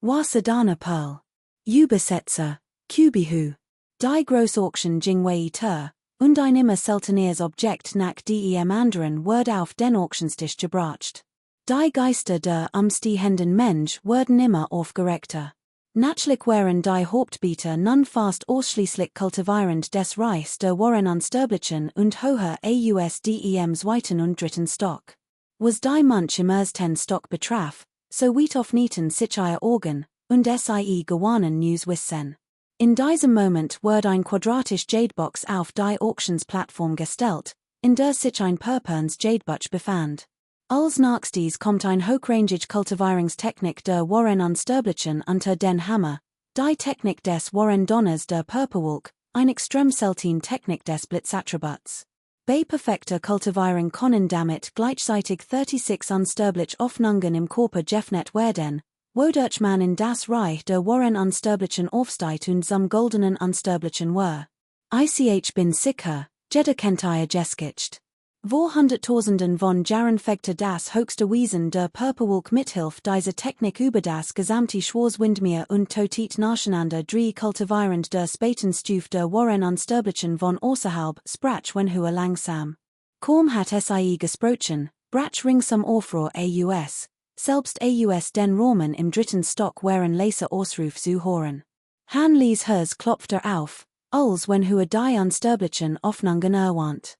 Wasadana Pearl. Übersetzer, Kubihu. Die Großauktion Jingwei Ter, und ein immer selteneres Objekt nach dem anderen wird auf den Auktionstisch gebracht. Die Geister der umstehenden Mensch werden immer aufgeregter. Natürlich wären die Hauptbieter nun fast ausschließlich kultivierend des Reichs der Wahren Unsterblichen und hoher AUSDEM zweiten und dritten Stock. Was die Munch im ersten Stock betraf, so weit auf nieten sich ihr Organ, und sie gewannen News wissen. In diesem Moment wird ein quadratisch Jadebox auf die Auctionsplattform gestellt, in der sich ein Purpurns Jadebutch befand. Als nächstes kommt ein hochrangig Kultivierungstechnik der Wahren Unsterblichen unter den Hammer, die Technik des Wahren Donners der Purpurwolk, ein extrem selten Technik des Blitzattributs. Bei perfekter Kultivierung können damit gleichzeitig 36 unsterblich Hoffnungen im Körper geöffnet werden, wodurch man in das Reich der Wahren Unsterblichen aufsteigt und zum goldenen Unsterblichen wird. Ich bin sicher, jeder kennt ihr Geskicht. Wo Hunderttausenden von Jahren fegte das höchste Wesen der Purpurwolk mithilf dieser Technik über das gesamte Schwarzwindmeer und totit nacheinander drei kultivierend der späten Stufe der Wahren Unsterblichen von außerhalb sprach wenn höher langsam. Kaum hat sie gesprochen, brach ringsum Aufruhr aus, selbst aus den Roman im dritten Stock waren leise Ausruf zu hören. Han lies Herz klopfte auf, als wenn höher die Unsterblichen Hoffnungen erwand.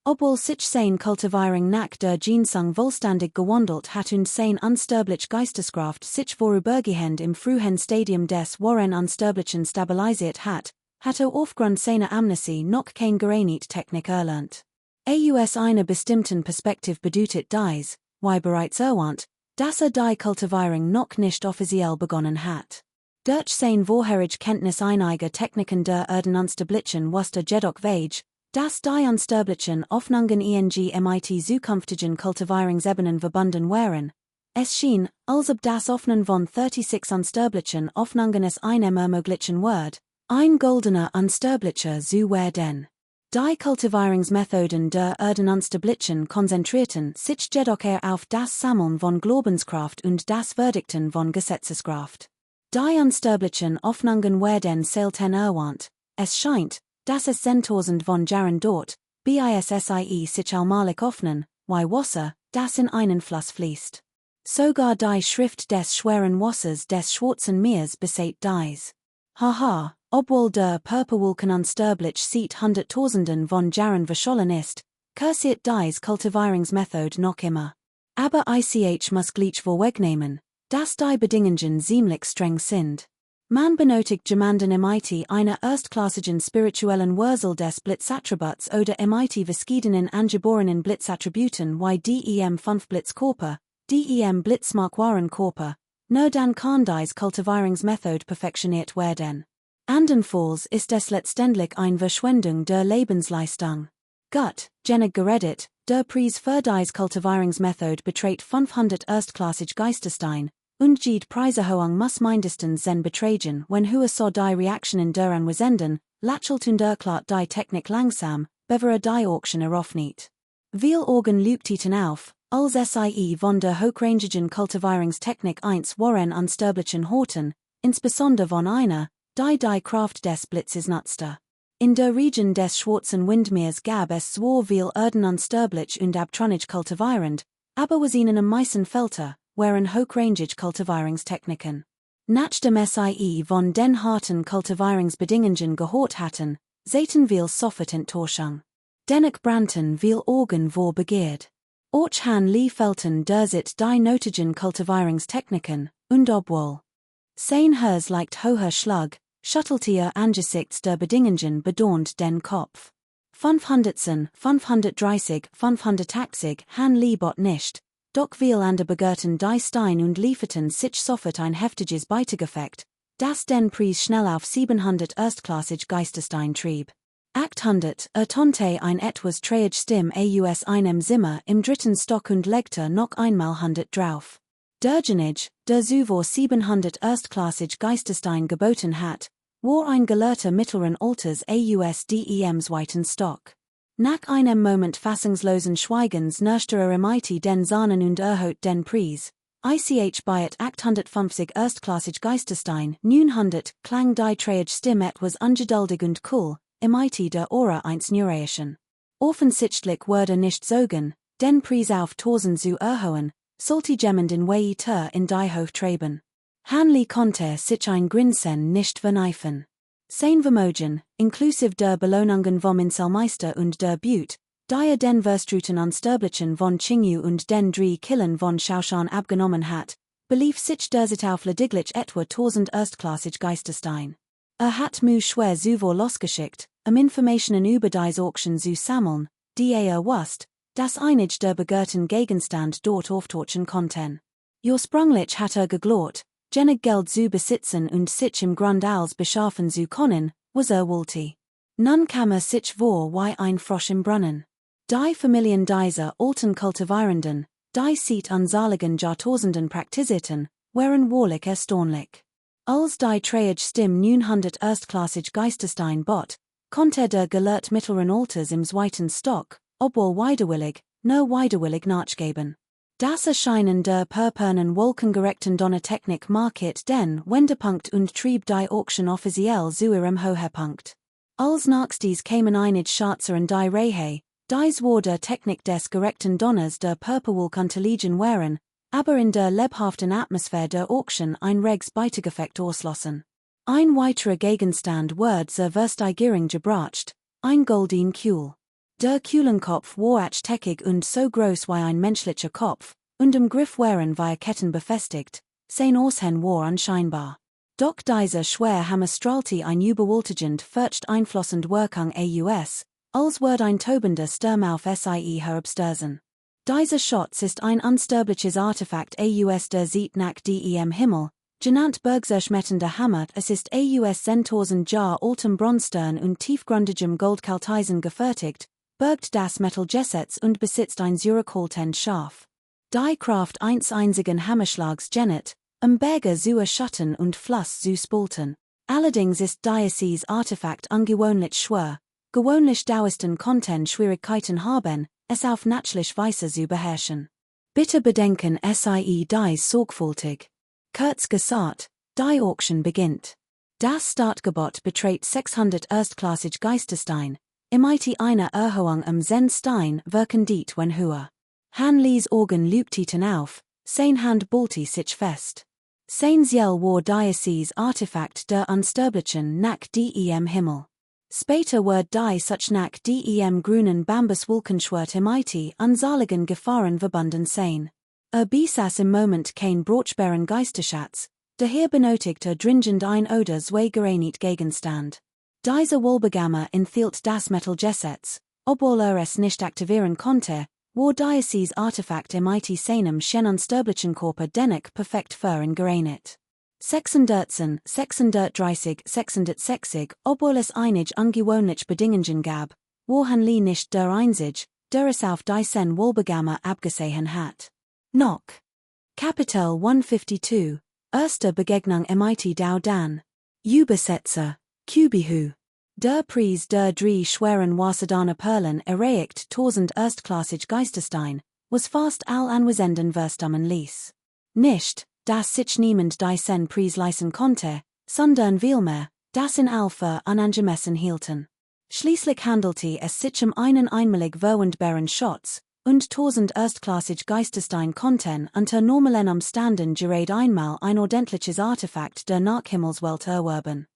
Obwohl sich sein Kultivierung nach der Ginsung vollständig gewandelt hat und sein unsterblich Geisteskraft sich vorübergehend im frühen Stadium des Wahren Unsterblichen stabilisiert hat aufgrund seiner Amnesie noch kein Granit Technik erlernt. Aus einer bestimmten Perspektive bedeutet dies, wie bereits erwähnt, dass die Kultivierung noch nicht offiziell begonnen hat. Durch sein vorherige Kenntnis einiger Techniken der Erdenunsterblichen wusste jedoch Wage, dass die unsterblichen Hoffnungen mit zukünftigen Kultivierungsebenen verbunden wären. Es schien, als ob das Öffnen von 36 unsterblichen Hoffnungen es einem ermöglichen wird, ein goldener Unsterblicher zu werden. Die Kultivierungsmethoden der Erdenunsterblichen konzentrierten sich jedoch eher auf das Sammeln von Glaubenskraft und das Verdikten von Gesetzeskraft. Die unsterblichen Hoffnungen werden selten erwähnt. Es scheint, dass es 10.000 von Jahren dort, bissie sich allmalig öffnen, wie Wasser, das in einen Fluss fließt. Sogar die Schrift des schweren Wassers des Schwarzen Meers besät dies. Haha, obwohl der Purpurwolken unsterblich seit Hunderttausenden von Jahren verschollen ist, kursiert dies Kultivierungsmethode noch immer. Aber ich muss gleich vorwegnehmen, dass die Bedingungen ziemlich streng sind. Man benötigt jemanden mit einer erstklassigen spirituellen Wurzel des Blitzattributs oder mit verschiedenen angeborenen Blitzattributen wie dem 5 Blitzkörper, dem Blitzmarkwarenkörper, nur dann kann dies Kultivierungsmethode perfektioniert werden. Andernfalls ist es letztendlich eine Verschwendung der Lebensleistung. Gut, genig geredet, der Preis für dies Kultivierungsmethode beträgt 500 erstklassig Geisterstein, und jede Preiserhöhung muss mindestens sen betragen, wenn höher so die Reaktionen daran senden, lächelt und erklärt die Technik langsam, bevor die Auction eröffnet. Viel Organ lübtiten auf, als sie von der hochrangigen Kultivierungstechnik 1 Wahren Unsterblichen horten, insbesondere von einer, die Kraft des Blitzes nutzte. In der Region des Schwarzen Windmeers gab es zwar viel Erden unsterblich und abtrünnig kultivierend, aber was ihnen am meisten fehlte, waren hochrangig Kultivierungstechniken. Nachdem sie von den harten Kultivierungsbedingungen gehört hatten, sehten wir sofort Enttäuschung. Dennoch brannten viel Organ vor begehrt. Auch han Lee felten derzeit die nötigen Kultivierungstechniken, und obwohl sein Herz leicht hoher Schlag, schüttelte angesichts der Bedingungen bedauernd den Kopf. 510, 530, 580 han Lee bot nicht. Doch viel andere begehrten die Stein und lieferten sich sofort ein heftiges Beitegefecht, das den Preis schnell auf 700 erstklassig Geisterstein trieb. 800 ertönte ein etwas träge Stimme aus einem Zimmer im dritten Stock und legte noch einmal 100 drauf. Derjenige, der zuvor 700 erstklassig Geisterstein geboten hat, war ein Gelehrter mittleren Alters aus dem zweiten Stock. Nach einem Moment fassungslosen Schweigens nüchterte mit den Sahnen und erhöht den Preis, Ich bei 850 Erstklassig Geisterstein, 900, Klang die Trage Stim etwas ungeduldig und cool, mit der Aura eins Neuration. Offensichtlich wurde nicht zogen, den Preis auf Tausend zu erhöhen, sollte jemand in Wei in die Hochtreben. Hanley konnte sich ein Grinsen nicht verneifen. Sein Vermogen, inklusive der Belohnungen vom Inselmeister und der Butte, die den Verstruten Unsterblichen von Qingyu und den drei Killen von Shaoshan abgenommen hat, belief sich derzeit auf lediglich etwa 1000 Erstklassig Geisterstein. Hat mu schwer zuvor losgeschickt, Informationen über dies Auction zu sammeln, die wusste, dass einig der begehrten Gegenstand dort auftauchen konnten. Ursprünglich hat geglaubt, genig Geld zu besitzen und sich im Grund als beschaffen zu können, was wollte. Nun kam sich vor wie ein Frosch im Brunnen. Die Familien dieser alten Kultivierenden, die seit unsaligen Jahrtausenden praktizierten, waren wahrlich erstaunlich. Als die Trage Stim 900 Erstklassig Geisterstein bot, konnte der Gelehrt mittleren Alters im zweiten Stock, obwohl nur widerwillig nachgeben. Das Erscheinen der perpernen wolkengerechten Donnertechnik markiert den Wendepunkt und trieb die Auction offiziell zu ihrem Höhepunkt. Als nächstes kamen einige Schatzer und die Rehe, dies war der Technik des gerechten Donners der Purpurwolk unterliegen waren, aber in der lebhaften Atmosphäre der Auction ein regs Beitageffekt ausschlossen. Ein weiterer Gegenstand wird zur Versteigerung gebracht, ein golden Kuhl. Der Kuhlenkopf war achteckig und so groß wie ein menschlicher Kopf, und im Griff waren via Ketten befestigt, sein Aussehen war unscheinbar. Doch dieser schwer Hammer strahlte ein überwältigend furcht einflossend Wirkung aus, als wird ein tobender Sturm auf sie herabstürzen. Dieser Schatz ist ein unsterbliches Artefakt aus der sieht nach dem Himmel, genannt bergzerschmetternder Hammer. Es ist aus 10.000 Jahr altem Bronzestern und tiefgründigem Goldkalteisen gefertigt, birgt das Metallgesetz und besitzt ein zurückhaltend Scharf. Die Kraft eines einzigen Hammerschlags genet, Berge zu erschatten und Fluss zu spalten. Allerdings ist dieses Artefakt ungewöhnlich schwer, gewöhnlich dauersten Content Schwierigkeiten haben, es auf natürliche Weise zu beherrschen. Bitte bedenken dies sorgfältig. Kurz gesagt, die Auction beginnt. Das Startgebot beträgt 600 Erstklassig Geisterstein, mit einer Erhöhung Zen Stein wirken dit wenn höher. Hanleys Augen lübtiten auf, sein Hand ballte sich fest. Sein Ziel war dieses Artefakt der Unsterblichen nach dem Himmel. Später wird die such nach dem grünen Bambuswolkenschwert mit unsaligen Gefahren verbunden sein. Besaß im Moment kein brauchbaren Geisterschatz, daher benötigte dringend ein oder zwei geeinigt Gegenstand. Dieser Wohlbegamme enthielt das Metallgesetz, obwohl es nicht aktivieren konnte, war dieses Artefakt mit seinem schen unsterblichen Körper dennoch perfekt für geeignet. 613, 630, 660, obwohl es einige ungewöhnliche Bedingungen gab, war Hanley nicht der Einzige, der es auf diesen Wohlbegamme abgesehen hat. Noch. Kapitel 152, Erste Begegnung mit Dao Dan. Übersetzer, Kultivierung. Der Preis der drei schweren Wasserdaner Perlen erreicht 1000 Erstklassig Geisterstein, was fast all anwesenden verstummen ließ. Nicht, dass sich niemand diesen Preis leisten konnte, sondern vielmehr, dass in Alpha unangemessen hielten. Schließlich handelte es sich einen einmalig verwundbaren Schatz, und 1000 Erstklassig Geisterstein konnten unter normalen Umständen gerade einmal ein ordentliches Artefakt der Nachhimmelswelt erwerben.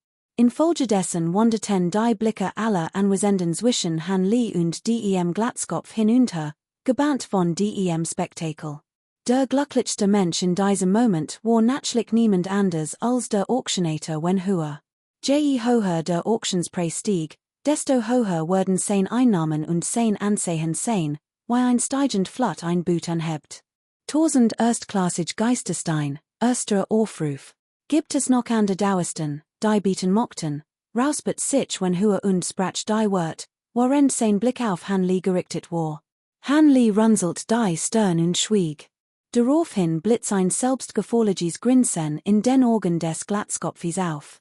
Infolgedessen wanderten die Blicke aller Anwesenden zwischen Hanley und dem Glatzkopf hinunter, gebannt von dem Spektakel. Der glücklichste Mensch in diesem Moment war natürlich niemand anders als der Auctionator wenn höher. Je höher der Auctionspreis stieg, desto höher wurden sein Einnahmen und sein Ansehen sein, wie ein steigend Flut ein Boot anhebt. 1000 Erstklassig Geisterstein, erster Aufruf. Gibt es noch an der Dauersten, die bieten mochten, rausbet sich wenn höher und sprach die Wort, während sein Blick auf Hanley gerichtet war. Hanley runzelt die Stirn und schwieg. Daraufhin blitz ein selbstgefälliges Grinsen in den Augen des Glatzkopfes auf.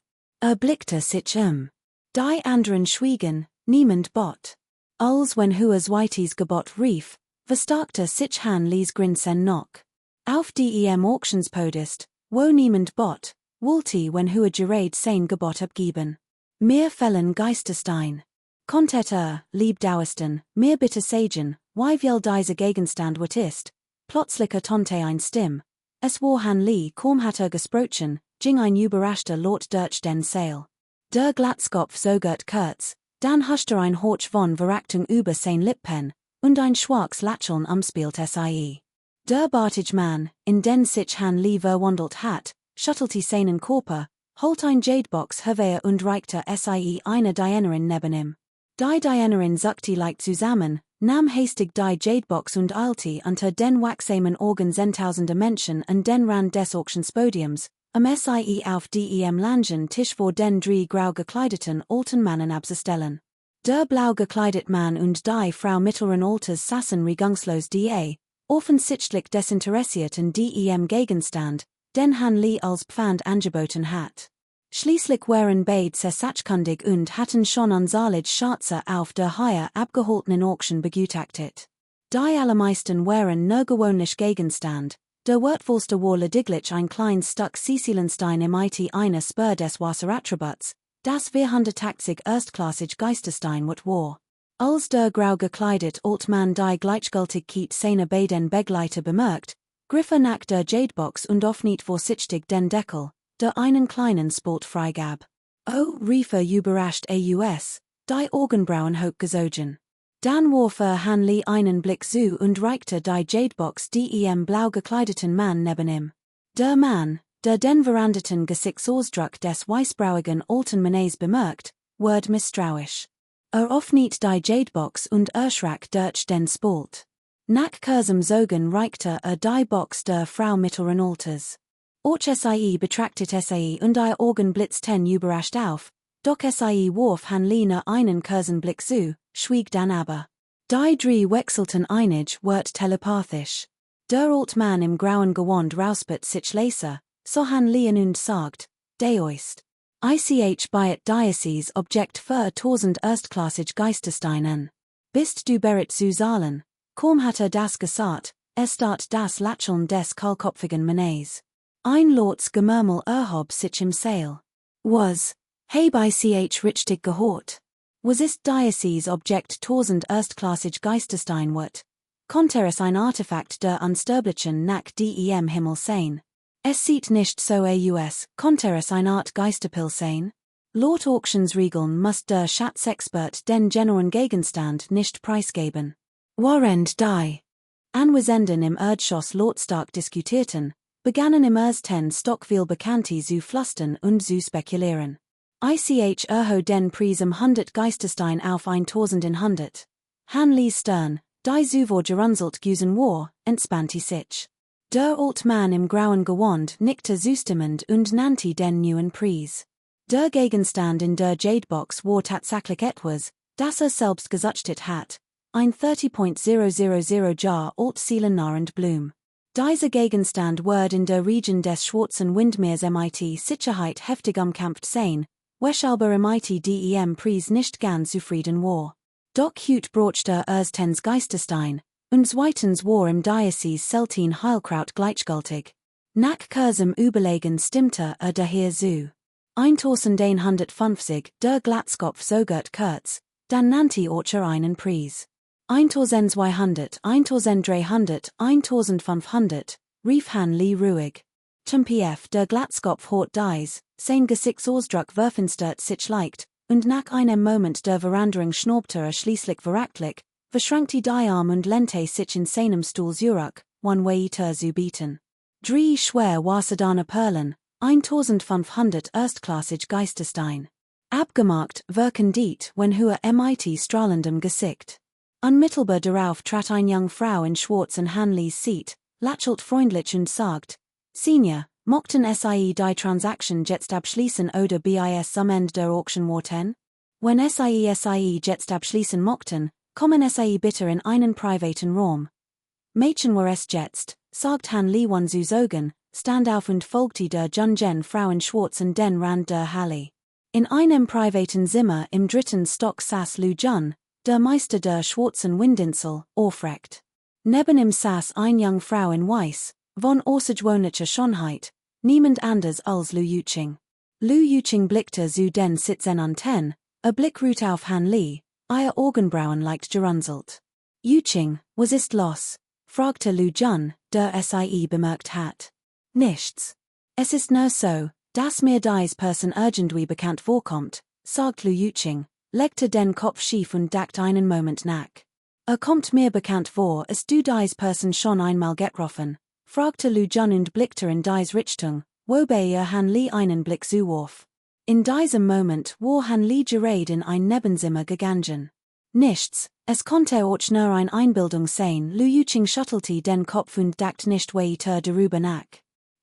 Blickte sich Die anderen schwiegen, niemand bot. Als wenn höher zweites Gebot rief, verstärkte sich Hanleys Grinsen noch. Auf dem Auktionspodest, wo niemand bot, wollte wenn hohe Gerade sein Gebot abgeben. Mehr Fällen Geisterstein. Kontet Liebdauersten, mehr bitte sagen, weil diese Gegenstand wat ist, plötzlicher Tonte ein Stimm. Es war han Lee kaum hat gesprochen, ging ein überraschter Lot durch den Saal. Der Glatzkopf sogert kurz, dann huschte ein Horch von Verachtung über sein Lippen, und ein schwaches Lächeln umspielt sie. Der bartige Mann, in den sich han Lee verwandelt hat, schüttelte seinen Körper, holt ein Jadebox hervor und reichte sie eine Dienerin neben ihm. Die Dienerin zuckte leicht zusammen, nahm hastig die Jadebox und eilte unter den wachsamen Augen zehntausender Menschen an den Rand des Auktionspodiums, sie auf dem langen Tisch vor den drei grau gekleideten alten Mannen abzustellen. Der blau gekleidet Mann und die Frau mittleren Alters saßen regungslos offensichtlich desinteressiert in dem Gegenstand, den han Lee als Pfand angeboten hat. Schließlich waren beide sehr sachkundig und hatten schon ansalig Schatze auf der hier abgeholtenen Auction begutachtet. Die allermeisten waren nur gewöhnlich Gegenstand, der wertvollste war lediglich ein kleines Stück Sicilienstein im IT einer Spur des Wasserattributs, das 480 erstklassig Geisterstein wat war. Als der grau gekleidet Altmann die Gleichgültigkeit seiner beiden Begleiter bemerkt, griff nach der Jadebox und öffnet vorsichtig den Deckel, der einen kleinen Spalt freigab. Oh, rief überrascht aus, die Augenbrauen hochgezogen. Dann warf han Lee einen Blick zu und reichte die Jadebox dem blau gekleideten Mann neben ihm. Der Mann, der den veränderten Gesichtsausdruck des weißbrauigen alten Mannes bemerkt, ward misstrauisch. Öffnet die Jadebox und erschrak durch den Spalt. Nach kurzem Sogen reichte die Box der Frau mittleren Alters. Och sie betrachtet sie und die Augen blitzten überrascht auf, doch sie warf han Lee einen kurzen Blick zu, schwieg dann aber. Die drei wechselten einig word telepathisch. Der Altmann im grauen Gewand rouspert sich leise, so han Lee und sagt, Deoist. Ich byet Diocese Objekt für 1000 erstklassig Geistersteinen. Bist du bereit zu zahlen? Kaum hat das gesagt, start das Lächeln des kahlkopfigen Mannes. Ein lautes Gemurmel erhob sich im Saal. Was, heb ich richtig gehört? Was ist Diocese Objekt 1000 erstklassig Geisterstein wat? Konnte es ein Artefakt der Unsterblichen nach dem Himmel sein? Es sieht nicht so aus, konnte es eine Art Geisterpil sein? Laut Auctionsregeln muss der Schatzexpert den genuinen Gegenstand nicht preisgeben. Während die Anwesenden im Erdgeschoss lautstark diskutierten, begannen im ersten Stock viel Bekannte zu flüstern und zu spekulieren. Ich erho den Preis 100 Geisterstein auf 1100. Han Lee Stern, die zuvor gerunzelt gewesen war, entspannte sich. Der Altmann im grauen Gewand nickte zustimmend und nannte den neuen Preis. Der Gegenstand in der Jadebox war tatsächlich etwas, das selbst gesuchtet hat, ein 30.000 Jar Alt-Seelennahrend Blum. Dieser Gegenstand wird in der Region des Schwarzen Windmeers mit Sicherheit heftig umkämpft sein, weshalb mit dem Preis nicht ganz zufrieden war. Doch hüt brochte erstens Geisterstein, und zweitens war im Diocese selten Heilkraut gleichgültig. Nach kurzem Überlegen stimmte daher zu. 1150, der Glatzkopf sogert kurz, dann nannte einen Preis. 1200, 1300, 1500, rief han Lee ruhig. Zum PF der Glatzkopf hort dies, sein Gesichtsausdruck verfinstert sich leicht, und nach einem Moment der Veränderung schnaubte schließlich verachtlich, verschränkte die Arm und lehnte sich in seinem Stuhl zurück, weiter zu bieten. Drei schwer wasserdarne Perlen, 1500 erstklassig Geisterstein. Abgemarkt wirken diet wenn hohe mit strahlendem Gesicht. Unmittelbar darauf trat eine junge Frau in schwarz in han Lees Seat, lächelt freundlich und sagt, Senior, mochten Sie die Transaction jetzt abschließen oder bis zum Ende der Auction warten? Wenn Sie jetzt abschließen mochten, kommen Sie bitte in einen privaten Raum. Mädchen war es jetzt, sagt han Lee zu sagen, stand auf und folgte der jungen Frau in schwarz in den Rand der Halle. In einem privaten Zimmer im dritten Stock saß Lu Jun, der Meister der schwarzen Windinsel, aufrecht. Neben ihm saß eine junge Frau in Weiß, von Orsagewöhnlicher Schönheit, niemand anders als Lu Yuching. Lu Yuching blickte zu den Sitzen an ten, Blick ruht auf Han Li, ihr Augenbrauen leicht gerunzelt. Yuching, was ist los? Fragte Lu Jun, der sie bemerkt hat. Nichts. Es ist nur so, dass mir dies Person irgendwie bekannt vorkommt, sagt Lu Yuching, legte den Kopf schief und dachte einen Moment nach. Kommt mir bekannt vor, es du dies Person schon einmal getroffen, fragte Lu Jun und blickte in dies Richtung, wobei Han Li einen Blick zuwarf. In diesem Moment war Han Li gerade in ein Nebenzimmer gegangen. Nichts, es konnte auch nur eine Einbildung sein, Lu Yuching schüttelte den Kopf und dachte nicht weiter darüber nach.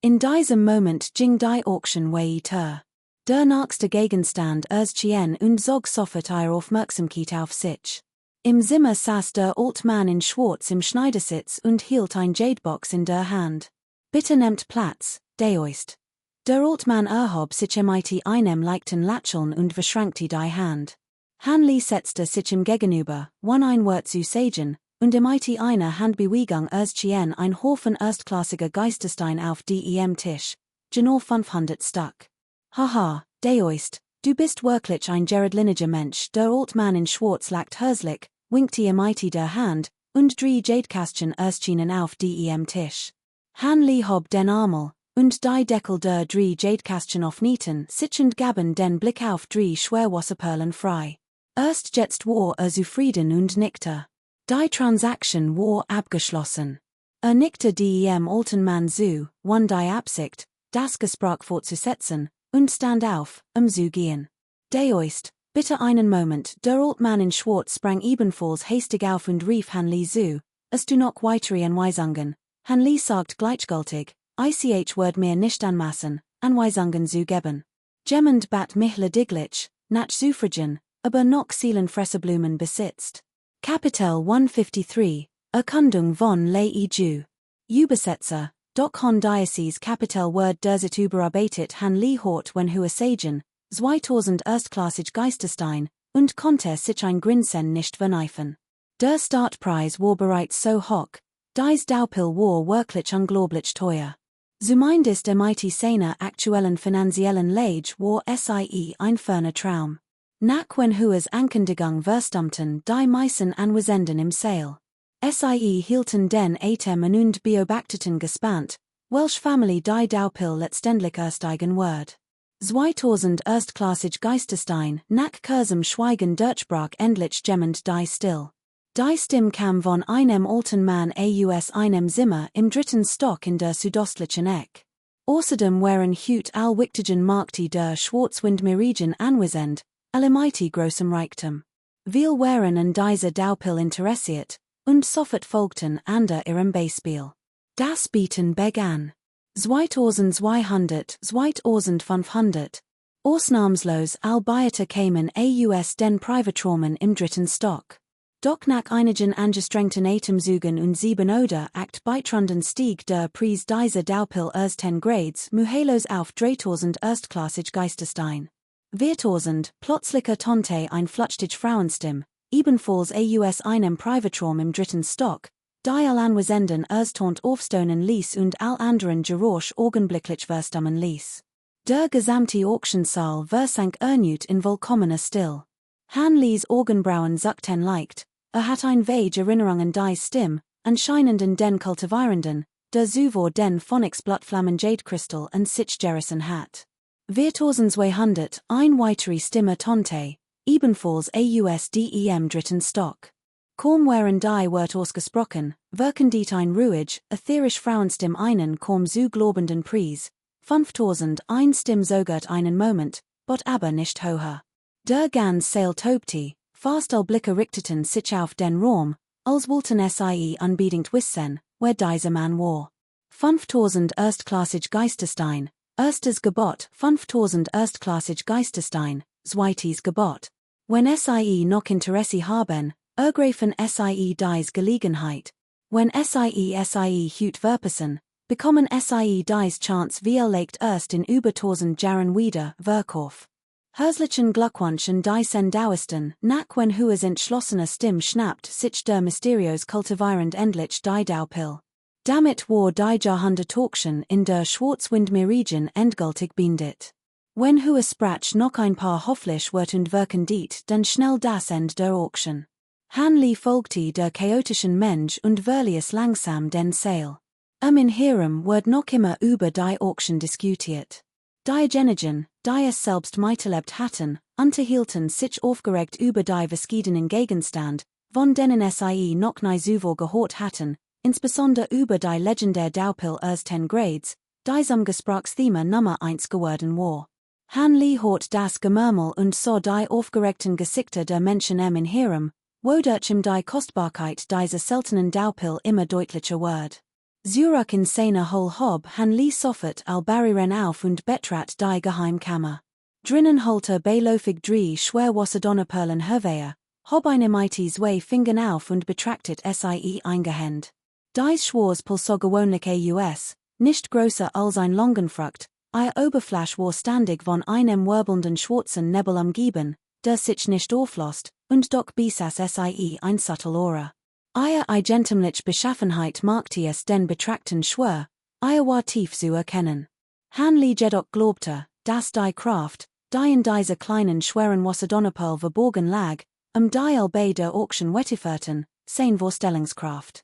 In diesem Moment ging die Auction weiter. Der nächste Gegenstand erschien und zog sofort ihre Aufmerksamkeit auf sich. Im Zimmer saß der Old Mann in Schwarz im Schneidersitz und hielt ein Jadebox in der Hand. Bitte nehmt Platz, deoist. Der Old Mann erhob sich mit einem leichten Lächeln und verschränkte die Hand. Han Li setzte sich ihm gegenüber, ein Wort zu sagen, und mit einer Handbewegung erschien ein Haufen erstklassiger Geisterstein auf dem Tisch, genau 500 Stück. Haha, deoist, du bist wirklich ein geradliniger Mensch. Der Old Mann in Schwarz lacht herzlich, winkte mit der Hand, und drei Jadekastchen erschienen auf dem Tisch. Han Li hob den Armel, und die Deckel der drei Jadekastchen aufnieten sich und gaben den Blick auf drei Schwerwasserperlen frei. Erst jetzt war zufrieden und nickte. Die Transaktion war abgeschlossen. Nickte dem alten Mann zu, die Absicht, das Gespräch fortzusetzen, und stand auf, zu gehen. Deoist, bitte einen Moment, der Old Mann in Schwarz sprang ebenfalls hastig auf und rief Han Li zu, es du noch weitere Anweisungen. Han Li sagt gleichgültig, ich word mir nicht anmaßen, Anweisungen zu geben. Jemand bat mich lediglich, nach Suffragen, aber noch Seelenfresserblumen besitzt. Kapitel 153, Erkundung von Lei Ju. Übersetzer, Doch Hon Diocese Kapitel Word derzeit überarbeitet Han Li Hort wenn Hua Sagen, 2000 erstklassig Geisterstein, und konnte sich ein Grinsen nicht verneifen. Der Startpreis war bereits so hoch, dies Daupil war wirklich unglaublich teuer. Zumindest mit seiner aktuellen finanziellen Lage war sie ein ferner Traum. Nach wenn Huas Ankündigung verstummten die meisten Anwesenden im Saal. Sie hielten den Atem und beobachteten gespannt, welche Familie die Daupil letztendlich ersteigen wird. 2000 erstklassig Geisterstein, nach kurzem Schweigen durchbrach endlich jemand die Still. Die Stimme kam von einem alten Mann aus einem Zimmer im dritten Stock in der südostlichen Eck. Außerdem waren heute all wichtigen Märkte der Schwarzwindmeerregion anwesend, alle mit großem Reichtum. Wir waren an dieser Daupil interessiert, und sofort folgten andere ihrem Beispiel. Das Bieten begann. 2200, 2500. Ausnahmslos all Beiete kamen aus den Privatraum im dritten Stock. Doch nach einigen angestrengten Atemzügen und 7 oder 8 Beitrunden stieg der Preis dieser Daupil erst 10 Grades muhelos auf 3000 erstklassig Geisterstein. 4000, plötzlicher Tonte ein flutschtig Frauenstimm, ebenfalls aus einem Privatraum im dritten Stock, die all Anwesenden erstaunt aufstonen ließ und all anderen Geräusch augenblicklich verstummen ließ. Der gesamte Auctionsaal versank erneut in vollkommener Still. Han Li's Augenbrauen zuckten leicht, hat ein Vage Erinnerung an die Stimme, anscheinend an den Kultivierenden, der zuvor den Phönixblattflammen Jadecrystal an sich gerissen hat. 4200, ein weitere Stimme Tonte, ebenfalls aus dem dritten Stock. Kaum waren die Wort ausgesprochen, wirken die ein ruhig, ätherisch Frauenstimm einen kaum zu glaubenden Preis. 5000, ein Stimm zögert einen Moment, bot aber nicht höher. Der ganz Saal tobte, fast all Blicke richteten sich auf den Raum, als wollten sie unbedingt wissen, wer dieser Mann war. 5000 erstklassig Geisterstein, erstes Gebot, 5000 erstklassig Geisterstein, zweites Gebot. Wenn sie noch Interesse haben, ergreifen sie dies Gelegenheit. Wenn sie hüt verpassen, bekommen sie dies Chance legt erst in über 1000 Jahren wieder, Verkauf. Herzlichen Glückwunsch an die Dauersten, nach wenn Huas entschlossener Stimme schnappt sich der mysteriös kultivierend endlich die Daupil. Damit war die Jahrhundertauction in der Schwarzwindmeer-Region endgültig beendet. Wenn hohe Sprach noch ein paar hoffentlich wird und wirken diet, dann schnell das Ende der Auction. Hanley folgte der chaotischen Mensch und verließ langsam den Saal. In Herem wird noch immer über die Auction diskutiert. Diejenigen, die es selbst miterlebt hatten, unterhielten sich aufgeregt über die verschiedenen Gegenstand, von denen sie noch nie zuvor gehört hatten, insbesondere über die legendäre Daupil aus 10 Grades, die zum Gesprächsthema Nummer 1 geworden war. Hanley hört das Gemurmel und sah die aufgeregten Gesichter der Menschen in Herem, wodurch die Kostbarkeit dieser seltenen Daupil immer deutlicher wird. Zurück in seiner Hol hob Hanley sofort al Barrieren auf und betrat die Geheimkammer. Drinnen holte beiläufig drei Schwerwasserdonnerperlen hervor, hob eine Mighty zwei Fingern auf und betrachtet sie eingehend. Dies Schwarz so gewöhnlich aus, nicht größer als ein Longenfrucht, ihr Oberfläche war ständig von einem wirbelnden schwarzen Nebel umgeben, der sich nicht auflöst, und doch besaß sie ein subtle Aura. Ihr eigentümliche Beschaffenheit machte es den Betrachten schwer, ihr war tief zu erkennen. Hanley jedoch glaubte, dass die Kraft, die in dieser kleinen schweren Wasserdonnerperl verborgen lag, die bei der Auction wettiferten, sein Vorstellungskraft.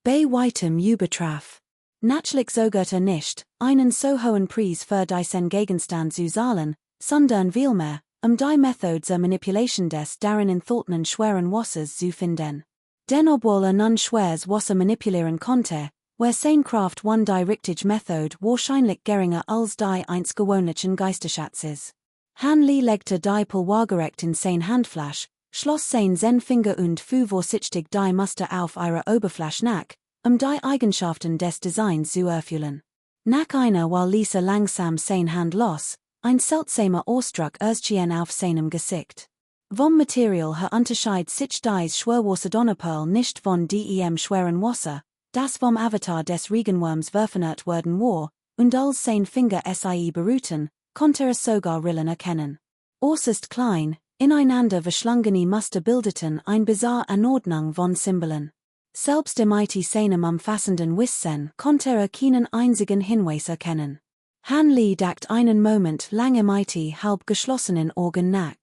Bei weitem übertraf. Natürlich sogar nicht, einen so hohen Preis für diesen Gegenstand zu zahlen, sondern vielmehr, die Methode zur Manipulation des darin enthaltenen schweren Wassers zu finden. Denn obwohl nun schweres Wasser manipulieren konnte, war sein Kraft die richtige Methode wahrscheinlich geringer als die eines gewöhnlichen Geisterschatzes. Hanley legte die Pil waagerecht in sein Handfläche, schloss sein Finger und fuhr vorsichtig die Muster auf ihrer Oberfläche nach, die Eigenschaften des Designs zu erfüllen. Nach einer Weile ließ langsam sein Hand los, ein seltsamer Ausdruck erschien auf seinem Gesicht. Vom Material her unterscheidet sich dies Schwerwasserdonnerperl nicht von dem schweren Wasser, das vom Avatar des Regenwurms verfeinert worden war, und als sein Finger sie berührten, konnte sogar Rillen erkennen. Äußerst klein, ineinander verschlungene Muster bildeten ein bizarre Anordnung von Symbolen. Selbst mit seinem umfassenden Wissen konnte keinen einzigen Hinweis erkennen. Hanley dachte einen Moment lang mit halb geschlossenen Augen nach.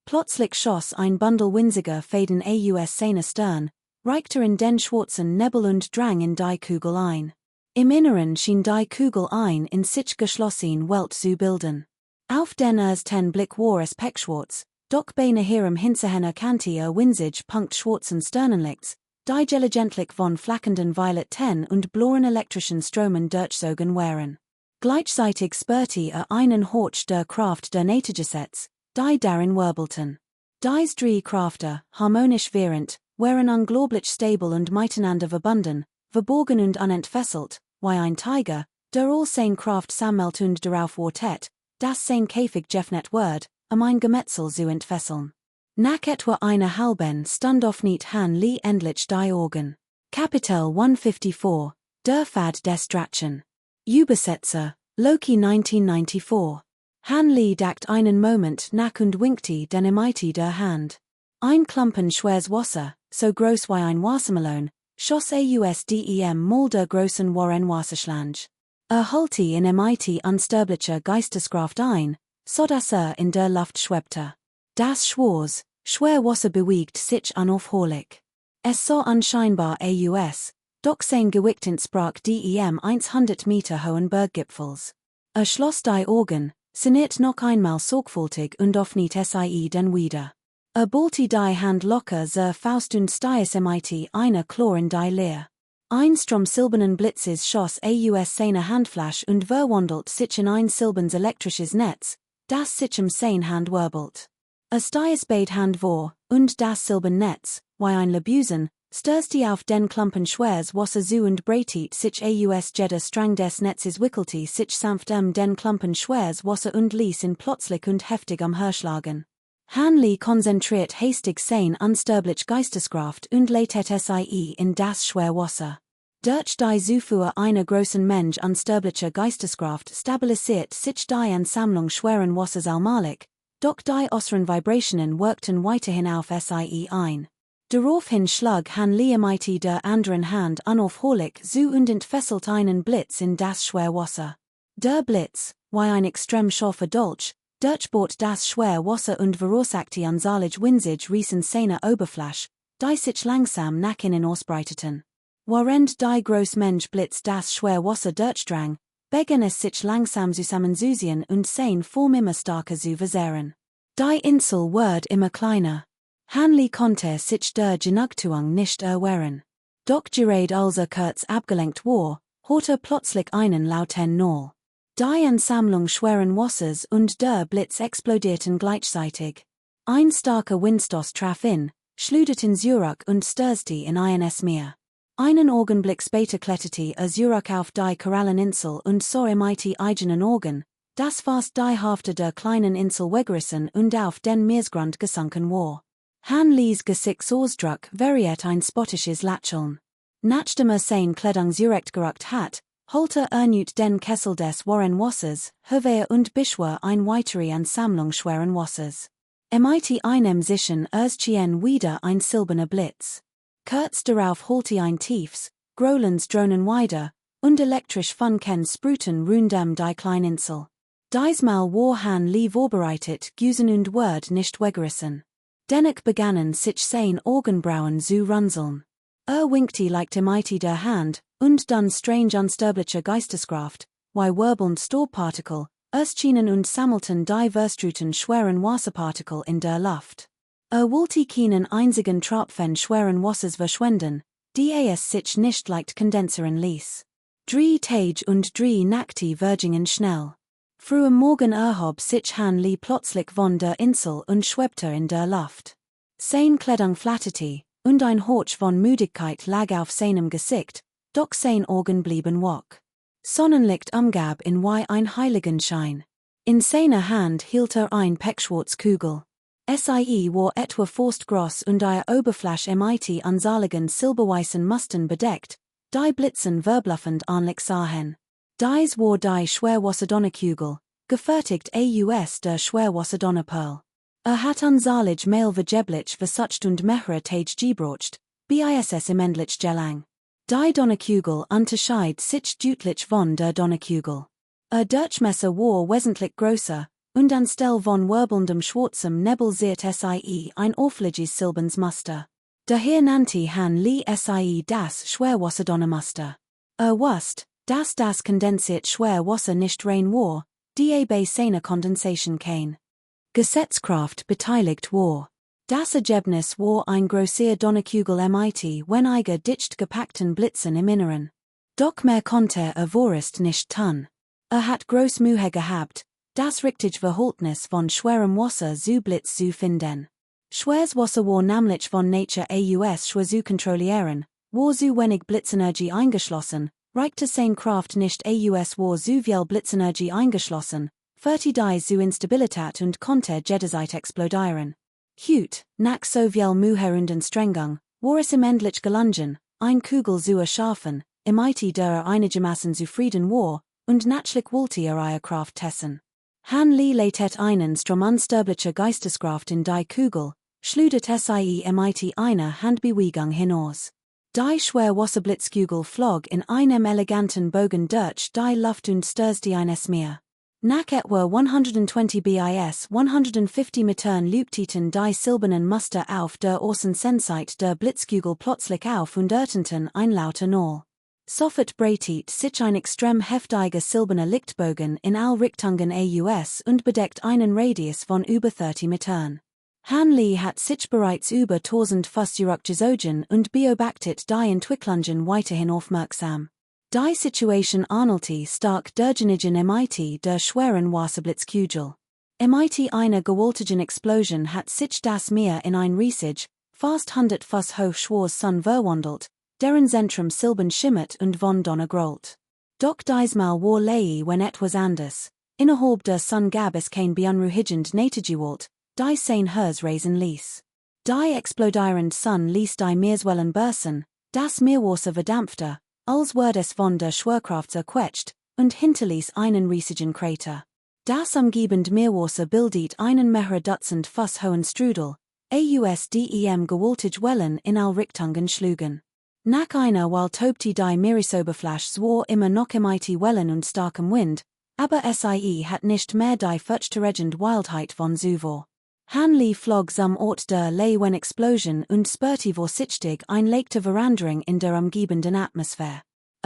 Plötzlich schoss ein Bundel winziger Fäden aus seiner Stirn, reichte in den schwarzen Nebel und drang in die Kugel ein. Im Inneren schien die Kugel ein in sich geschlossen Welt zu bilden. Auf den ersten Blick war es pechschwarz, doch bei naherem Hinterhen erkannte winzig punktschwarzen Sternenlichts, die gelegentlich von flackenden Violetten und blauen elektrischen Stromen durchzogen waren. Gleichzeitig spürte einen Horch der Kraft der Naturgesetz, die darin wirbelten. Dies drei Kräfte, harmonisch während, waren unglaublich stabil und miteinander verbunden, verborgen und unentfesselt, wie ein Tiger, der all sein Kraft sammelt und darauf wartet, dass sein Käfig geöffnet wird, ein Gemetzel zu entfesseln. Nach etwa einer halben Stunde öffnet Hanley endlich die Augen. Kapitel 154, Der Pfad des Drachen. Übersetzer, Loki 1994. Hanley dachte einen Moment nach und winkte den Mighty der Hand. Ein Klumpen schweres Wasser, so groß wie ein Wassermelon, schoss ausdem mal der großen Warren Wasserschlange. Holte in Mighty unsterbliche Geisteskraft ein, so dass in der Luft schwebte. Das schwer Wasser bewegt sich unaufhörlich. Es sah anscheinbar aus, doch sein Gewicht entsprach dem 100 Meter hohen Berggipfels. Schloss die Augen, sinniert noch einmal sorgfältig und öffnet sie dann wieder. Ballte die Hand locker zur Faust und stieß mit einer Chlor in die Leer. Ein Strom silbernen Blitzes schoss aus seiner Handfläche und verwandelt sich in ein silbernes elektrisches Netz, das sich sein Hand wirbelt. Stieß beid Hand vor, und das silberne Netz, wie ein Lebusen, stürzte auf den Klumpen schweres Wasser zu und breitet sich aus jeder Strang des Netzes wickelte sich sanft den Klumpen schweres Wasser und ließ ihn plötzlich und heftig umherschlagen. Hanley konzentriert hastig sein unsterblich Geisteskraft und leitet sie in das schwere Wasser. Durch die Zufuhr einer großen Menge unsterblicher Geisteskraft stabilisiert sich die Ansammlung schweren Wassers allmählich, doch die äußeren Vibrationen wirkten weiterhin auf sie ein. Daraufhin schlug han Liemite der anderen Hand unaufhörlich zu und entfesselt einen Blitz in das Schwerwasser. Der Blitz, wie ein extrem scharfer Dolch, durchbohrt das Schwerwasser und verursachte unzählige winzige Riesen seiner Oberfläche, die sich langsam nach innen ausbreiteten. Während die groß Mensch Blitz das Schwerwasser durchdrang, begann es sich langsam zusammenzuziehen und sein Form immer stärker zu verzehren. Die Insel wurde immer kleiner. Hanley konnte sich der Genugtuung nicht erwehren. Doch gerade als kurz abgelenkt war, hörte plötzlich einen lauten Knall. Die Ansammlung schweren Wassers und der Blitz explodierten gleichzeitig. Ein starker Windstoß traf ihn, schluderte Zurück und stürzte in ins Meer. Einen Augenblick später kletterte Zurück auf die Koralleninsel und sah MIT eigenen Augen, das fast die Hälfte der kleinen Insel weggerissen und auf den Meeresgrund gesunken war. Hanleys Gesichtsausdruck variiert ein spottisches Lächeln. Nachdem sein Kleidung zurechtgerückt hat, holte nüt den Kessel des schweren Wassers, Höhe und beschwor ein weitere Ansammlung schweren Wassers. MIT einem sichern erschien wieder ein silberner Blitz. Kurz darauf holte ein tiefes, grollendes Drohnen weiter, und elektrisch Funken sprühten rundum die Kleininsel. Diesmal war Hanley vorbereitet, Güsen und Word nicht weggerissen. Dennoch begannen sich sein Augenbrauen zu runzeln. Winkte leicht MIT der Hand, und dann strange unsterbliche Geisteskraft, wie wirbelnd Staubpartikel, erschienen und sammelten die verstruten schweren Wasserpartikel in der Luft. Wollte keinen einzigen Tropfen schweren Wassers verschwenden, die es sich nicht leicht kondensieren ließ. 3 Tage und 3 Nächte vergingen schnell. Früh am Morgen erhob sich Hanley plötzlich von der Insel und schwebte in der Luft. Sein Kleidung flatterte, und ein Hauch von Müdigkeit lag auf seinem Gesicht, doch sein Augen blieben wach. Sonnenlicht umgab ihn wie ein Heiligenschein. In seiner Hand hielt ein Pechschwarzkugel. Sie war etwa fast groß und ihre Oberfläche MIT unzähligen silberweißen Mustern bedeckt, die Blitzen verbluffend anlich sahen. Dies war die Schwerwasserdonnerkugel, gefertigt aus der Schwerwasserdonnerperl. Hat unzählig Mail vergeblich versucht und mehrere Tage gebraucht, bis im endlich gelang. Die Donnerkugel unterschied sich deutlich von der Donnerkugel. Durchmesser war wesentlich größer, und anstelle von wirbelndem schwarzem Nebel ziert ein auffälliges silbernes Muster. Daher nannte Hanley das Schwerwasserdonnermuster. Wusste, dass das kondensiert Schwerwasser nicht rein war, die bei seiner Kondensation kein Gesetzkraft beteiligt war. Das Ergebnis war ein großer Donnerkugel MIT wenn eiger dicht gepackten Blitzen im Inneren. Doch mehr konnte vorerst nicht tun. Hat groß Mühe gehabt, das richtige Verhältnis von schwerem Wasser zu Blitz zu finden. Schweres Wasser war nämlich von Nature schwer zu kontrollieren, war zu wenig Blitzenergie eingeschlossen, reichte sein Kraft nicht war zu viel Blitzenergie eingeschlossen, führte dies zu Instabilität und konnte jederzeit explodieren. Heute, nach so viel Mühe und Anstrengung, war es ihm endlich gelungen, ein Kugel zu erschaffen, MIT der einigermaßen zufrieden war, und natürlich wollte ihre Kraft testen. Hanley leitet einen Strom unsterblicher Geisteskraft in die Kugel, schleudert MIT eine Handbewegung hinaus. Die Schwerwasserblitzkugel flog in einem eleganten Bogen durch die Luft und stürzte ins Meer. Nach etwa 120 bis 150 Metern lüpteten die silbernen Muster auf der Außensenseit der Blitzkugel plötzlich auf und ertönten ein lauter Knall. Sofort breitet sich ein extrem heftiger silberner Lichtbogen in all Richtungen und bedeckt einen Radius von über 30 Metern. Hanley hat sich bereits über 1000 Fuß zurückgezogen und beobachtet die Entwicklungen weiterhin aufmerksam. Die Situation ähnelte stark derjenigen MIT der schweren Wasserblitzkugel. MIT einer gewaltigen Explosion hat sich das Meer in ein riesig, fast 100 Fuß hoch schwares Sun verwandelt, deren Zentrum silbern schimmert und von Donner grollt. Doch diesmal war wenn etwas anders. Innerhalb der Sun gab es kein beunruhigend Naturgewalt, die sein Herz reisen ließ. Die explodierend Sun ließ die Meereswellen bursten, das Meerwasser verdampfte, als wurde es von der Schwerkraft zerquetscht, und hinterließ einen riesigen Krater. Das umgebende Meerwasser bildet einen mehrere Dutzend Fuß hohen Strudel, AUSDEM gewaltig Wellen in Allrichtungen schlugen. Nach einer while tobte die Meeresoberfläche zwar immer noch mighty Wellen und starkem Wind, aber sie hat nicht mehr die furchterregend Wildheit von zuvor. Hanley flog zum Ort der Leeuwen Explosion und spürte vorsichtig ein leichte Veränderung in der umgebenden Atmosphäre.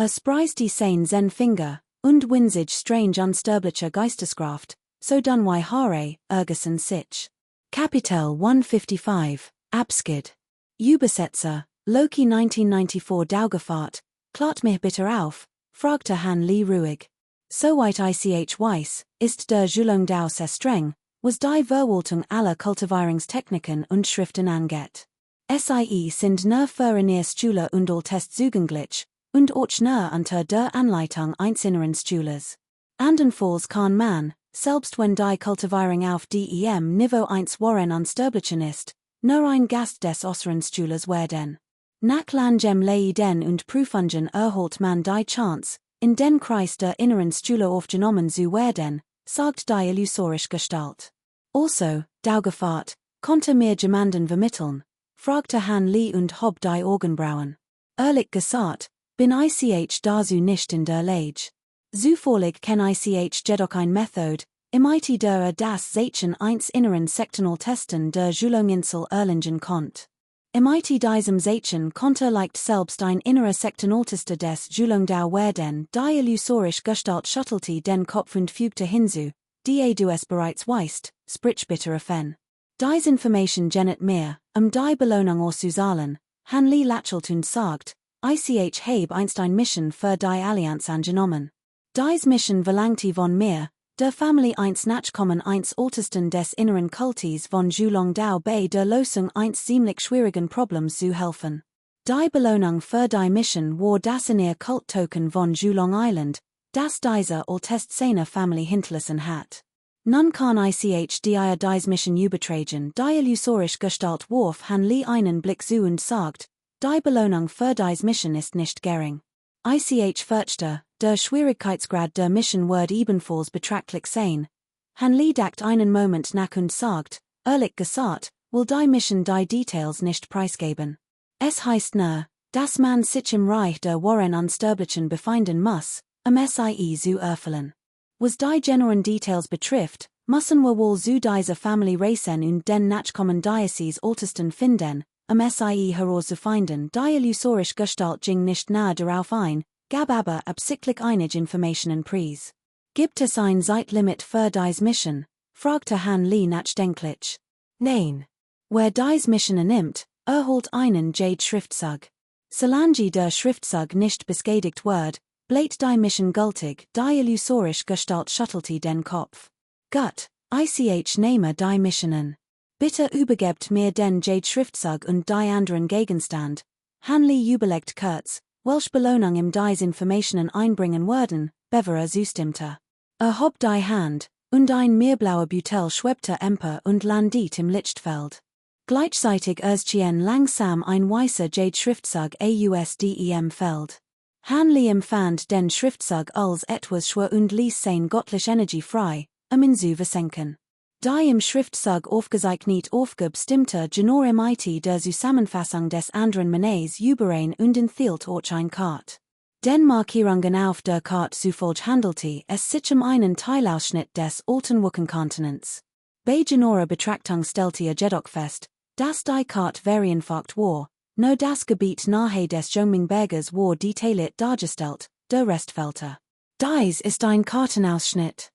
Spreiste sein sen Finger, und winzig strange unsterbliche Geisteskraft, so dunwei Haare, Ergessen sich. Kapitel 155, Abskid. Übersetzer, Loki 1994 Daugefahrt, klart mich bitter auf, fragte Hanley ruhig. Soweit ich weiß, ist der Schulung dau sehr streng, was die Verwaltung aller Kultivierungstechniken und Schriften angeht. Sie sind nur für eine Schule und all Test zugänglich, und auch nur unter der Anleitung eines inneren Schülers. Andernfalls kann man, selbst wenn die Kultivierung auf dem Niveau 1 Warren unsterblichen ist, nur ein Gast des äußeren Schülers werden. Nach langem Leiden und Prüfungen erholt man die Chance, in den Kreis der inneren Schule aufgenommen zu werden, sagt die illusorische Gestalt. Also, Daugefahrt, konnte mir jemanden vermitteln, fragte Hanley und hob die Augenbrauen. Ehrlich gesagt, bin ich dazu nicht in der Lage. Zufällig kenn ich jedoch ein Method, imite der das Zeichen eins inneren sektional testen der Schulunginsel erlingen konnt. Imite diesem Zeichen konnte leicht selbst ein innerer Sektenaltester des Schulungdau werden, die illusorisch Gestalt schüttelte den Kopf und fügte hinzu, die du es bereits weißt, sprich bitte Fen. Dies Information genet mehr, die Belohnung auszuzahlen, Hanley lächelt und sagt, ich habe einst ein Mission für die Allianz angenommen. Dies Mission verlangte von mir, der Family eins Nachkommen eins Ältesten des inneren Kultis von Schulungdau bei der Lösung eins ziemlich schwierigen Problems zu helfen. Die Belohnung für die Mission war das in ihr Kulttoken von Schulung Island, das diese Ältest seiner Family hinterlassen hat. Nun kann ich die dies Mission übertragen, die illusorisch Gestalt warf Hanley einen Blick zu und sagt, die Belohnung für dies Mission ist nicht gering. Ich fürchte, der Schwierigkeitsgrad der Mission wird ebenfalls betrachtlich sein. Hanley dacht einen Moment nach und sagt, ehrlich gesagt, will die Mission die Details nicht preisgeben. Es heißt nur, dass man sich im Reich der Warren Unsterblichen befinden muss, sie zu erfüllen. Was die genauen Details betrifft, müssen wir wohl zu dieser Family racen und den Nachkommen dieses Ältesten finden, sie herauszufinden. Die illusorisch Gestalt ging nicht nahe darauf ein, gab aber absichtlich einige Informationen preis. Gibt es ein Zeitlimit für dies Mission? Fragte Hanley nachdenklich. Nein. Wer dies Mission nimmt, erholt einen Jade Schriftzug. Solange der Schriftzug nicht beschädigt wird, bleibt die Mission gültig, die illusorisch Gestalt schüttelte den Kopf. Gut, ich nehme die Missionen. Bitte übergebt mir den Jade Schriftzug und die anderen Gegenstand. Hanley überlegt kurz, welche Belohnung ihm dies Informationen einbringen würden, bevor zustimmte. Hob die Hand, und ein meerblauer Butel schwebte empor und landet im Lichtfeld. Gleichzeitig erschien langsam ein weißer Jade Schriftzug AUSDEM Feld. Hanley empfand den Schriftzug als etwas schwer und ließ sein göttliche Energie frei, ihn zu versenken. Die im Schriftzug aufgezeichnet aufgebestimmte Genoremite der Zusammenfassung des anderen Menes überein und enthielt auch ein Kart. Den Markierungen auf der Karte zufolge handelte es sich einen Teilausschnitt des alten Wochenkontinents. Bei Genore Betrachtung stellte jedoch fest, dass die Karte verienfakt war, nur das Gebiet nahe des Jungmingberges war detailliert dargestellt, der Rest fehlte. Dies ist ein Kartenausschnitt.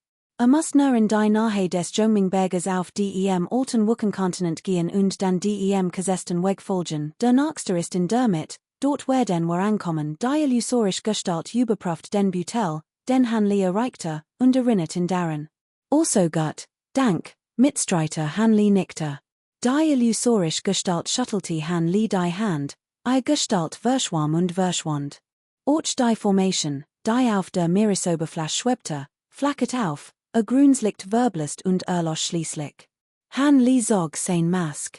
Muss nur in die Nahe des Jungmingberges auf dem alten Wochenkontinent gehen und dann dem gesetzten Weg folgen. Der nächste ist in Dermit, dort werden wir ankommen. Die illusorisch Gestalt überprüft den Butel, den Hanley erreichte, und erinnert ihn daran. Also gut, Dank, Mitstreiter Hanley nickte. Die illusorisch Gestalt schüttelte Hanley die Hand, Gestalt verschwamm und verschwand. Auch die Formation, die auf der Meeresoberfläche schwebte, flackert auf. Grüns Licht verblist und erlosch schließlich. Hanley zog sein Mask.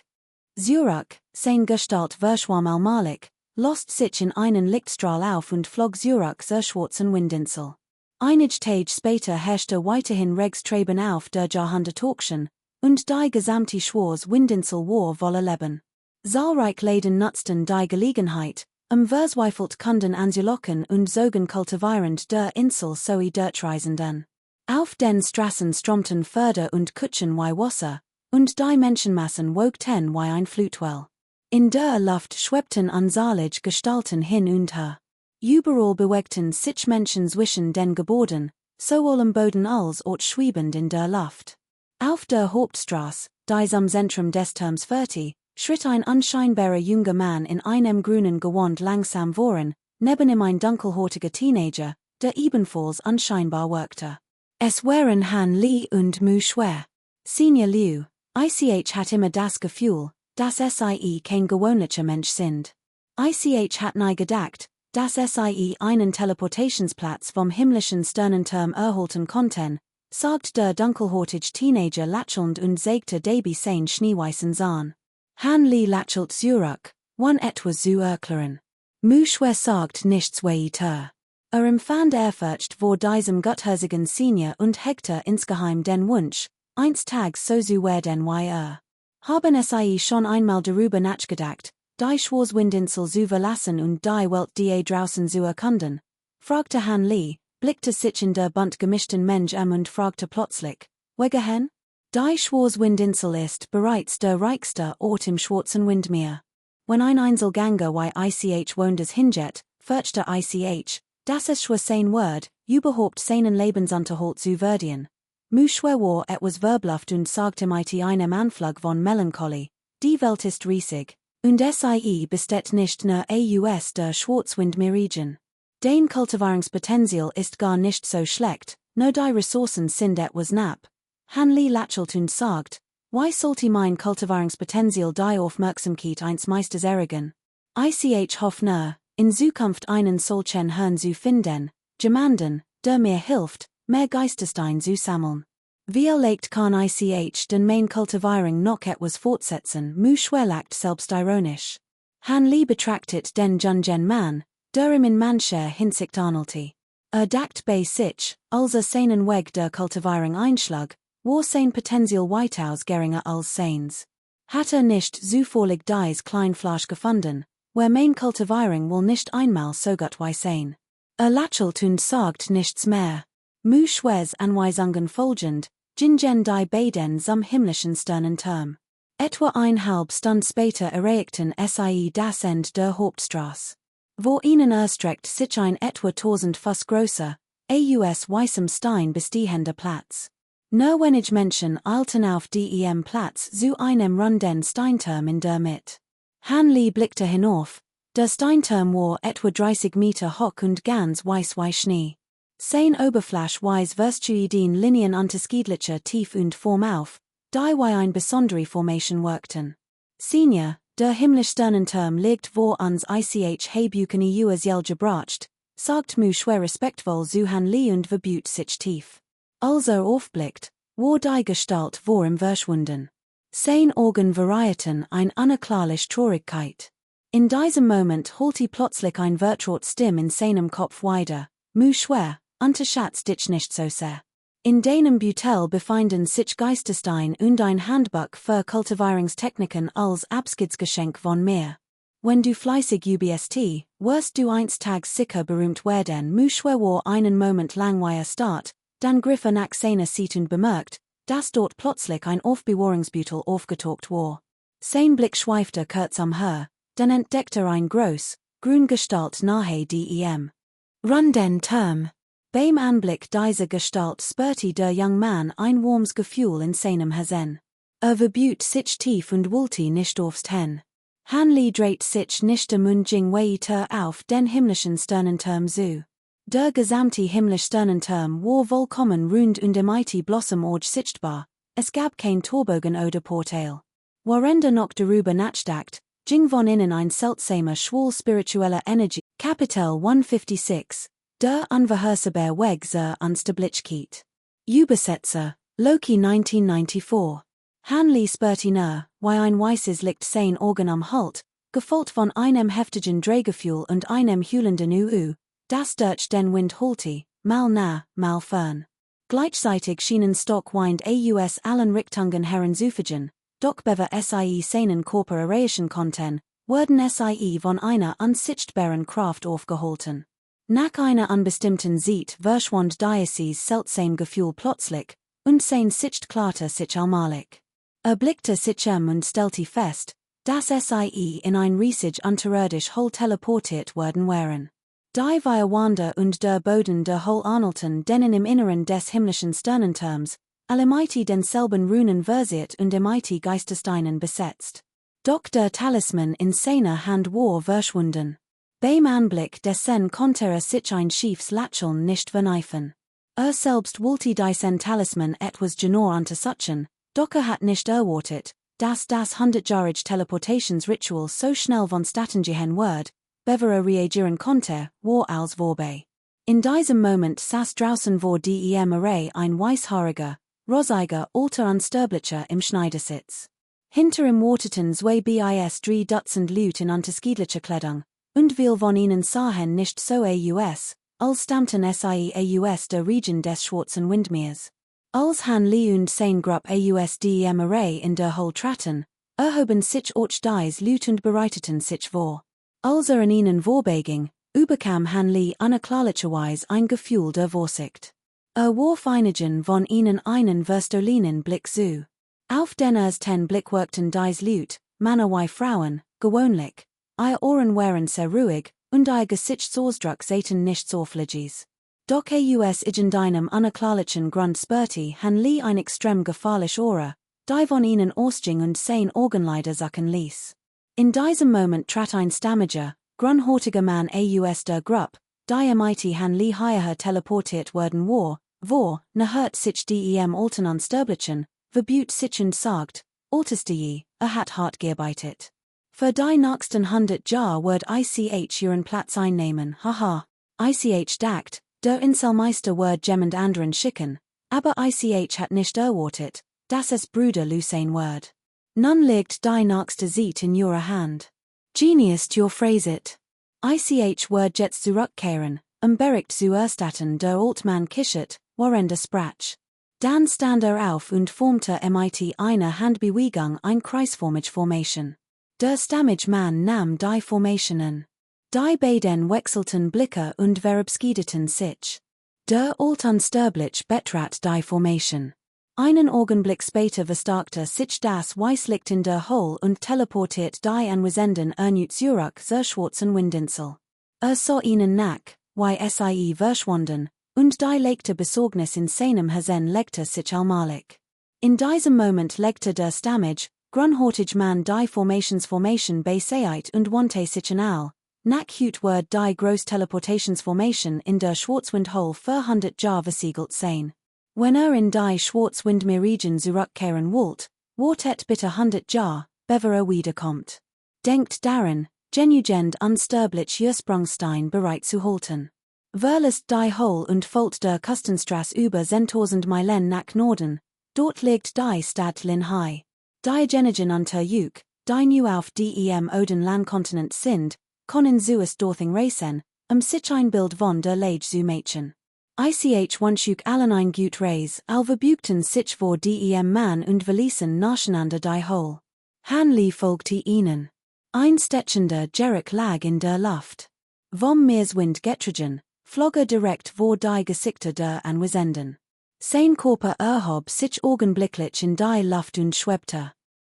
Zurück, sein Gestalt verschwamm allmalig, lost sich in einen Lichtstrahl auf und flog zurück zur schwarzen Windinsel. Einige Tage später herrschte weiterhin Regs Treben auf der Jahrhundertauction, und die gesamte Schwarz-Windinsel war voller Leben. Zahlreich Läden nutzten die Gelegenheit, verzweifelt Kunden anzulocken und zogen kultivierend der Insel sowie Dirtreisenden. Auf den Straßen strömten Pferde und Kutschen wie Wasser, und die Menschenmassen wogten wie ein Flutwell. In der Luft schwebten unzählige Gestalten hin und her. Überall bewegten sich Menschen zwischen den Gebäuden, sowohl am Boden als auch schwebend in der Luft. Auf der Hauptstraße, die am Zentrum des Turms 40, schritt ein unscheinbarer junger Mann in einem grünen Gewand langsam voran, neben ihm ein dunkelhäutiger Teenager, der ebenfalls unscheinbar wirkte. Es waren Han Li und Mu Shui. Senior Liu, ich hat immer das Gefühl, dass sie kein gewöhnlicher Mensch sind. Ich hat nie gedacht, dass sie einen Teleportationsplatz vom himmlischen Sternenturm erhalten konnten, sagt der dunkelhäutige Teenager lächelnd und zeigte dabei sein schneeweißen Zahn. Han Li lächelt zurück, wann etwas zu erklären. Mu Shui sagt nichts weiter. Empfand Ehrfurcht vor diesem gutherzigen Senior und hegte insgeheim den Wunsch, einst tags so zu werden wie Haben sie schon einmal darüber nachgedacht, die Schwarz-Windinsel zu verlassen und die Welt die draußen zu erkunden? Fragte Han Li, blickte sich in der bunt gemischten Mensch und fragte plötzlich, wohin? Die Schwarz-Windinsel ist bereits der reichste Ort im Schwarzen Windmeer. Wenn ein Einzelgänger wie ich woanders hinjet, fürchte ich, dass es schwer sein wird, überhaupt seinen Lebensunterhalt zu verdienen. Mu Shui war etwas verbluft und sagte mit einem Anflug von Melancholie, die Welt ist riesig, und sie besteht nicht nur aus der Schwarzwindmeerregion. Den Kultivierungspotenzial ist gar nicht so schlecht, nur die Ressourcen sind etwas knapp. Han Li lächelt und sagt, why sollte mein Kultivierungspotenzial die Aufmerksamkeit eines Meisters erregen? Ich hoffe nur, in Zukunft einen solchen Herrn zu finden, jemanden, der mir hilft, mehr Geistestein zu sammeln. Vielleicht kann ich den mein Kultivierung noch etwas fortsetzen, Mu Shui lacht selbstironisch. Han Li betrachtet den jungen Mann, der ihm in mancher Hinsicht ähnelte. Dacht bei sich, als seinen Weg der Kultivierung einschlag, war sein Potenzial weitaus geringer als seins. Hat nicht zufällig dies Kleinfleisch gefunden, where mein Kultivierung wohl nicht einmal so gut wie sein. Lächelt und sagt nichts mehr. Mu Shui's Anweisungen folgend, gingen die beiden zum himmlischen Sternenturm. Etwa eineinhalb Stunden später erreichten sie das Ende der Hauptstraße. Vor ihnen erstreckt sich ein etwa 1000 Fuß großer, weißem Stein bestehender Platz. Nur wenige Menschen eilten auf dem Platz zu einem runden Steinturm in der Mitte. Han Li blickte hinauf, der Steinturm war etwa 30 Meter hoch und ganz weiß wie Schnee. Sein Oberfläche weist verstuiden Linien unterschiedlicher Tief und Form auf, die wie ein besondere Formation wirkten. Senior, der himmlische Sternenturm liegt wo ans ich Hebukene Uas Jelge bracht, sagt Mu Shui respektvoll zu Han Li und verbüht sich tief. Als aufblickt, war die Gestalt vor ihm verschwunden. Sein Augen variierten ein unerklärliche Traurigkeit. In diesem Moment holte plötzlich ein Vertraut Stimme in seinem Kopf weiter, Mu Shui, unterschätzt dich nicht so sehr. In deinem Beutel befinden sich Geistestein und ein Handbuch für Kultivierungstechniken als Abschiedsgeschenk von mir. Wenn du fleißig übst, wirst du einst tags sicher berühmt werden. Mu Shui war einen Moment lang wie starrt, dann griff nach seiner Seite und bemerkt, dass dort plötzlich ein Aufbewahrungsbeutel aufgetaucht war. Sein Blick schweifte kurz umher, dann entdeckte ein groß, grün Gestalt nahe dem runden Turm. Beim Anblick dieser Gestalt spürte der junge Mann ein warmes Gefühl in seinem Herzen. Verbüht sich tief und wollte nicht aufs hin. Han Li dreht sich nicht und ging weiter auf den himmlischen Sternenturm zu. Der gesamte himmlische Sternenturm war vollkommen rund und im Blossom-Orge sichtbar, es gab kein Torbogen oder Portal. Während noch darüber nachdacht, ging von innen ein seltsamer Schwall spiritueller Energie. Kapitel 156, der unvorhersehbare Weg zur Unsterblichkeit. Übersetzer, Loki 1994. Han Li spürte nur, wie ein weißes Licht sein Augen umhüllt, gefolgt von einem heftigen Drehgefühl und einem hüllenden das durch den Wind holte, mal nah, mal fern. Gleichzeitig schienen Stockwind aus allen Richtungen heranzufügen, doch bever sie seinen Körper erreichen konnten, wurden sie von einer unsichtbaren Kraft aufgehalten. Nach einer unbestimmten Zeit verschwand dieses seltsame Gefühl plötzlich, und sein Sicht klarte sich allmählich. Blickte sich und stellte fest, dass sie in ein riesig unterirdisch Hol teleportiert worden waren. Die Wander und der Boden der Hol ähnelten denen im Inneren des himmlischen Sternenturms, allemite denselben Runen versiert und imite Geistesteinen besetzt. Doch der Talisman in seiner Hand war verschwunden. Beim Anblick dessen konnte sich ein schiefes Lächeln nicht verkneifen. Selbst wollte diesen Talisman etwas genauer untersuchen, doch hat nicht erwartet, dass das 100-jährige Teleportationsritual so schnell vonstatten gehen wird, bever reagieren konnte, war als vorbei. In diesem Moment saß draußen vor dem Array ein weißhaariger, rosiger, alter Unsterblicher im Schneidersitz. Hinter ihm warteten zwei bis 3 Dutzend Leute in unterschiedlicher Kleidung, und viel von ihnen sahen nicht so aus, als stammten sie aus der Region des schwarzen Windmeers. Als Han Lee und sein Gruppe aus dem Array in der Hol traten, erhoben sich auch dies Leute und bereiteten sich vor. Als in ihnen vorbeiging, überkam Han Lee unerklärlicherweise ein Gefühl der Vorsicht. Warf einigen von ihnen einen verstolenen Blick zu. Auf den ersten Blick wirkten dies Leute, Männer wie Frauen, gewöhnlich, ihr Ohren waren sehr ruhig, und ihr Gesichtsausdruck sahen nicht so fliegig. Doch aus irgendeinem unerklärlichen Grund spürte Han Lee ein extrem gefährlich Aura, die von ihnen ausging und sein Augenlider sacken ließ. In diesem Moment trat ein stammiger, grunhortiger Mann aus der Gruppe, die mighty Han Lee hierher teleportiert worden war, hört sich dem alten Unsterblichen, verbüht sich und sagt, alteste je, hat hart gearbeitet. Für die nächsten 100 Jahre wird ich ihren Platz einnehmen, haha. Ich dacht, der Inselmeister wird jemand anderen schicken, aber ich hat nicht erwartet, dass es Bruder Lucien wird. Nun liegt die nächste Zeit in ihrer Hand. Genius your phrase it. Ich wird jetzt zurückkehren, Bericht zu erstatten der Altmann kichert, warender sprach. Dann stand auf und formte mit einer Handbewegung ein kreisförmige Formation. Der stammige Mann nahm die Formationen. Die beiden wechselten Blicke und verabschiedeten sich. Der Alt Unsterblich betrat die Formation. Einen Augenblick später verstärkte sich das Weißlicht in der Hol und teleportiert die Anwesenden erneut zurück zur schwarzen Windinsel. Sah ihnen nach, wie sie verschwanden, und die leichte Besorgnis in seinem Herzen legte sich allmählich. In diesem Moment legte der stammige, grunhortige Mann die Formation beiseite und wandte sich an. Nach hut wird die groß Teleportationsformation in der Schwarzwindhole für 100 Jahre versiegelt sein. Wenn in die Schwarzwindmeer-Region zurückkehren wollt, wartet bitte 100 Jahre, bever wiederkommt. Denkt daran, genügend unsterblich Ursprungstein bereit zu halten. Verlässt die Hole und folgt der Küstenstraße über 10.000 Meilen nach Norden, dort liegt die Stadt Linhai. Die Genigen unter Juk, die nu auf dem Oden Landkontinent sind, können zuerst dorthin reisen, sich ein Bild von der Lage zu machen. Ich wunschuk allen ein gut Reis, verbügten sich vor dem Mann und verließen nacheinander die Hole. Han Lee folgte ihnen. Ein stechender Jerek lag in der Luft. Vom Meereswind getrieben, flog direkt vor die Gesichter der Anwesenden. Sein Körper erhob sich augenblicklich in die Luft und schwebte.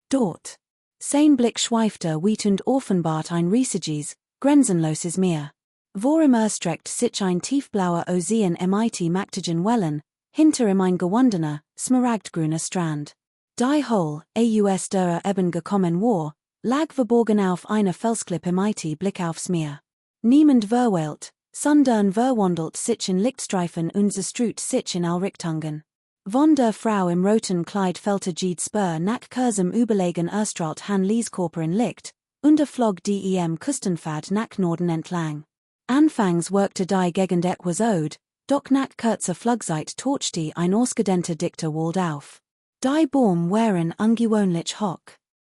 Dort. Sein Blick schweifte weit und offenbart ein riesiges, grenzenloses Meer. Vor ihm erstreckt sich ein tiefblauer Ozean mit mächtigen Wellen, hinter ihm ein gewundener, smaragdgrüner Strand. Die Hole, aus der eben gekommen war, lag verborgen auf einer Felsklippe mit Blick aufs Meer. Niemand verweilt, sondern verwandelt sich in Lichtstreifen und zerstreut sich in all Richtungen. Von der Frau im roten Kleid fällte Jede Spur nach kurzem Überlegen erstrahlt Han Lees Körper in Licht, und flog dem Küstenpfad nach Norden entlang. Anfangs wirkte die Gegend etwas oud, doch nach kurzer Flugzeit tauchte ein ausgedehnter dichter Wald auf. Die Bäume waren ungewöhnlich hoch.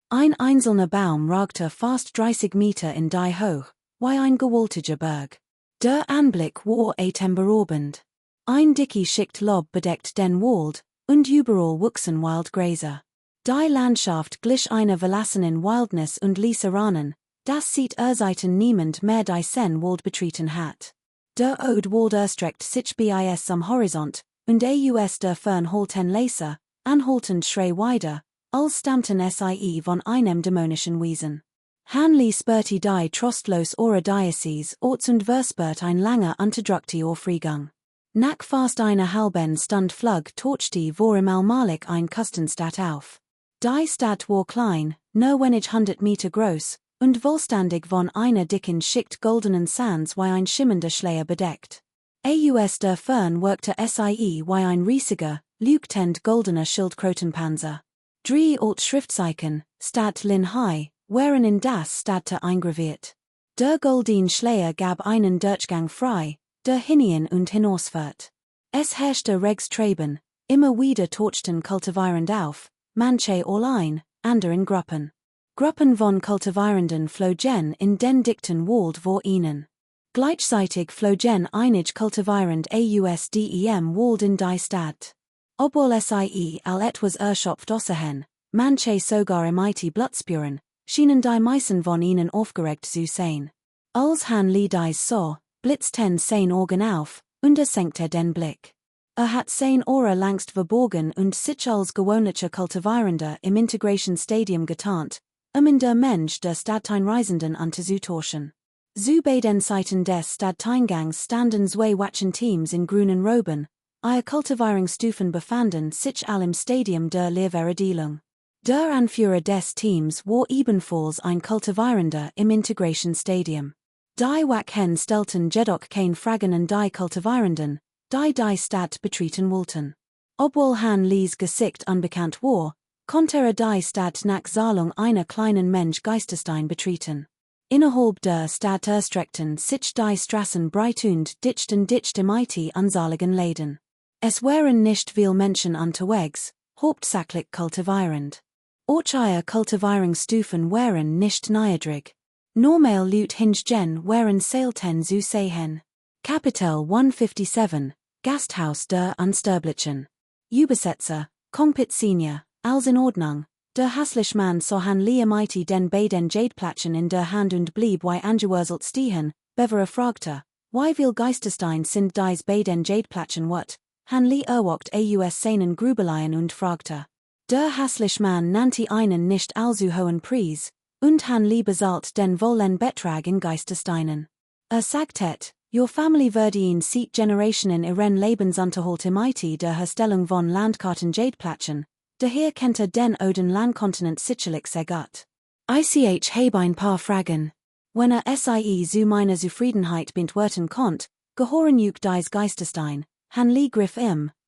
Ein einzelner Baum ragte fast 30 Meter in die hoch, wie ein gewaltiger Berg. Der Anblick war atemberaubend. Ein Dicky schickt Lob bedeckt den Wald, und überall wuchsen Wildgräser. Die Landschaft glich einer verlassenen Wildnis und ließe Ranen, das sieht seiten niemand mehr die sen Wald betreten hat. Der Ode Wald erstreckt sich bis am Horizont, und aus der Fern holten Laser, anhaltend schrei weiter, als stammten sie von einem dämonischen Wesen. Hanley spurti die trostlos eure Diocese orts und verspurt ein langer unterdrückte Ohrfriegang. Nach fast einer halben Stund flug torchte vor im Allmalig ein Kustenstadt auf. Die Stadt war klein, nur wenig 100 Meter groß, und wohlständig von einer dicken Schicht goldenen Sands wie ein schimmender Schleier bedeckt. Aus der Fern wirkte sie wie ein riesiger, leuchtend goldener Schildkrötenpanzer. Drei Schriftzeichen, Stadt Lin Hai, waren in das Städte eingraviert. Der goldene Schleier gab einen Durchgang frei, der hinien und hinausfährt. Es herrschte regs Treiben, immer wieder tauchten kultivierend auf, manche allein, andere in Gruppen. Gruppen von Kultivierenden flogen in den dichten Wald vor ihnen. Gleichzeitig flogen einig Kultivierend aus dem Wald in die Stadt. Obwohl sie all etwas erschöpft aussehen, manche sogar imite Blutspuren, schienen die meisten von ihnen aufgeregt zu sein. Als Hanley dies sah, blitzten sein Augen auf, und senkte den Blick. Hat sein Ohr längst verborgen und sich als gewöhnlicher Kultivierender im Integration Stadium getarnt, in der Mensch der Stadteinreisenden anzutauschen. Zu beiden Seiten des Stadteingangs standen zwei Wachen Teams in grünen Roben, ihre Kultivierungsstufen befanden sich all im Stadium der Lehrverdelung. Der Anführer des Teams war ebenfalls ein Kultivierender im Integration Stadium. Die Wachen stellten jedoch kein Fragen an die Kultivierenden, die Stadt betreten wollten. Obwohl Hanleys Gesicht unbekannt war, konnte die Stadt nach Zahlung einer kleinen Mensch Geistestein betreten. Innerhalb der Stadt erstreckten sich die Straßen breit und dicht imite anzahligen Läden. Es waren nicht viel Menschen unterwegs, hauptsächlich kultivierend. Auch ihre Kultivierungsstufen waren nicht niedrig. Normal Leut hingegen waren selten zu sehen. Kapitel 157, Gasthaus der Unsterblichen. Übersetzer, Kongpit Senior, als in Ordnung, der hässliche Mann sah Hanley imite den beiden Jadeplatschen in der Hand und blieb wie angewurzelt stehen, bevor fragte, wie viel Geistestein sind dies beiden Jadeplatschen wat? Hanley erwacht aus seinen Grübeleien und fragte. Der hässliche Mann nannte einen nicht allzu hohen Preis, und Hanley bezahlt den vollen Betrag in Geistesteinen. Sagte, your family würde ihn seit Generationen ihren Lebensunterhalt imite der Herstellung von Landkarten Jadeplatschen, daher kennt den Oden Landkontinent sicherlich sehr gut. Ich habe ein paar Fragen. Wenn sie zu meiner Zufriedenheit bentwerten konnt, gehören dies Geistestein, Hanley griff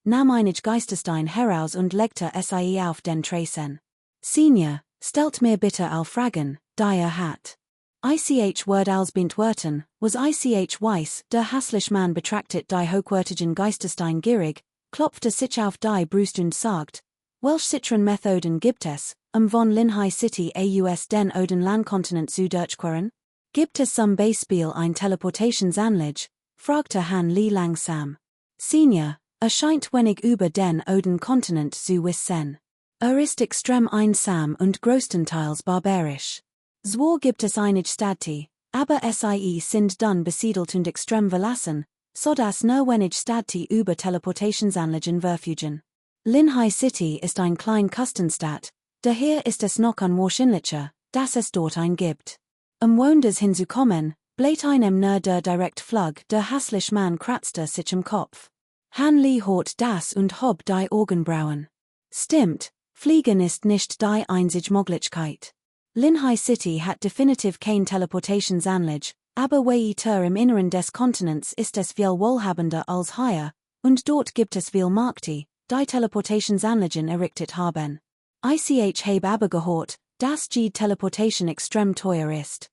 nahm einig Geistestein heraus und legte sie auf den Tresen. Senior, stellt mir bitte all Fragen, die hat. Ich word als bentwerten, was ich weiss, der hässliche Mann betrachtet die hochwertigen Geistestein gierig, klopfte sich auf die Brust und sagt, welch citron Methoden gibt es, von Linhai City aus den Oden Landkontinent zu durchqueren? Gibt es zum Beispiel ein Teleportationsanlage? Fragte Hanley langsam. Senior, scheint wenig über den Oden Kontinent zu wissen. Ist extrem einsam und größtenteils barbarisch. Zwar gibt es einige Städte, aber sie sind dann besiedelt und extrem verlassen, so dass nur wenig Städte über Teleportationsanlagen verfügen. Linhai City ist ein klein Kustenstadt, daher ist es noch unwahrscheinlicher, dass es dort ein gibt. Woanders hinzukommen, bleibt einem nur der Direktflug, der hässliche Mann kratzte sich im Kopf. Hanley hört das und hob die Augenbrauen. Stimmt, Fliegen ist nicht die einzige Möglichkeit. Linhai City hat definitiv kein Teleportationsanlage, aber weiter im Inneren des Kontinents ist es viel wohlhabender als hier, und dort gibt es viel Märkte, die Teleportationsanlagen errichtet haben. Ich habe aber gehört, dass die Teleportation extrem teuer ist.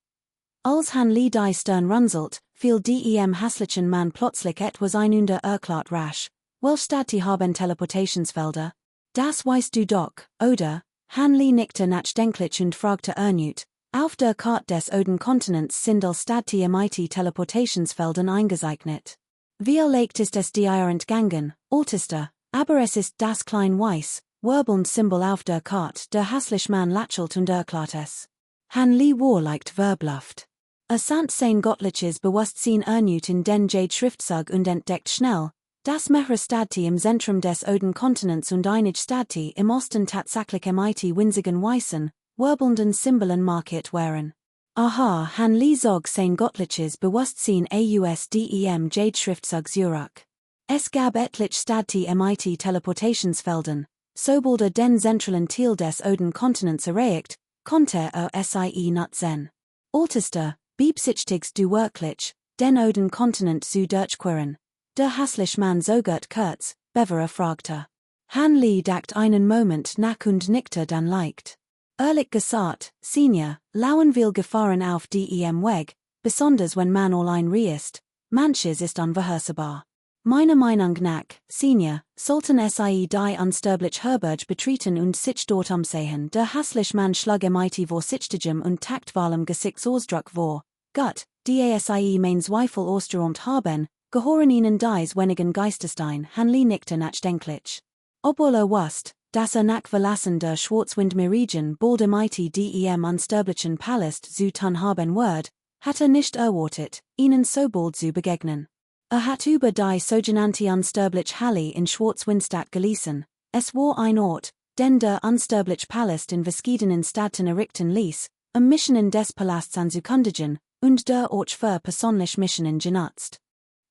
Als Hanley die Stirn runzelt, fiel dem hässlichen Mann plötzlich etwas ein und erklärt rasch, welche Städte haben Teleportationsfelder? Das weißt du doch, oder? Hanley nickte nachdenklich und fragte erneut, auf der Karte des Oden Kontinents sind als Städte imite Teleportationsfeldern eingezeichnet. Viel Leichtest des Entgangen, Altester, aber es ist das klein Weiss, Wirbelnd Symbol auf der Karte der Hässlichmann lächelt und erklärt es. Han Lee war leicht verbluft. Sant sein Gottliches Bewusstsein ernüt in den Jade Schriftzug und entdeckt schnell, das mehrere Stadti im Zentrum des Oden Kontinents und einige Stadti im Osten tatsächlich mit winzigen weißen, wirbelnden Symbolen markiert waren. Aha, Han Lee zog sein Gottliches Bewusstsein ausdem Jade Schriftzug Zurich. Es gab etliche Stadti mit Teleportationsfelden, sobald den zentralen Teil des Oden Kontinents erreicht, konnte sie nutzen. Altester, beabsichtigt du wirklich, den Oden Kontinent zu durchqueren. Der Hässlichmann zögert kurz, bevor fragte. Han Lee dacht einen Moment nach und nickte dann leicht. Ehrlich gesagt, Senior, lauern viel Gefahren auf dem Weg, besonders wenn man allein reist, manches ist unvorhersehbar. Meiner Meinung nach, Senior, sollten sie die unsterbliche Herberge betreten und sich dort umsehen. Der Hässlichmann schlug mit vor sichtigem und taktvollem Gesichtsausdruck vor. Gut, die sie mein Zweifel ausgeräumt haben, gehören ihnen dies wenigen Geistestein. Han Lee nickte nachdenklich. Obwohl wusste, dass nach Verlassen der Schwarzwindmeerregion bald mit dem unsterblichen Palast zu tun haben wird, hat nicht erwartet, ihnen so bald zu begegnen. Hat über die sogenannte unsterbliche Halle in Schwarzwindstadt gelesen. Es war ein Ort, den der unsterbliche Palast in verschiedenen Städten errichten ließ, Missionen des Palasts anzukündigen, und der Ort für persönliche Missionen genutzt.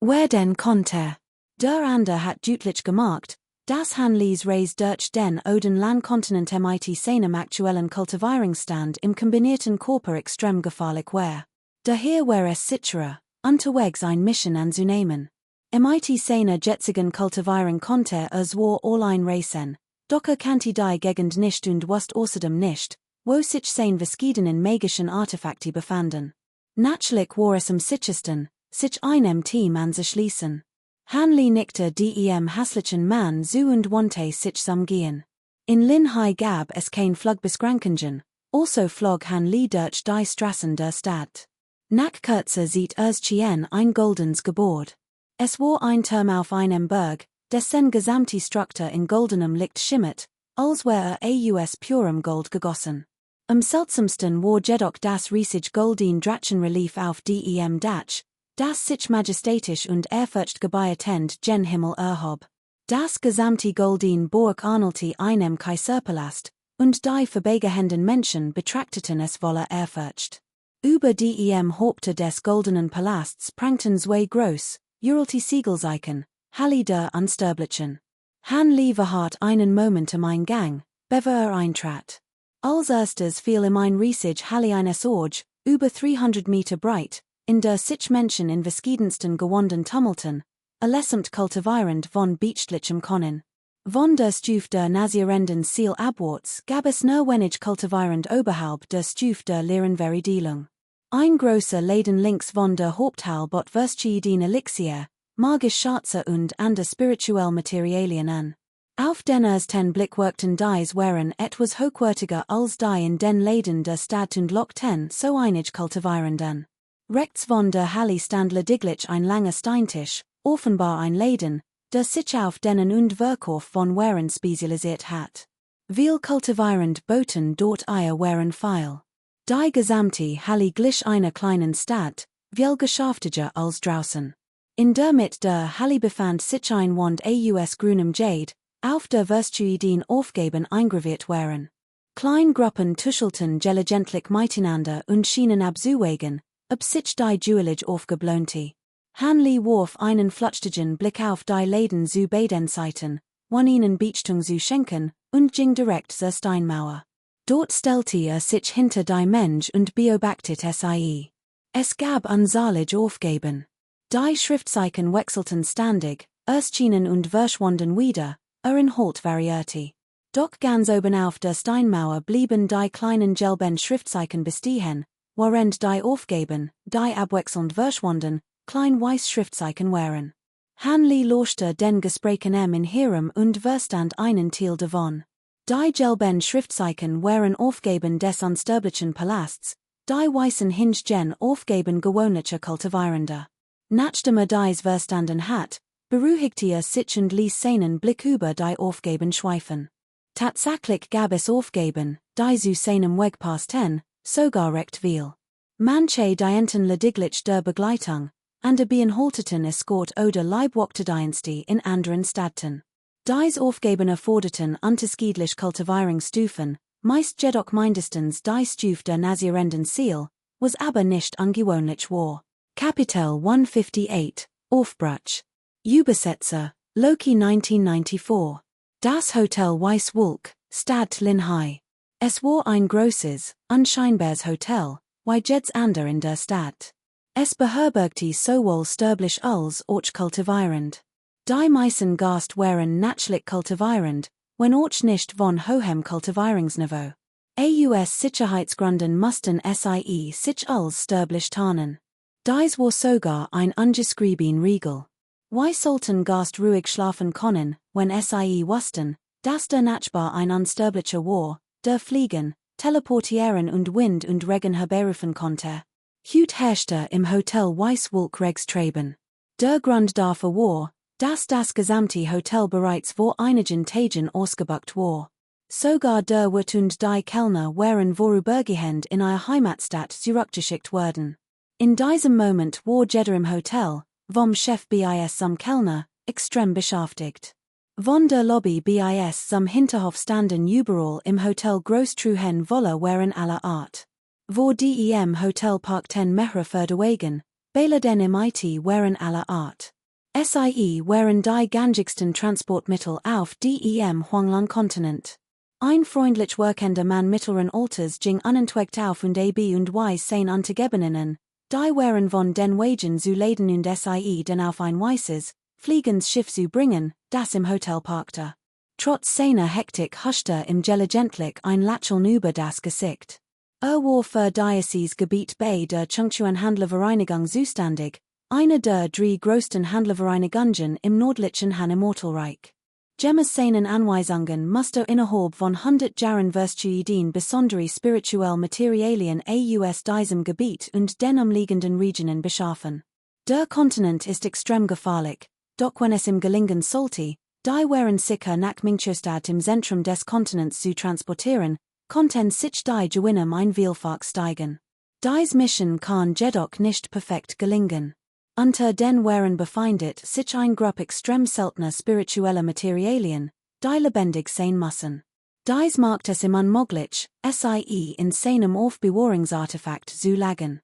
Wer denn konnte? Der Ander hat deutlich gemacht, dass Han Lees Reise durch den Oden Landkontinent mit seinem aktuellen Kultivierungsstand im kombinierten Körper extrem gefährlich war. Daher war es sicherer, unterwegs ein Mission anzunehmen. Mit seiner jetzigen Kultivierung konnte zwar allein reisen, doch kannte die Gegend nicht und wusste außerdem nicht, wo sich sein verschiedenen magischen Artefakte befanden. Natürlich war es am sichersten, sich einem Team anzuschließen. Han Lee nickte dem hässlichen Mann zu und wandte sich zum Gehen. In Lin Hai gab es kein Flugbeschränkungen, also flog Han Lee durch die Straßen der Stadt. Nach kurzer Zeit erschien ein goldenes Gebäude. Es war ein Turm auf einem Berg, dessen gesamte Struktur in goldenem Licht schimmert, als wäre aus purem Gold gegossen. Am seltsamsten war jedoch das riesige goldene Drachenrelief auf dem Dach, das sich majestatisch und ehrfurcht gebietend gen Himmel erhob. Das gesamte goldene Burg ähnelte einem Kaiserpalast, und die vorbeigehenden Menschen betrachteten es voller Ehrfurcht. Über dem Haupte des goldenen Palasts prangten zwei groß, uralte Siegelzeichen, Halle der Unsterblichen. Han Lee verharrt einen Moment im Eingang, bevor eintrat. Als erstes fiel ihm ein riesig Halle eines Org, über 300 Meter breit, in der sich Menschen in verschiedensten Gewanden tummelten, allesamt kultivierend von beachtlichem Können. Von der Stufe der nasierenden Ziel abwärts gab es nur wenig kultivierend oberhalb der Stufe der leeren Verdelung. Ein großer Laden links von der Haupthalle bot verschiedene Elixier, magisch Schatze und andere spirituelle Materialien an. Auf den ersten Blick wirkten dies waren etwas hochwertiger als die in den Läden der Stadt und lockten so einig kultivierend an. Rechts von der Halle stand lediglich ein langer Steintisch, offenbar ein Laden, der sich auf denen und Verkauf von Waren spezialisiert hat. Viel kultivierend boten dort Eier waren feil. Die gesamte Halle glich einer kleinen Stadt, viel geschäftiger als draußen. In der Mitte der Halle befand sich ein Wand aus grünem Jade, auf der verschiedene Aufgaben eingraviert waren. Kleingruppen tuschelten gelegentlich miteinander und schienen abzuwägen, ob sich die Jewelage aufgeblohnte. Han Lee warf einen flüchtigen Blick auf die Läden zu beiden Seiten, wann ihnen Beachtung zu schenken, und ging direkt zur Steinmauer. Dort stellte sich hinter die Mensch und beobachtete sie. Es gab unzählige Aufgaben. Die Schriftzeichen wechselten ständig, erschienen und verschwanden wieder, Inhalt variierte. Doch ganz oben auf der Steinmauer blieben die kleinen gelben Schriftzeichen bestehen, während die Aufgaben, die abwechselnd verschwanden, klein weiß Schriftzeichen waren. Han Lee lauschte den Gesprächen in Hirem und verstand einen Teil davon. Die gelben Schriftzeichen waren Aufgaben des unsterblichen Palasts, die weißen hingegen Aufgaben gewöhnlicher Kultivierender. Nachdem dies Verstanden hat, beruhigte sich und ließ seinen Blick über die Aufgaben schweifen. Tatsächlich gab es Aufgaben, die zu seinem Weg passten, sogar recht viel. Manche dienten lediglich der Begleitung, und beinhalteten Escort oder Leibwachterdienste in anderen Städten. Dies Aufgaben erforderten unterschiedliche Kultivierungsstufen, meist jedoch mindestens die Stufe der nazierenden Ziel, was aber nicht ungewöhnlich war. Kapitel 158, Aufbruch. Übersetzer, Loki 1994. Das Hotel Weiss Wolk, Stadt Linhai. Es war ein großes, unscheinbares Hotel, wie jedes andere in der Stadt. Es beherbergte sowohl sterblich als auch kultivierend. Die meisten Gast waren natürlich kultivierend, wenn auch nicht von hohem Kultivierungsniveau. Aus Sicherheitsgründen mussten sie sich als sterblich tarnen. Dies war sogar ein ungeschrieben Regel. Wie sollten Gast ruhig schlafen können, wenn sie wussten, dass der Nachbar ein Unsterblicher war, der fliegen, teleportieren und Wind und Regen herbeirufen konnte? Hut herrschte im Hotel Weiss Wolk Regstreben. Der Grund dafür war, dass das gesamte Hotel bereits vor einigen Tagen ausgebucht war. Sogar der Wirt und die Kellner waren vorübergehend in ihre Heimatstadt zurückgeschickt worden. In diesem Moment war jeder im Hotel, vom Chef bis zum Kellner, extrem beschäftigt. Von der Lobby bis zum Hinterhof standen überall im Hotel Großtruhen Wolle waren aller Art. Wo die im Hotel parkten mehrere Förderwagen, Bälle den MIT waren aller Art. Sie waren die gängigsten Transportmittel auf dem Huanglang Kontinent. Ein freundlich workender Mann mittleren Alters ging unentwegt auf und und sein Untergebeninnen, die waren von den Wagen zu laden und sie den auf ein weißes, fliegendes Schiff zu bringen, das im Hotel parkte. Trotz seiner Hektik huschte im Gelegentlich ein Lächeln über das Gesicht. War für Diözesgebiet bei der Chungchuan Handlervereinigung zuständig, eine der drei größten Handlervereinigungen im nördlichen Han Immortalreich. Gemäß seinen Anweisungen musste innerhalb von 100 Jahren Verstuiden besondere spirituell Materialien aus diesem Gebiet und den umliegenden Regionen beschaffen. Der Kontinent ist extrem gefährlich, doch wenn es ihm gelingen sollte, die waren sicher nach Mingchostad im Zentrum des Kontinents zu transportieren, konnten sich die Gewinne ein Vielfach steigen. Dies Mission kann jedoch nicht perfekt gelingen. Unter den waren befindet sich ein Gruppe extrem seltener spiritueller Materialien, die lebendig sein müssen. Dies macht es ihm unmöglich, sie in seinem Aufbewahrungsartefakt zu legen.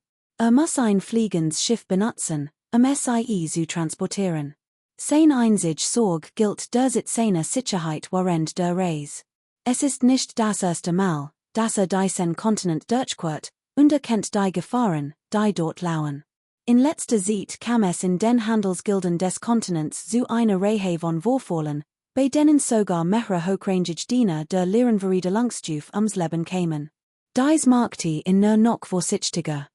Muss ein fliegendes Schiff benutzen, sie zu transportieren. Sein einzige Sorge gilt der seiner Sicherheit während der Reise. Es ist nicht das erste Mal, dass diesen Kontinent durchquert, und kennt die Gefahren, die dort lauern. In letzter Zeit kam es in den Handelsgilden des Kontinents zu einer Reihe von Vorfällen, bei denen sogar mehrere hochrangige Diener der Lehrenverriedlungsstufe ums Leben kamen. Dies machte ihn nur noch vorsichtiger.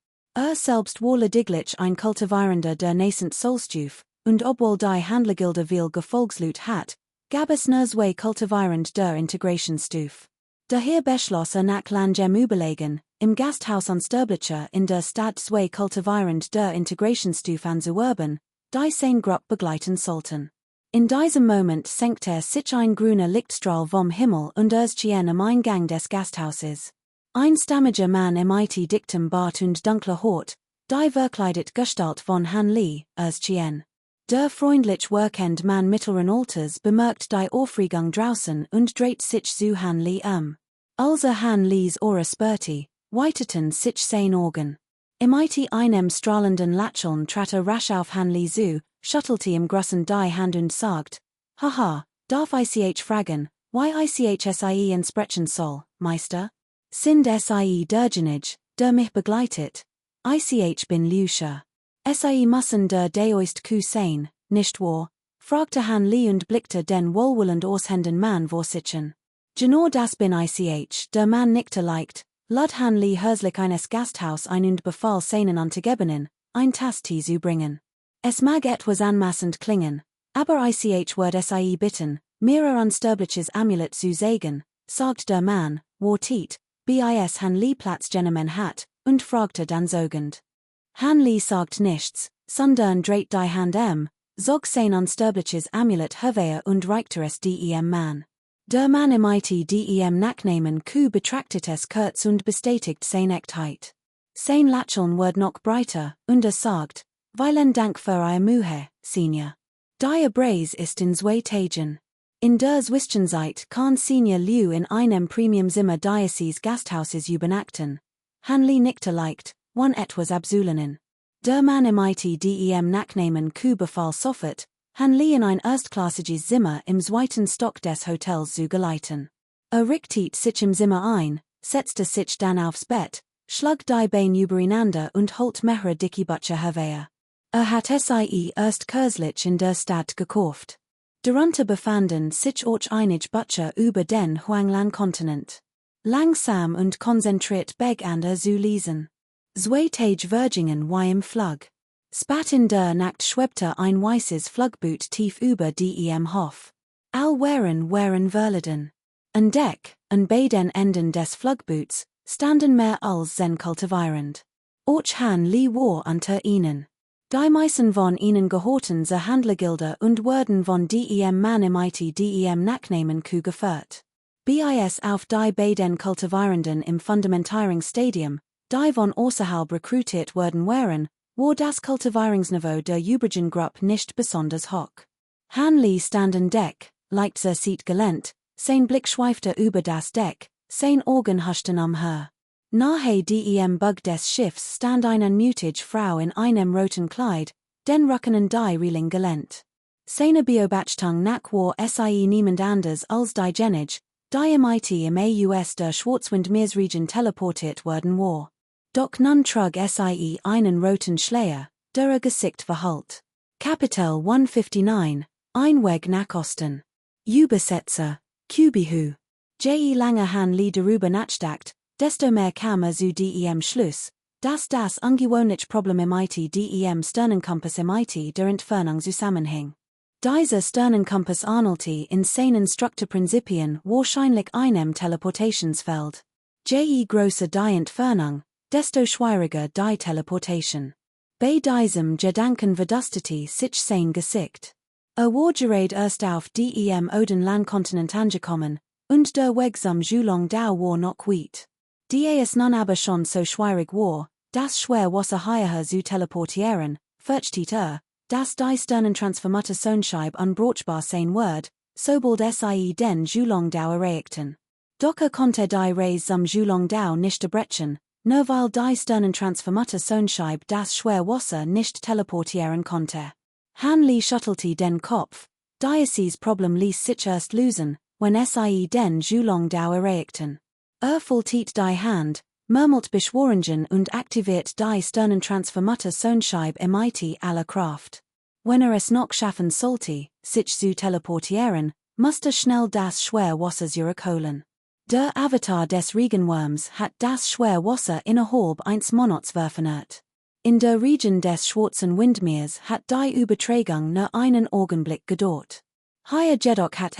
Selbst war lediglich ein Kultivierender der nascent Soulstufe, und obwohl die Handlergilde viel Gefolgslut hat, gab es nur zwei Kultivierend der Integrationsstufe. Daher beschloss nach langem Überlegen, im Gasthaus Unsterblicher in der Stadt zwei Kultivierend der Integrationsstufe anzuwerben, die sein Gruppe begleiten sollten. In diesem Moment senkte sich ein grüner Lichtstrahl vom Himmel und schien am Eingang des Gasthauses. Ein stammiger Mann mit dichtem Bart und dunkler Haut, die verkleidet Gestalt von Han Li, schien. Der freundlich workende Mann mittleren Alters bemerkt die Aufregung draußen und dreht sich zu Han Li Als Han Li's Aura spürte, weiteten sich sein Augen. Mit einem strahlenden Lächeln trat rasch auf Han Li zu, schüttelte ihm großen die Hand und sagt, Haha, darf ich fragen, wie ich entsprechen soll, Meister? Sind derjenige, der mich begleitet? Ich bin Lucia. Müssen der Deoist Ku sein, nicht wahr? Fragte Han Li und blickte den wohlwollend aussehenden Mann vor sich. Genau das bin ich, der Mann nickte leicht, lud Han Li herzlich eines Gasthaus ein und befahl seinen Untergebenen, ein Tass-Tee zu bringen. Es mag etwas anmaßend klingen, aber ich würde bitten, mir unsterbliches Amulett zu sägen, sagt der Mann, wartet, bis Han Li Platz genommen hat, und fragte dann sogend. Han Li sagt nichts, Sundern Dreit die Hand zog sein Unsterbliches Amulet Herveer und Reichteres dem Mann. Der Mann mit dem Nachnamen Q betrachtet es kurz und bestätigt sein Echtheit. Sein Lächeln wird noch breiter, und sagt, vielen Dank für Ihre Mühe, Senior. Die Preis ist in 2 Tagen. In der Zwischenzeit kann Senior Liu in einem Premium-Zimmer Diocese Gasthauses übernachten. Hanli nickte leicht, one etwas abzulehnen. Der Mann mit dem Nachnamen Q befahl sofort, Hanli in ein erstklassiges Zimmer im 2. Stock des Hotels zu geleiten. Richtet sich im Zimmer ein, setzte sich dann aufs Bett, schlug die Beine übereinander und holt mehrere dicke Bücher hervor. Hat sie erst kürzlich in der Stadt gekauft. Darunter befanden sich auch einige Bücher über den Huanglan-Kontinent. Langsam und konzentriert begann zu lesen. 2 Tage Virgingen im Flug. Spat in der Nacht schwebte ein weißes Flugboot tief über dem Hof. All waren Verladen. An Deck, an beiden Enden des Flugboots, standen mehr als 10 Kultivierend. Auch Han Li war unter ihnen. Die meisten von ihnen gehorten zur Handlergilde und wurden von dem Mann mit dem Nachnamen Q geführt. Bis auf die beiden Kultivierenden im Fundamentierungsstadium, die von außerhalb rekrutiert wurden waren, war das Kultivierungsniveau der übrigen Gruppe nicht besonders hoch. Han Li stand an Deck, leitzer Seat gelehnt, sein Blick schweifte über das Deck, sein Augen huschten umher. Nahe dem Bug des Schiffs stand eine mutige Frau in einem roten Kleid, den Rücken an die Reling gelehnt. Seine Beobachtung nach war niemand anders als die Jenige, die mit im Aus der Schwarzwindmeersregion teleportiert worden war. Doch nun trug einen roten Schleier, der Gesicht verhüllt. Kapitel 159, Einweg nach Osten. Übersetzer, Kultivierung. Je lange Han Li darüber nachdacht, desto mehr kam zu dem Schluss, dass das ungewöhnliche Problem mit dem Sternenkompass mit der Entfernung zusammenhing. Dieser Sternenkompass ähnelte in seinen Strukturprinzipien wahrscheinlich einem Teleportationsfeld. Je größer die Entfernung, desto schwieriger die Teleportation. Bei diesem Gedanken verdustete sich sein Gesicht. War gerade erst auf dem Odenlandkontinent angekommen, und der Weg zum Zhuangdao war noch weit. Die es nun aber schon so schwierig war, das Schwerwasser hierher zu teleportieren, fürchtet dass die Sternentransformationsscheibe unbrauchbar sein wird, sobald den Zhuangdao erreichten. Doch konnte die Reise zum Zhuangdao nicht erbrechen, nur weil die Sternentransformationsscheibe das Schwerwasser nicht teleportieren konnte. Han Li schüttelte den Kopf, dieses Problem ließ sich erst lösen, wenn den Zhuangdao erreichten. Faltet die Hand, murmelt Beschwörungen und aktiviert die Sternentransformationsscheibe mit aller Kraft. Wenn es noch schaffen sollte, sich zu teleportieren, musste schnell das Schwerwasser zurückholen. Der Avatar des Regenwurms hat das Schwerwasser innerhalb eines Monats verfeinert. In der Region des Schwarzen Windmeers hat die Übertragung nur einen Augenblick gedauert. Hier jedoch hat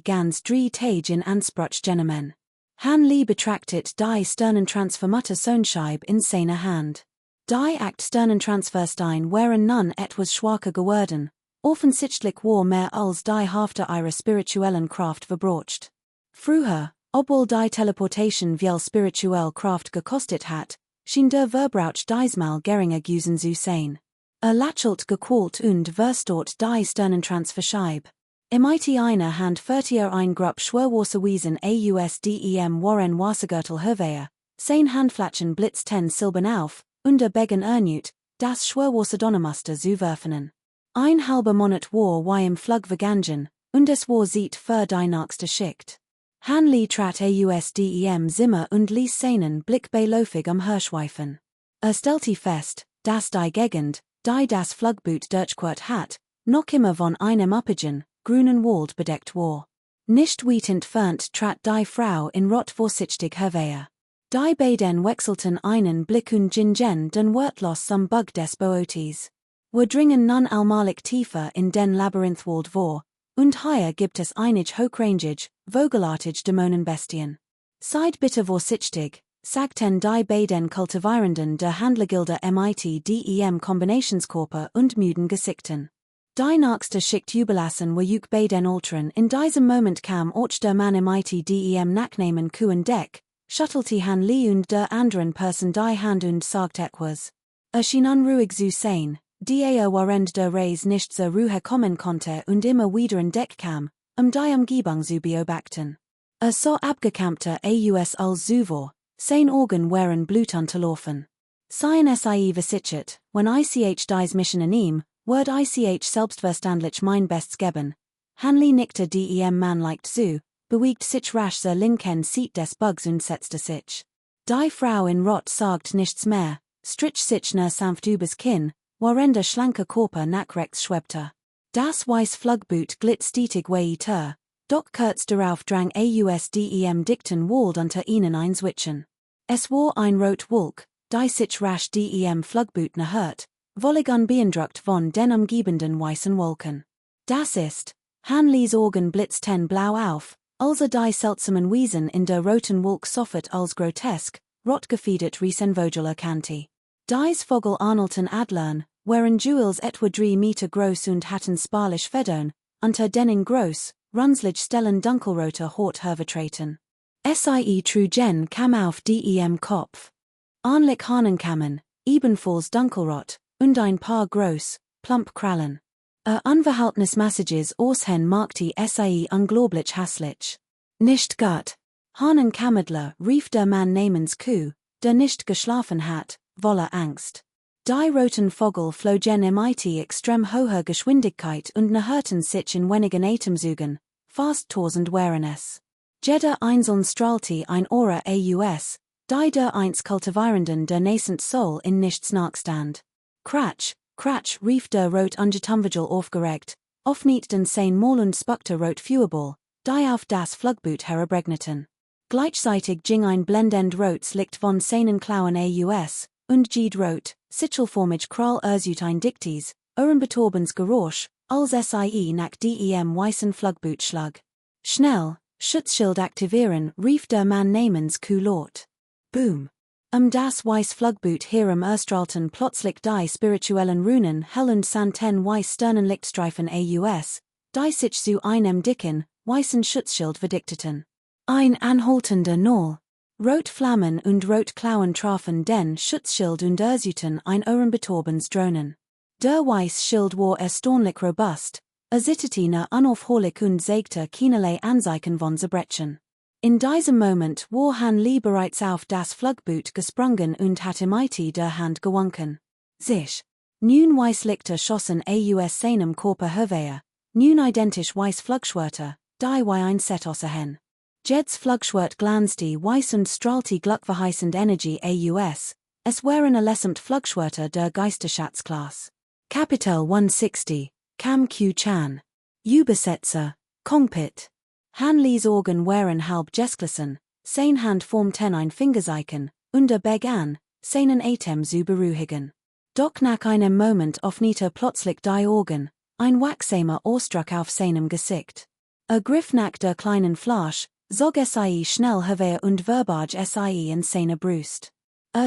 ganz 3 Tage in Anspruch genommen. Han Li betrachtet die Sternentransformationsscheibe in seiner Hand. Die acht Sternentransfersteine waren nun etwas schwacher geworden, offensichtlich war mehr als die Hälfte ihrer spirituellen Kraft verbraucht. Früher, obwohl die Teleportation viel spirituelle Kraft gekostet hat, schien der Verbrauch diesmal geringer gewesen zu sein. Lächelt gequält und verstaut die Sternentransferscheibe. Mit einer Hand führt ein Grupp Schwerwasserwesen aus dem Warren Wassergürtel hervor, sein Handflächen blitzt 10 Silben auf, und Begen erneut, das Schwerwasserdonnermuster zu werfen. Ein halber Monat war im Flug vergangen, und es war Zeit für die nächste Schicht. Han Li trat aus dem Zimmer und ließ seinen Blick beiläufig umherschweifen. Stellte fest, dass die Gegend, die das Flugboot durchquert hat, noch immer von einem üppigen, grünen Wald bedeckt war. Nicht weit entfernt trat die Frau in Rot vorsichtig hervor. Die beiden wechselten einen Blick und gingen den wortlos zum Bug des Bootes. Wir dringen nun allmählich tiefer in den Labyrinthwald vor, und hier gibt es einige hochrangig, vogelartige Dämonenbestien. Seid bitte vorsichtig, Sagten die beiden Kultivierenden der Handlergilde mit dem Kombinationskörper und Müden Gesichten. Die nächste Schicht Jubilassen war juk beiden Alteren. In diesem Moment kam auch der Mann mit dem Nachnamen Kuhn Deck, schüttelte han Lee und der anderen Person die Hand und sagt etwas. Schien unruhig zu sein, die während der Reise nicht zur Ruhe kommen konnte und immer wieder in Deck kam, die Umgebung zu beobachten. So abgekampte aus als zuvor, sein Augen waren blutunterlaufen. Sein versichert, wenn ich dies Mission in ihm, Word ich selbstverständlich mein Bestes geben. Hanley nickte dem Mann leicht zu, bewiegt sich rasch zur linken Seite des Bugs und setzte sich. Die Frau in Rot sagt nichts mehr, strich sich nur sanft übers Kinn, während der schlanke Körper nach rechts schwebte. Das weiß Flugboot glitt stetig weiter, doch kurz darauf drang dem dichten Wald unter ihnen ein Switchen. Es war ein rot Wolk, die sich rasch dem Flugboot nahert, völlig unbeeindruckt von den umgebenden weißen Wolken. Das ist, Hanleys Augen blitzten blau auf, also die seltsamen Wesen in der roten Wolk sofort als grotesk, rot gefiedert Riesenvogel erkannte. Dies Vogel Arnolten Adlern, waren Jewels etwa 3 Meter groß und hatten spärlich Federn, unter denen groß, runzlig Stellen dunkelroter Haut hervertreten. Sie trugen kam auf dem Kopf. Ähnlich Hahnenkammern, ebenfalls dunkelrot, und ein paar groß, plump Krallen. Unverhaltenes Messages aushen machte sie unglaublich hässlich. Nicht gut. Hahnenkammerler rief der Mann namens Kuh, der nicht geschlafen hat, voller Angst. Die roten Vogel flogen mit extrem hoher Geschwindigkeit und nahten sich in wenigen Atemzügen, fast 1000 waren es. Jeder einzeln strahlte ein Aura aus, die der einst Kultivierenden der nascent Soul in nichts nachstand. Kratsch, Kratsch rief der rot Ungetumvigel aufgeregt, nicht den sein Mal und spuckte rot Fuerball, die auf das Flugboot herabregneten. Gleichzeitig ging ein blendend rotes Licht von seinen Klauen aus, und jed rot, sichelformig Kral ersut ein dichtes, ohrenbetorbens Geräusch, als sie nach dem weißen Flugboot schlag. Schnell, Schutzschild aktivieren, rief der Mann namens Kuh laut. Boom. Das weiß Flugboot herum erstrahlten plötzlich die spirituellen Runen hell und santen weiß Sternenlichtstreifen aus, die sich zu einem dicken, weißen Schutzschild verdichteten. Ein anhaltender Null. Rotflammen und Rotklauen trafen den Schutzschild und ersuten ein ohrenbetorbens Drohnen. Der Weißschild war erstaunlich robust, zitterte nur unaufhörlich und zeigte keinerlei Anzeichen von Zerbrechen. In diesem Moment war Hanley bereits auf das Flugboot gesprungen und hatte mit der Hand gewunken. Sich. Nun Weißlichter schossen aus seinem Körper hervor, nun identisch weiß Flugschwerter, die wie ein Set aussehen. Jeds Flugschwert glanzte weiß und strahlte glückverheißend Energie aus, es waren allesamt Flugschwerter der Geisterschätzklasse. Kapitel 160, Kam Q-Chan. Übersetzer, Cockpit. Hanleys Augen waren halb geschlossen, sein Hand formten ein Fingerzeichen, und begann, seinen Atem zu beruhigen. Doch nach einem Moment öffnete plötzlich die Augen, ein wachsamer Ausdruck auf seinem Gesicht. Griff nach der kleinen Flasche, zog sie schnell hervor und verbarg sie in seine Brust.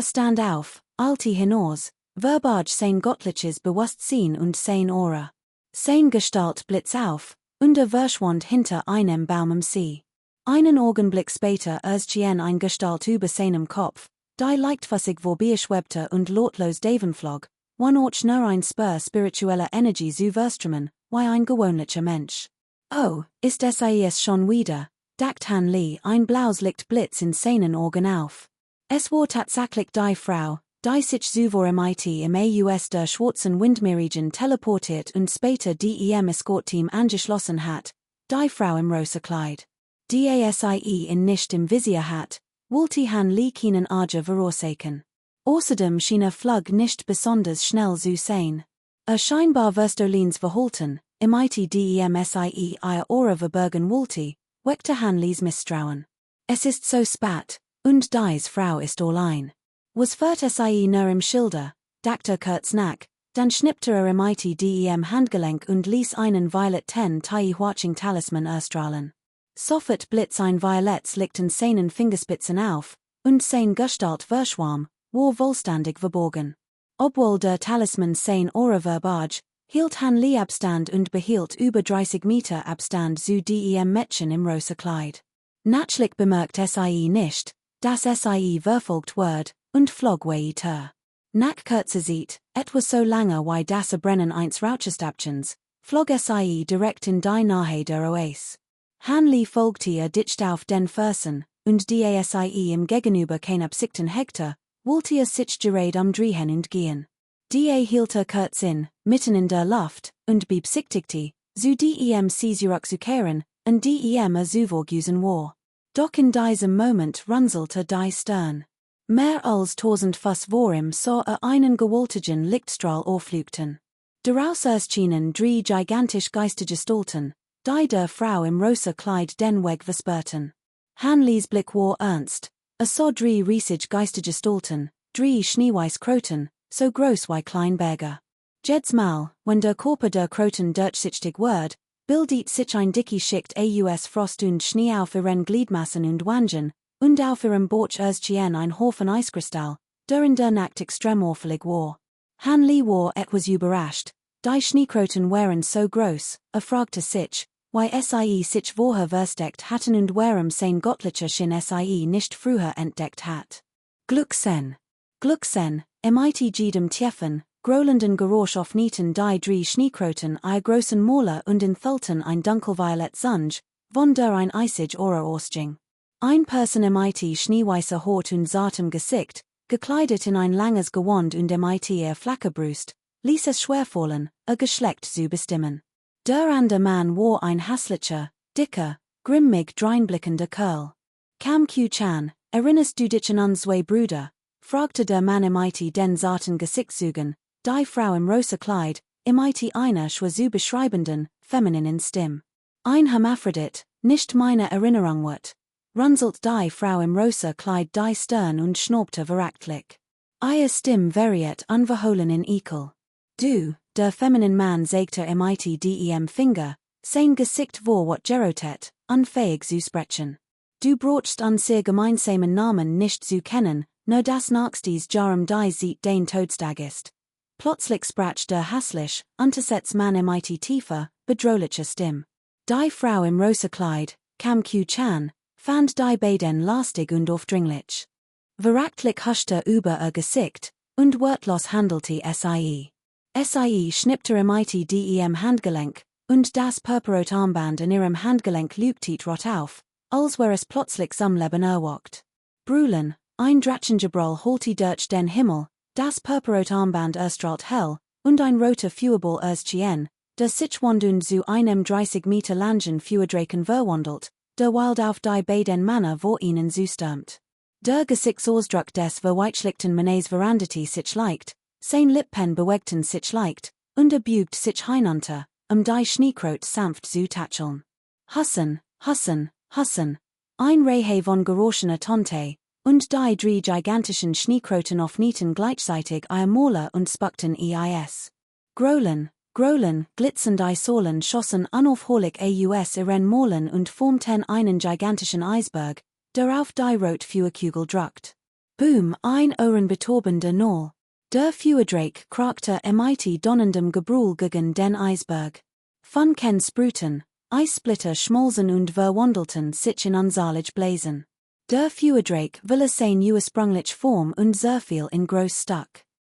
Stand auf, eilte hinaus, verbarg sein göttliches Bewusstsein und sein Aura. Sein Gestalt blitz auf, und verschwand hinter einem Baum im See. Einen Augenblick später erschien ein Gestalt über seinem Kopf, die leichtfüßig vorbeischwebte und lautlos davonflog, wann auch nur ein Spur spiritueller Energie zu verströmen, wie ein gewöhnlicher Mensch. Oh, ist es schon wieder, dacht Hanley, ein blaues Licht blitz in seinen Augen auf. Es war tatsächlich die Frau, die sich zuvor mit im Aus der schwarzen Windmeerregion teleportiert und später dem Escortteam angeschlossen hat, die Frau im rosa Kleid. Die sie in nicht im Visier hat, wollte Hanley keinen Arger voraussagen. Außerdem schien Flug nicht besonders schnell zu sein. Scheinbar Verstolins Verhalten, mit dem sie ihr Aura verbergen wollte, weckte Hanleys Misstrauen. Es ist so spät, und dies Frau ist allein. Was führt sie nur im Schilder, dachte kurz nach, dann schnippte mit dem Handgelenk und ließ einen violetten Tai-Watching Talisman erstrahlen. Sofort blitz ein violettes Licht in seinen Fingerspitzen auf, und sein Gestalt verschwam, war vollständig verborgen. Obwohl der Talisman sein Aura verbage, hielt Han Lee Abstand und behielt über 30 Meter Abstand zu dem Mädchen im rosa Kleid. Natürlich bemerkt sie nicht, dass sie verfolgt wird, und flog weiter. Nach kurzer Zeit, etwas so lange wie das Brennen eines Rauchestabchens, flog sie direkt in die Nähe der Oase. Han Lee folgte ihr dicht auf den Fersen, und die sie im Gegenüber kein Absichten hegte, wollte sich gerade umdrehen und gehen. Die hielt kurz in, mitten in der Luft, und beabsichtigte, zu dem sie zurückzukehren, und dem zuvorgüssen war. Doch in diesem Moment runzelte die Stirn. Mehr als 1000 Fuss vor ihm sah einen gewaltigen Lichtstrahl aufleuchten. Daraus erschienen 3 gigantisch Geistergestalten, die der Frau im rosa Kleid den Weg versperrten. Han Lees Blick war ernst. Sah 3 riesige Geistergestalten, 3 schneeweiß Kroten, so groß wie Kleinberger. Jedes Mal, wenn der Körper der Kroten durchsichtig wird, bildet sich ein dicke Schicht aus Frost und Schnee auf ihren Gliedmassen und Wangen, und auf ihrem Bauch erschien ein Haufen Eiskristall, der in der Nacht extrem auffällig war. Han Lee war etwas überrascht, die Schneekroten waren so groß, fragte sich, wie sie sich vorher versteckt hatten und warum sein göttlicher Sinn sie nicht früher entdeckt hat. Glücksen, mit jedem tiefen, grolenden Geräusch öffneten die 3 Schneekroten ihr großen Mäuler und entfällten ein dunkelviolett Sunge, von der ein eisig Aura ausging. Ein Person mit schneeweißer Haut und zartem Gesicht, gekleidet in ein langes Gewand und mit ihr flache Brust, ließ es schwerfallen, ihr Geschlecht zu bestimmen. Der andere Mann war ein hässlicher, dicker, grimmig dreinblickender Kerl. Kam Q-Chan, erinnerst du dich an unsere Brüder? Fragte der Mann mit den zarten Gesichtszügen, die Frau im rosa Kleid, mit einer schwer zu beschreibenden, femininen Stimme. Ein Hermaphrodit, nicht meine Erinnerung wird. Runzelt die Frau im rosa Kleid die Stirn und schnaubte verachtlich. Ihre Stimme variiert unverhohlen in Ekel. Du, der feminine Mann sägte mit dem Finger, sein Gesicht war wat gerotet, unfähig zu sprechen. Du brauchst an sehr gemeinsamen Namen nicht zu kennen, nur das nächstes Jarum die sieht den Todstag ist. Plötzlich sprach der hässlich, untersetzt Mann mit tiefer, bedrohlicher Stimme. Die Frau im rosa Kleid, Kam Q-Chan, fand die beiden lastig und aufdringlich. Verachtlich huschte über ihr Gesicht, und wortlos handelte sie. Sie schnippte mit dem Handgelenk, und das purpurrote Armband in ihrem Handgelenk leuchtete rot auf, als wäre es plötzlich zum Leben erwacht. Brüllen, ein Drachengebrüll holte durch den Himmel, das purpurrote Armband erstrahlt hell, und ein roter Feuerball erschien, der sich wandend zu einem 30 Meter langen Feuerdraken verwandelt, der wild auf die beiden Männer vor ihnen zustürmt. Der Gesichtsausdruck des verweichlichten Mannes veranderte sich leicht, sein Lippen bewegten sich leicht, und beugt sich hinunter, die Schneekrot sanft zu tätscheln. Hussen, ein Reihe von geräuschener Tonte, und die 3 gigantischen Schneekroten öffneten gleichzeitig ihr Mäuler und spuckten eis. Grollen, glitzernde Säulen schossen unaufhörlich aus ihren Mäulern und formten einen gigantischen Eisberg, der auf die Rotfeuerkugel drückt. Boom, ein ohrenbetäubender Knall. Der Feuerdrake krachtte mit donnerndem Gebrüll gegen den Eisberg. Funken sprühten, Eissplitter schmolzen und verwandelten sich in unzählige Blasen. Der Feuerdrake ville sein ursprüngliche Form und sehr viel in groß Stuck.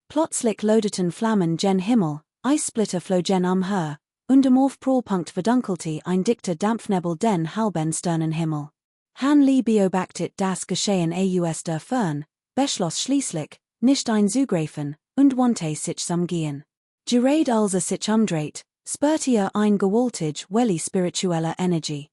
Plötzlich lodeten Flammen gen Himmel, Eissplitter flogen umher, und im Aufprallpunkt verdunkelte ein dichter Dampfnebel den halben Sternenhimmel. Han Lee beobachtet das Geschehen aus der Fern, beschloss schließlich, nicht einzugreifen, und wandte sich zum Gehen. Gerade als sich umdreht, spürte ein gewaltig Welle spiritueller Energie.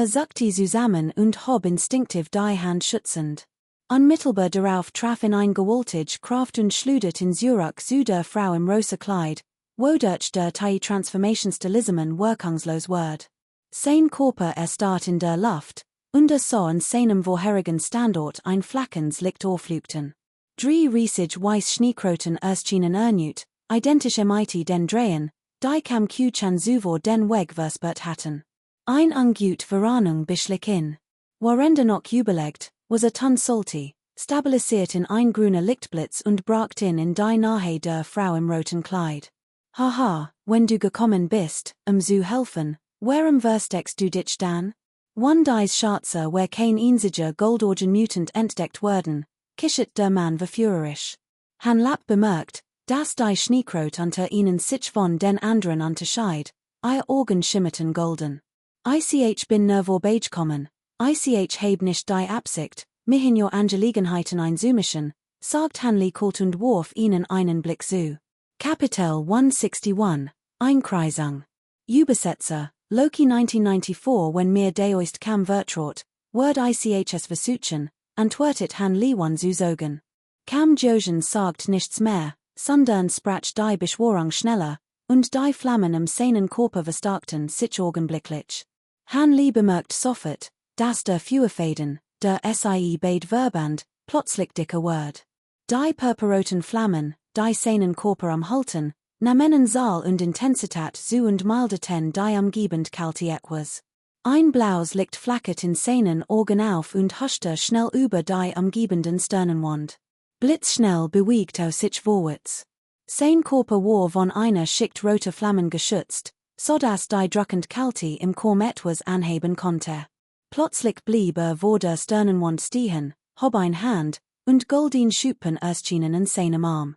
Zuckte zusammen und hob instinktiv die Hand schützend. Unmittelbar darauf traf ihn ein gewaltig Kraft und schludert in Zurück zu der Frau im rosa Kleid, wodurch der Transformationsstilismen wirkungslos wird. Sein Körper erstarrt in der Luft, und sah an seinem vorherigen Standort ein flackendes Licht aufleuchten. 3 riesige weiß Schneekroten erschienen erneut, identisch mit den Drehen, die Kam Q-Chan zuvor den Weg versperrt hatten. Ein Angut Verwarnung beschlich in. Warende noch überlegt, was Ton sollte, stabilisiert in ein grüner Lichtblitz und bracht in die Nahe der Frau im roten Kleid. Haha, wenn du gekommen bist, zu helfen, warum versteckst du dich dann? One dies Schatzer where kein einziger Goldorgen Mutant entdeckt werden, kichert der Mann verführerisch. Han Lapp bemerkt, dass die Schneekrot unter ihnen sich von den anderen unterscheid, ihr Augen schimmerten golden. Ich bin nur vorbeigekommen, ich heb nicht die Absicht, mich in your Angelegenheiten einzumischen, sagt Hanley kalt und warf ihnen einen Blick zu. Kapitel 161, Einkreisung. Übersetzer, Loki 1994 when mir deoist kam vertraut, word ichs versuchen, antwortet Hanley one zu sagen. Kam Jojen sagt nichts mehr, sondern sprach die Beschworung schneller, und die Flammen im seinen Körper verstärkten sich augenblicklich. Hanley bemerkt sofort, dass der Feuerfäden, der SIE beid Verband, plötzlich dicker word. Die purpurroten Flammen, die seinen Körper umhalten, nahmen Zahl und Intensität zu und mildeten die umgebend kalte etwas. Ein blaues Licht flackert in seinen Augen auf und huschte schnell über die umgebenden Sternenwand. Blitzschnell bewegt sich vorwärts. Sein Körper war von einer Schicht roter Flammen geschützt, sodass die drückend Kälte im Korn etwas anheben konnte. Plötzlich blieb vor der Sternenwand stehen, hob ein Hand, und goldene Schuppen erschienen in seinem Arm.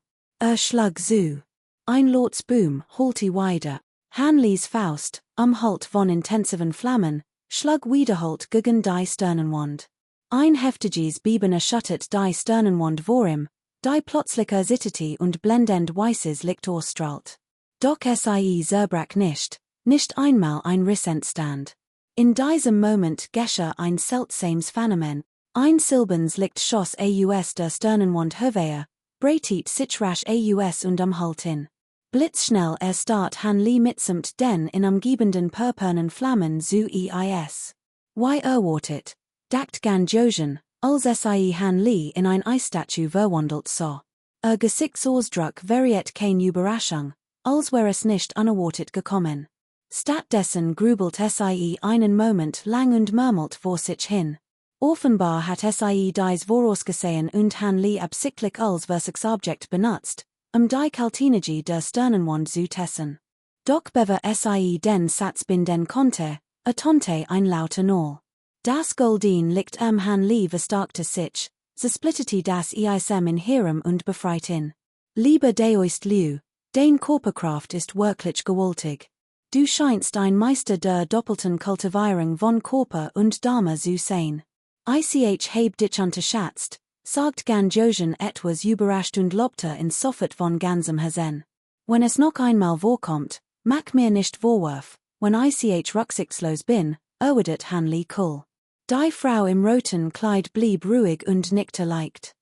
Schlag zu. Ein lautes Boom holte weiter. Hanleys Faust, umhüllt von intensiven Flammen, schlug wiederholt gegen die Sternenwand. Ein heftiges Beben erschüttert die Sternenwand vor ihm, die plötzlich erzitterte und blendend weißes Licht ausstrahlt. Doch sie zerbrach nicht einmal ein Riss entstand. In diesem Moment geschah ein seltsames Phänomen, ein silbernes Licht schoss aus der Sternenwand hervor, breitet sich rasch aus und umhüllt ihn. Blitzschnell erstarrt Hanley mitsamt den in umgebenden purpurnen Flammen zu eis. Wie erwartet, dacht gan Jojen, als Hanley in ein Eisstatue verwandelt sah. Gesichtsausdruck variiert kein Überraschung, als wäre es nicht unerwartet gekommen. Stattdessen grübelt einen Moment lang und murmelt vor sich hin. Offenbar hat dies vorausgesehen und Hanley absichtlich als Versuchsobjekt benutzt, die Kaltenergie der Sternenwand zu testen. Doch bever den Satz binden konnte, ertönte ein lauter Null. Das Goldin Licht Hanley verstärkte sich, splittete das ISM in Hirem und befreit ihn. Lieber deoist Liu, dein Körperkraft ist wirklich gewaltig. Du scheinst ein Meister der doppelten Kultivierung von Körper und Dame zu sein. Ich heb dich unterschätzt, sagt gan Jojen etwas überrascht und lobte in sofort von ganzem Herzen. Wenn es noch einmal vorkommt, mach mir nicht Vorwurf, wenn ich rücksichtslos bin, erwidert Hanley cool. Die Frau im roten Kleid blieb ruhig und nickte leicht.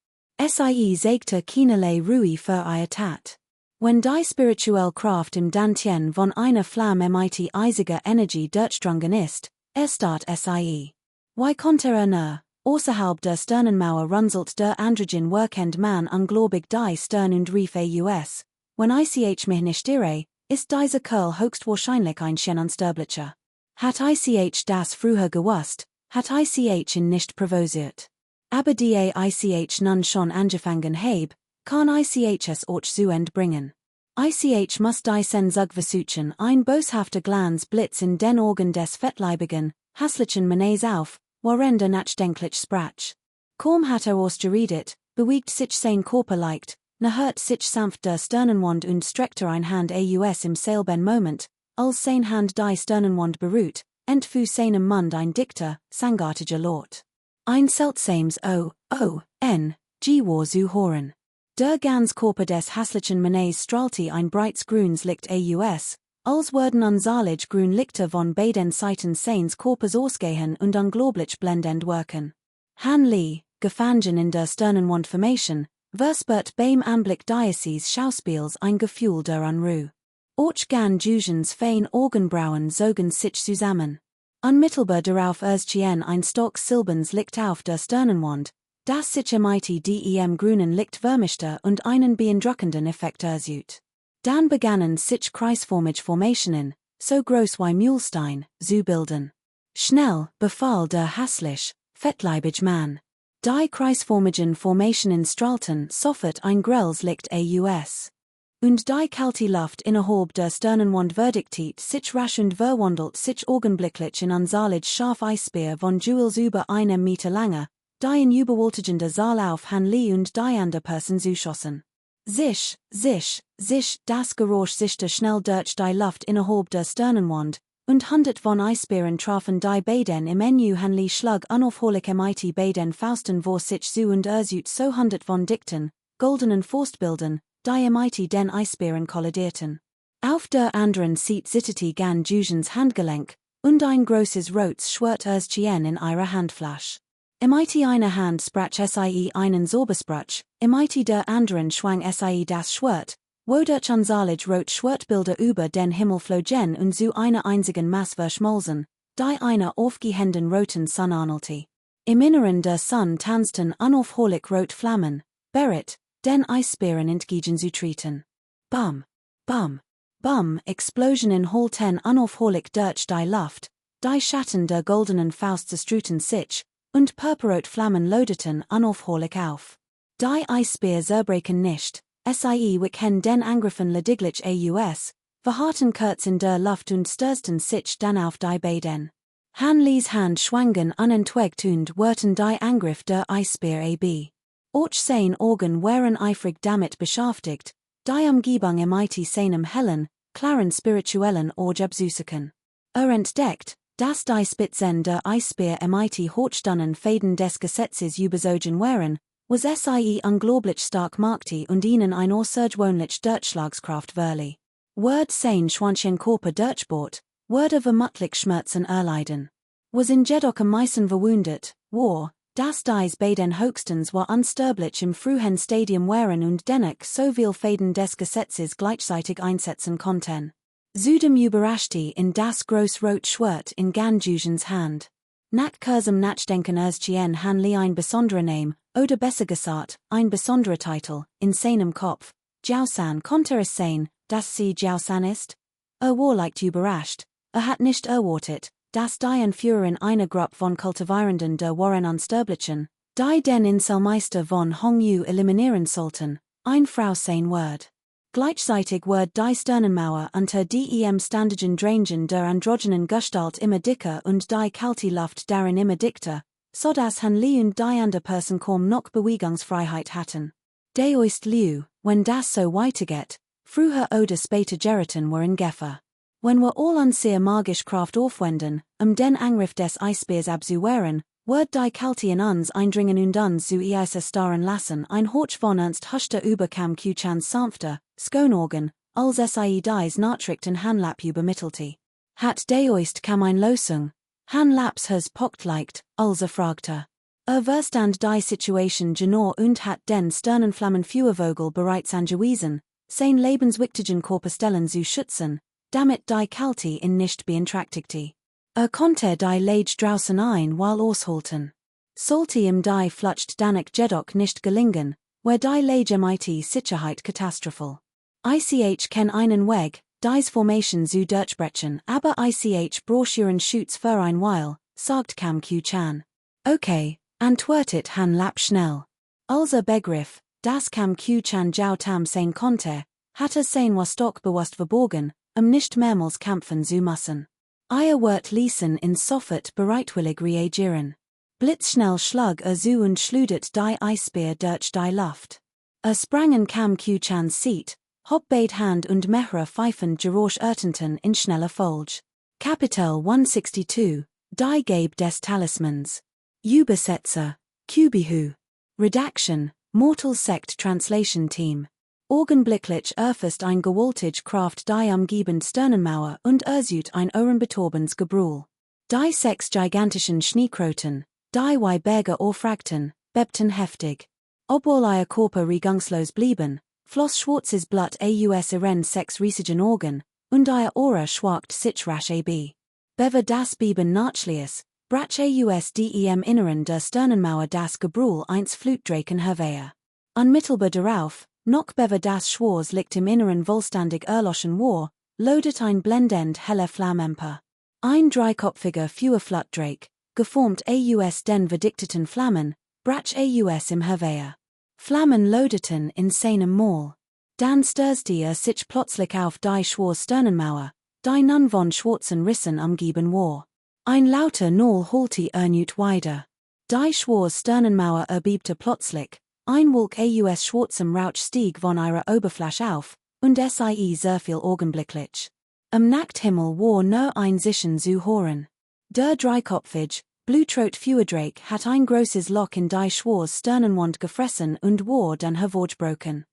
Sie zeigte keinerlei Ruhe für ihr Tat. Wenn die spirituelle Kraft im Dantien von einer Flamme mit eisiger Energie durchdrungen ist, erstarrt sie. Wie konnte nur, außerhalb der Sternenmauer runzelt der androgen workend Mann ungläubig die Stern und rief aus, wenn ich mich nicht irre, ist dieser Kerl höchstwahrscheinlich ein schön unsterblicher. Hat ich das früher gewusst, hat ich ihn nicht provoziert. Aber die ich nun schon angefangen heb, kann ich es auch zu entbringen. Ich muss die Sensug versuchen ein boshafter Glanzblitz in den Augen des fettleibigen, hässlichen Mannes auf, worin nachdenklich sprach. Kaum hat ausgeredet, bewegt sich sein Körper leicht, hört sich sanft der Sternenwand und streckte ein Hand aus im selben Moment, als sein Hand die Sternenwand berührt, entfuhr seinem Mund ein dichter, sangartiger Laut. Ein seltsames O-O-N-G war zu hören. Der ganz Körper des hässlichen Mannes strahlte ein breites grünes Licht aus, als würden unzählige grün Lichter von beiden Seiten seines Körpers ausgehen und unglaublich blendend wirken. Hanley, gefangen in der Sternenwand-Formation, verspürt beim Anblick dieses Schauspiels ein Gefühl der Unruhe. Auch gan Jogens fein Augenbrauen zogen sich zusammen. Unmittelbar darauf erschien ein starkes silbernes Licht auf der Sternenwand, das sich mit dem grünen Licht vermischte und einen beeindruckenden Effekt erzielt. Dann begannen sich kreisförmige Formationen, so groß wie Mühlstein, zu bilden. Schnell, befahl der hässlich, fettleibige Mann. Die Kreisformigen Formation in Stralten Soffert ein Grelles Licht aus. Und die kalte Luft innerhalb der Sternenwand verdictiert sich rasch und verwandelt sich augenblicklich in unsalig scharf Eisbär von Jules über 1 Meter lange, die in überwältigender Saal auf Han Li und die an der Person zuschossen. Sich, das Geräusch sichte schnell durch die Luft innerhalb der Sternenwand, und hundert von Eisbären trafen die beiden im Enu Han Li schlug unaufhörlich mit beiden Fausten vor sich zu und so hundert von dichten, goldenen Faustbildern, die mit den Eisbären kollidierten. Auf der anderen Seite zitterte gan Jugens Handgelenk, und ein großes rotes Schwert in ihrer Handflasche. Mit einer Hand sprach sie einen Sorbesprach, mit der anderen schwang sie das Schwert, wodurch unsalig rot Schwertbilder über den Himmel flogen und zu einer einzigen Masse verschmolzen, die eine aufgehenden roten Sonne ähnelte. Im Inneren der Sonne tanzten unaufhörlich rot Flammen, Berit, den Eisbären entgegenzutreten. Bam, bam, bam, Explosionen holten unaufhörlich durch die Luft, die Schatten der goldenen Faust zerstruten sich, und purpurrot Flammen lodeten unaufhörlich auf. Die Eisbär zerbreken nicht, wichen den Angriffen lediglich aus, verharrten kurz in der Luft und stürzten sich dann auf die beiden. Han Lis Hand schwangen unentwegt und wurden die Angriff der Eisbär ab. Auch seine Augen waren eifrig damit beschäftigt, die Umgebung mit seinem hellen, klaren spirituellen Auge abzusuchen. Entdeckt, dass die Spitzen der Eisbär mit hochstannen Fäden des Gesetzes überzogen waren, was unglaublich stark machte und ihnen ein außergewöhnlich Durchschlagskraft verlieh. Word sein Schwanchen Körper durchbohrt, wurde vermutlich Schmerzen erleiden. Was in jedoch am meisten verwundet, war, dass dies beiden höchstens war unsterblich im frühen Stadium waren und dennoch so viel Fäden des Gesetzes gleichzeitig einsetzen konnten. Zudem überraschte in das groß-rot Schwert in Ganjugens Hand. Nach kurzem Nachdenken erschien Han Li ein besonderer Name, oder besser gesagt, ein besonderer Titel, in seinem Kopf. Jiaosan konnte es sein, dass sie Jiaosan ist? War leicht überrascht, hat nicht erwartet, dass die Anführerin einer Gruppe von Kultivierenden der Waren Unsterblichen, die den Inselmeister von Hongyu eliminieren sollten, ein Frau sein wird. Gleichzeitig wird die Sternenmauer unter dem standardigen Drängen der androgenen Gestalt immer dicker und die kalte Luft darin immer dichter, so dass Han Li und die andere Person kaum noch Bewegungsfreiheit hatten. Deoist Liu, wenn das so weitergeht, früher oder später geraten wir in Gefahr. Wenn wir all unsere magische Kraft aufwenden, den Angriff des Eisbärs abzuwehren, wird die Kalte in uns eindringen und uns zu Eis erstarren lassen, ein Hoch von ernst huschter Überkam Kuchans sanfter, Skonorgan, als dies nachrichten Han Lap übermittelte. Hat deoist kam ein Losung. Han Laps has pocht leicht, als fragte. Verstand die Situation genau und hat den Sternenflammenführervogel bereits angewiesen, sein lebenswichtigen Körperstellen zu schützen, damit die Kalte ihn nicht beeinträchtigte. Konnte die Lage draußen ein while aushalten. Sollte ihm die Flucht danach jedoch nicht gelingen, wär die Lage mit Sicherheit katastrophal. Kann einen Weg, dies Formation zu durchbrechen, aber brauchen Schutz für ein While, sagt Kam Kuchan. Okay, antwortet Han Lap schnell. Also Begriff, dass Kam Kuchan Jiao Tam sein konnte, hatte sein was doch bewusst verborgen, nicht mehrmals kämpfen zu müssen. Wird ließen in sofort bereitwillig reagieren. Blitzschnell schlug zu und schludert die Eisbär durch die Luft. Sprangen Kam Kuchans Seat, hob beid Hand und mehrere Pfeifen Geräusch ertönten in schneller Folge. Kapitel 162, Die Gabe des Talismans. Übersetzer, Kubihu. Redaction, Mortal Sect Translation Team. Augenblicklich erfasst ein gewaltig Kraft die umgebende Sternenmauer und erzeugt ein ohrenbetäubendes Gebrüll. Die 6 gigantischen Schneekroten, die Berge aufragten, bebten heftig. Obwohl ihr Körper regungslos blieben, floss schwarzes Blut aus ihren 6 riesigen Augen, und ihr Aura schwagt sich rasch ab. Bever das Beben nachschliess, brach dem Inneren der Sternenmauer das Gebrüll eins Flutdraken hervor. Unmittelbar darauf, noch bever das Schwarz liegt im Inneren vollständig erloschen war, lodet ein blendend heller Flammemper. Ein dreikopfiger Flutdrake, geformt aus den verdichteten Flammen, Brach aus im Herveer. Flammen loderten in seinem Maul. Dan Stursty sich plötzlich auf die Schwarz-Sternenmauer, die nun von schwarzen Rissen umgeben war. Ein lauter Null holte nicht weiter. Die Schwarz-Sternenmauer erbebte plötzlich, ein Wolk aus schwarzem Rauch stieg von ihrer Oberfläche auf, und sie sehr viel augenblicklich. Am Nachthimmel war nur ein Zischen zu hören. Der dreikopfige, blutrot Fuhrdrake hat ein großes Loch in die Schwarz-Sternenwand gefressen und war dann hervorgebrochen.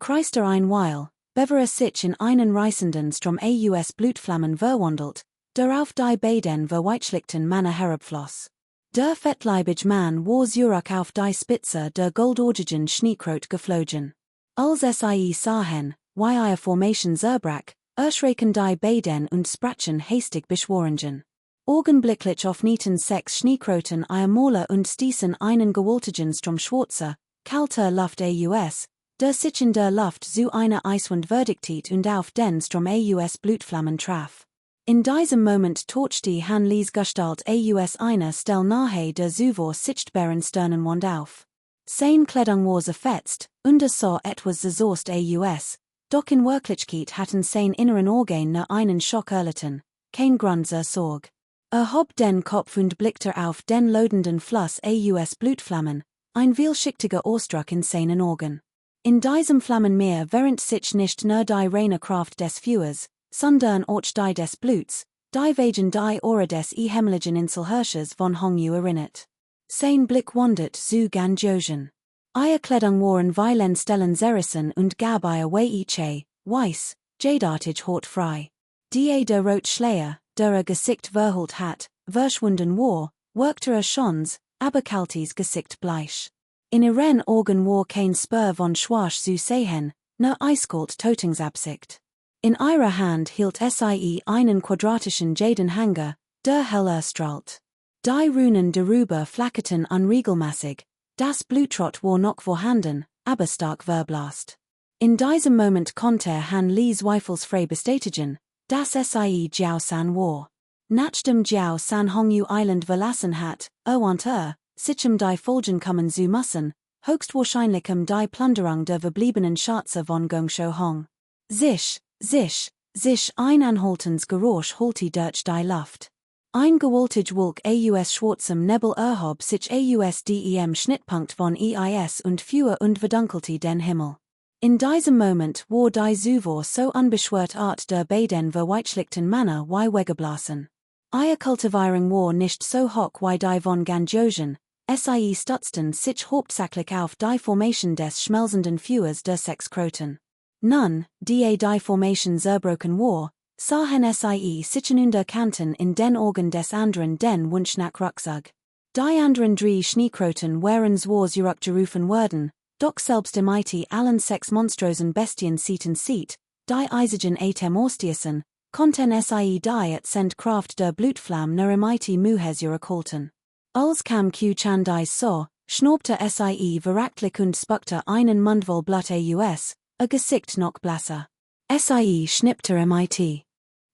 Kreiste ein Weil, bever sich in einen reißenden Strom aus Blutflammen verwandelt, der auf die beiden verweichlichten Männer herabfloss. Der fettleibige Mann war zurück auf die Spitze der goldorgigen Schneekrot geflogen. Als sie sahen, wie ihre Formation zerbrach, erschrecken die beiden und sprachen hastig beschworingen. Augenblicklich öffneten sechs Schneekroten ihre Mäuler und stießen einen gewaltigen Strom schwarzer, kalter Luft aus, der sich in der Luft zu einer Eiswand verdictet und auf den Strom aus Blutflammen traf. In diesem Moment tauchte Hanlis Gestalt aus einer Stelle nahe der zuvor sichtbaren Sternenwand auf. Seine Kleidung war zerfetzt, und sah etwas zerzaust aus, doch in Wirklichkeit hatten seine inneren Organe nur einen Schock erlitten, kein Grund zur Sorge. Hob den Kopf und blickte auf den lodenden Fluss aus Blutflammen, ein vielschichtiger Ausdruck in seinen Augen. In diesem Flammenmeer während sich nicht nur die reine Kraft des Feuers, sondern auch die des Bluts, die wegen die Aura des himmlischen Inselherrschers von Hongyu erinnert. Sein Blick wandert zu Ganjojen. Ihre Kleidung waren vielen Stellen zerrissen und gab ihr weiche, weiß, jadeartig Haut frei. Die der Rotschleier, der Gesicht verhüllt hat, verschwunden war, wirkte schons, aber kaltes Gesicht bleich. In ihren Augen war kein Spur von Schwach zu sehen, nur eiskalt Tötungsabsicht. In ihrer Hand hielt sie einen quadratischen Jadenhanger, der hell erstrahlt. Die Runen darüber flackerten unregelmäßig, das Blutrot war noch vorhanden, aber stark verblasst. In diesem Moment konnte Han Li zweifelsfrei bestätigen, dass sie Jiao San war. Nachdem Jiao San Hongyu Island verlassen hat, sich die Folgen kommen zu müssen, höchstwahrscheinlich die Plünderung der verbliebenen Schätze von Gongshou Hong. Sich ein anhaltens Geräusch holte durch die Luft. Ein gewaltig Wolk aus schwarzem Nebel erhob sich aus dem Schnittpunkt von Eis und Feuer und verdunkelte den Himmel. In diesem Moment war die zuvor so unbeschwerte Art der beiden verweichlichten Männer wie weggeblasen. Ihre Kultivierung war nicht so hoch wie die von Ganjojen, sie stützten sich hauptsächlich auf die Formation des schmelzenden Feuers der sechs Kroten. Nun, die Formation zerbrochen war, sahen sich nun der Kanten in den Augen des anderen den Wunsch nach Rückzug. Die anderen drei Schneekroten waren zwar zurückgerufen worden, doch selbst im allen sechs monstrosen Bestien die eisigen Atem ausstießen, konnten sie die Kraft der Blutflamme nur im Muhe zurückhalten. Als kam Chandai so, schnaubte sie verachtlich und spuckte einen Mundvoll Blut aus, Gesicht noch blasser. Sie schnippte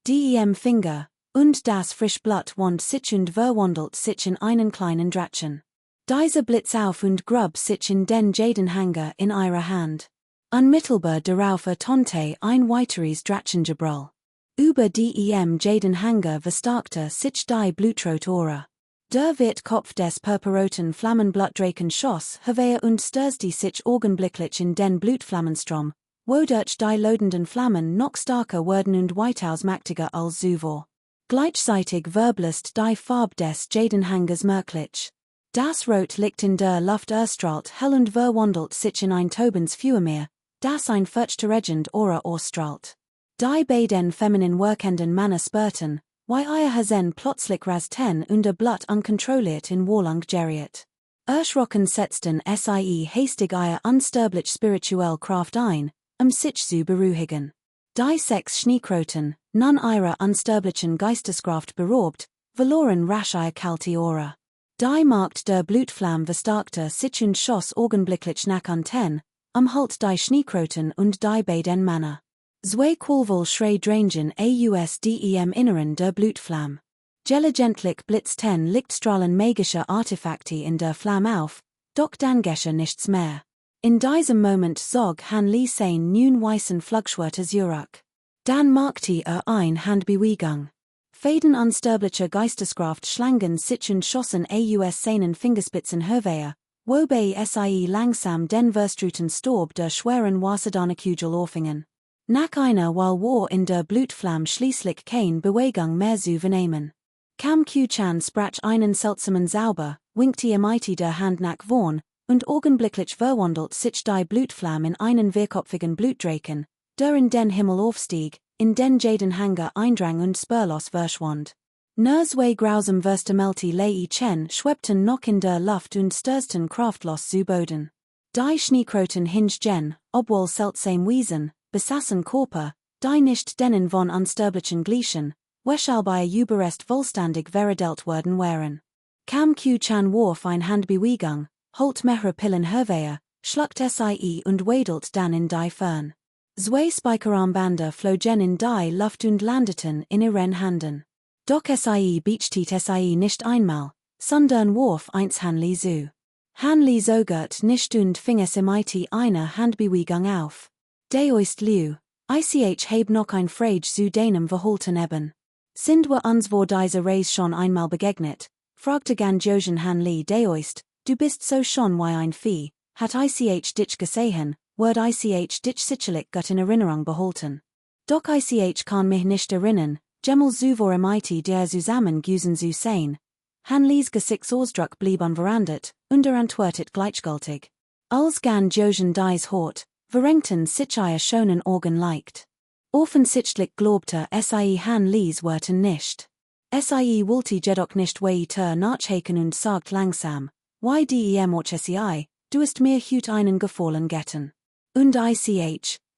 dem Finger, und das frisch Blut wand sich und verwandelt sich in einen kleinen Drachen. Dieser blitz auf und grub sich in den Jadenhanger in ihrer Hand. Unmittelbar darauf ertönte ein weiteres Drachengebrüll. Über dem Jadenhanger verstärkte sich die Blutrotaura. Der Kopf des purpurroten Flammenblutdraken schoss hervor und stürzte sich augenblicklich in den Blutflammenstrom, wodurch die lodenden Flammen noch stärker wurden und weitaus mächtiger als zuvor. Gleichzeitig verblasst die Farbe des Jadenhangers merklich. Das Rot liegt in der Luft erstrahlt hell und verwandelt sich in ein tobens Feuermeer, das ein furchterregend Aura ausstrahlt. Die beiden feminin wirkenden Männer spürten, wie ihr Hasen plötzlich rasten und der Blut unkontrolliert in Wallung geriet. Erschrocken setzten sie hastig ihr unsterblich spirituell Kraft ein, sich zu beruhigen. Die sechs Schneekroten, nun ihrer unsterblichen Geisteskraft beraubt, verloren rasch ihre kalte Aura. Die Macht der Blutflamme verstärkte sich und schoss augenblicklich nach unten, halt die Schneekroten und die beiden Männer. Zwei qualvoll schrei drangen aus dem Inneren der Blutflamme. Gelegentlich blitzten Lichtstrahlen magischer Artefakte in der Flamme auf, Doch Dangescher nichts mehr. In diesem Moment zog Han Li sein nun weißen Flugschwerte zurück. Dan machte ein Handbewegung. Faden unsterbliche Geisteskraft schlangen sich und schossen aus seinen Fingerspitzen hervor, wobei sie langsam den verstruten Staub der schweren Wasserdahnekugel aufhingen. Nach einer Weile war in der Blutflamme schließlich keine Bewegung mehr zu vernehmen. Kam Q-Chan sprach einen seltsamen Zauber, winkte mit der Hand nach vorn, und augenblicklich verwandelt sich die Blutflamme in einen wehrkopfigen Blutdrachen, der in den Himmel aufstieg, in den Jadenhanger eindrang und spurlos verschwand. Nur zwei grausam Verstamelti lei Chen schwebten noch in der Luft und stürzten kraftlos zu Boden. Die Schneekroten hingen, obwohl seltsam Wesen, besassen Körper, die nicht denen von unsterblichen gleichen, weshalb bei Überrest vollständig verdellt worden waren. Kam Q-Chan warf ein Handbewegung, holt mehrere Pillen hervor, schluckt sie und wedelt dann in die Fern. Zwei Spikerarmbänder flogen in die Luft und landeten in ihren Handen. Doch sie beachtet sie nicht einmal, sondern warf eins Han Li zu. Han Li zögert nicht und fing es mit einer Handbewegung auf. Deoist Liu, ich heb noch ein Frage zu deinem Verhalten eben. Sind wir uns vor dieser Reise schon einmal begegnet? Fragte Ganjosen Han Li Deoist, du bist so schon wie ein Vieh, hat ich dich gesehen, wird ich dich sicherlich gut in Erinnerung behalten. Doch ich kann mich nicht erinnern, Gemmel zuvor mit der zusammen gewesen zu sein. Han Li's Gesichtsausdruck blieb unverändert, und antwortet gleichgültig. Als Ganjosen dies hort, verrenkten sich ihre schonen Augen leicht. Offensichtlich glaubte sie Han Li's Worten nicht. Sie wollte jedoch nicht weiter nachhaken und sagt langsam, ydem du hast mir hüt einen Gefallen getan. Und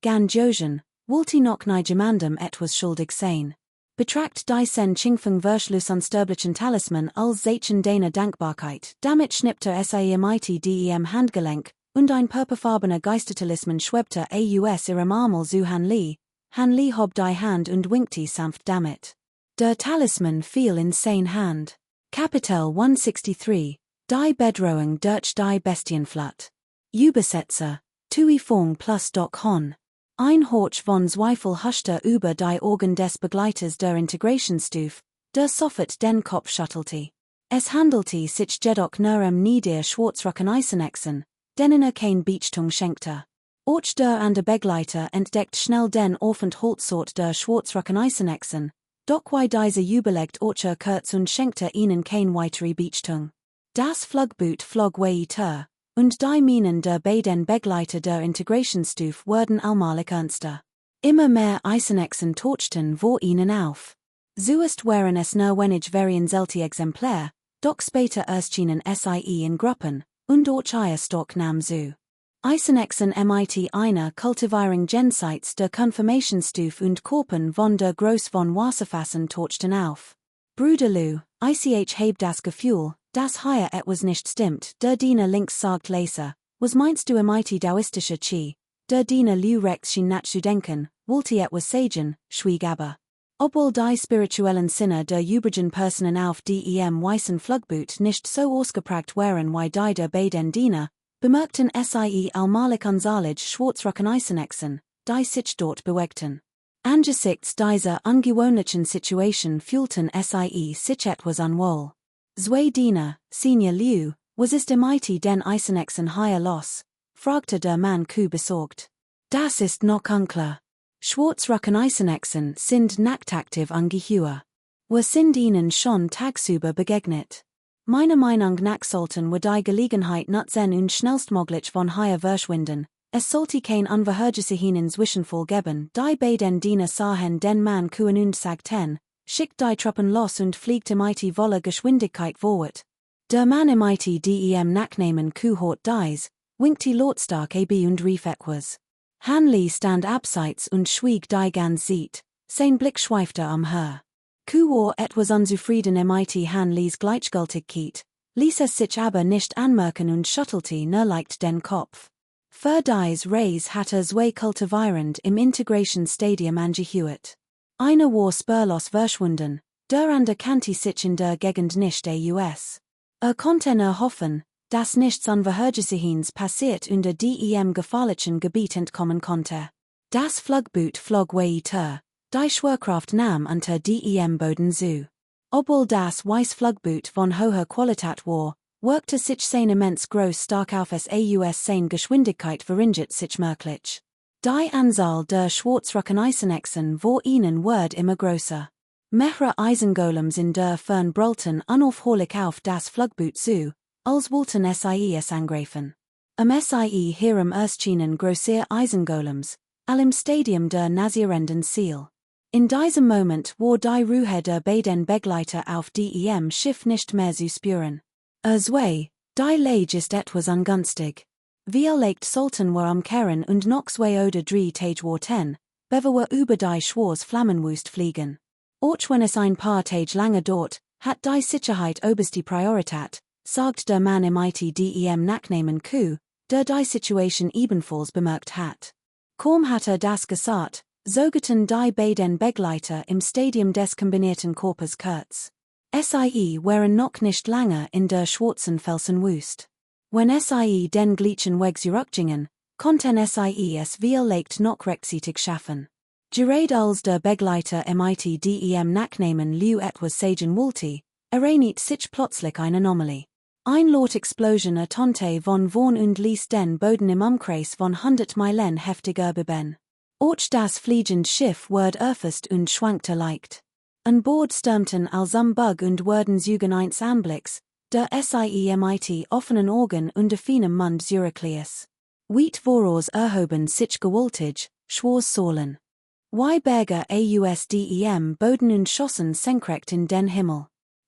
Ganjosen, wollte noch niemandem etwas schuldig sein. Betracht diesen Chingfeng Verschluss unsterblichen Talisman als Zeichen deiner Dankbarkeit, damit schnippte sie mit dem Handgelenk, und ein purpurfarbener Geistertalisman schwebte aus ihrem Armel zu Han Li. Han Li hob die Hand und winkte sanft damit. Der Talisman fiel in sein Hand. Kapitel 163, die Bedrohung durch die Bestienflut. Übersetzer, Tui Fong plus Doc Hon. Ein Horch von Zweifel huschte über die Augen des Begleiters der Integrationsstufe, der sofort den Kopf schüttelte. Es handelte sich jedoch nur nieder Schwarzröcken Eisenechsen, denen kein Beachtung schenkte. Auch der an der Begleiter entdeckt schnell den Aufenthaltsort der Schwarzröcken Eisenechsen, doch wie diese überlegt auch kurz und schenkte ihnen kein weitere Beachtung. Das Flugboot flog weiter, und die Minen der beiden Begleiter der Integrationsstufe wurden allmählich ernster. Immer mehr Eisenechsen tauchten vor ihnen auf. Zuerst waren es nur wenig seltene Exemplare, doch später erschienen sie in Gruppen, und auch ihr Stock nahm zu. Eisenechsen mit einer Kultivierung jenseits der Konfirmationsstufe und Korpen von der Groß von Wasserfassen tauchten auf. Bruder Lu, ich heb das Gefühl, dass hier etwas nicht stimmt, der Diener links sagt leise, was meinst du mit daoistischer Chi? Der Diener Liu rechts schien nachzudenken, wollte etwas sagen, schwieg aber. Obwohl die spirituellen Sinne der übrigen Personen auf dem weißen Flugboot nicht so ausgeprägt waren wie die der beiden Diener, bemerkten sie allmählich unzählige Schwarzröcken Eisenechsen, die sich dort bewegten. Angesichts dieser ungewöhnlichen Situation fühlten sie sich etwas unwohl. Zwei Diener, Senior Liu, was ist mit den Eisenechsen hier los? Fragte der Mann besorgt. Das ist noch unklar. Schwarzröcken Eisenechsen sind nachtaktiv angeheuer. Wir sind ihnen schon tagsüber begegnet. Meiner Meinung nach sollten wir die Gelegenheit nutzen und schnellstmöglich von hier verschwinden. Es sollte kein unverhörtlichen Zwischenfall geben. Die beiden Diener sahen den Mann und sagten, schickt die Truppen los und fliegte mit voller Geschwindigkeit vorwärts. Der Mann mit dem Nachnamen hort dies, winkte lautstark und rief etwas. Han Li stand abseits und schwieg die ganze Zeit, sein Blick schweifte umher. War etwas unzufrieden mit Han Li's Gleichgültigkeit, ließ es sich aber nicht anmerken und schüttelte nur leicht den Kopf. Für dies Reis hatte zwei kultivierend im Integration Stadium angehört. Einer war spurlos verschwunden, der andere kannte sich in der Gegend nicht aus. Konnte nur hoffen, das nichts Unverhörgesehens passiert unter dem gefährlichen Gebiet entkommen konnte. Das Flugboot flog weiter, die Schwerkraft nahm unter dem Boden zu. Obwohl das weiss Flugboot von hoher Qualität war, wirkte sich sein immens groß stark auf es aus sein Geschwindigkeit verringert sich merklich. Die Anzahl der Schwarzrückeneisenechsen war ihnen wird immer größer. Mehrere Eisengolems in der Fern brüllten unaufhörlich auf das Flugboot zu, als wollten sie es angreifen. Sie herem erschienen große Eisengolems, im Stadium der nazierenden Ziel. In diesem Moment war die Ruhe der beiden Begleiter auf dem Schiff nicht mehr zu spüren. Die Lage ist etwas ungünstig. Wir legt sollten wir umkehren und noch 2 oder 3 Tage warten, bevor wir über die schwarze Flammenwüste fliegen. Auch wenn es ein paar Tage lange dort, hat die Sicherheit oberste Priorität, sagt der Mann im dem Nachnamen Q, der die Situation ebenfalls bemerkt hat. Kaum hat das gesagt, sogeten die beiden Begleiter im Stadium des kombinierten Körpers kurz. Sie waren noch nicht lange in der schwarzen Felsenwüste. Wenn sie den gleichen Weg zurückgingen, konnten sie es vielleicht noch rechtzeitig schaffen. Gerade als der Begleiter im dem Nachnamen Liu etwas sagen wollte, erreicht sich plötzlich eine Anomalie. Ein laut Explosion ertönte von vorn und ließ den Boden im Umkreis von 100 Meilen heftiger beben. Auch das fliegende Schiff wurde erfasst und schwankte leicht. An Bord stürmten Bug und wurden Zügen eins Anblicks, der mit offenen Augen und feinem Mund zurückließ. Weit voraus erhoben sich gewaltig, schwarze Säulen. Berge aus dem Boden und schossen senkrecht in den Himmel.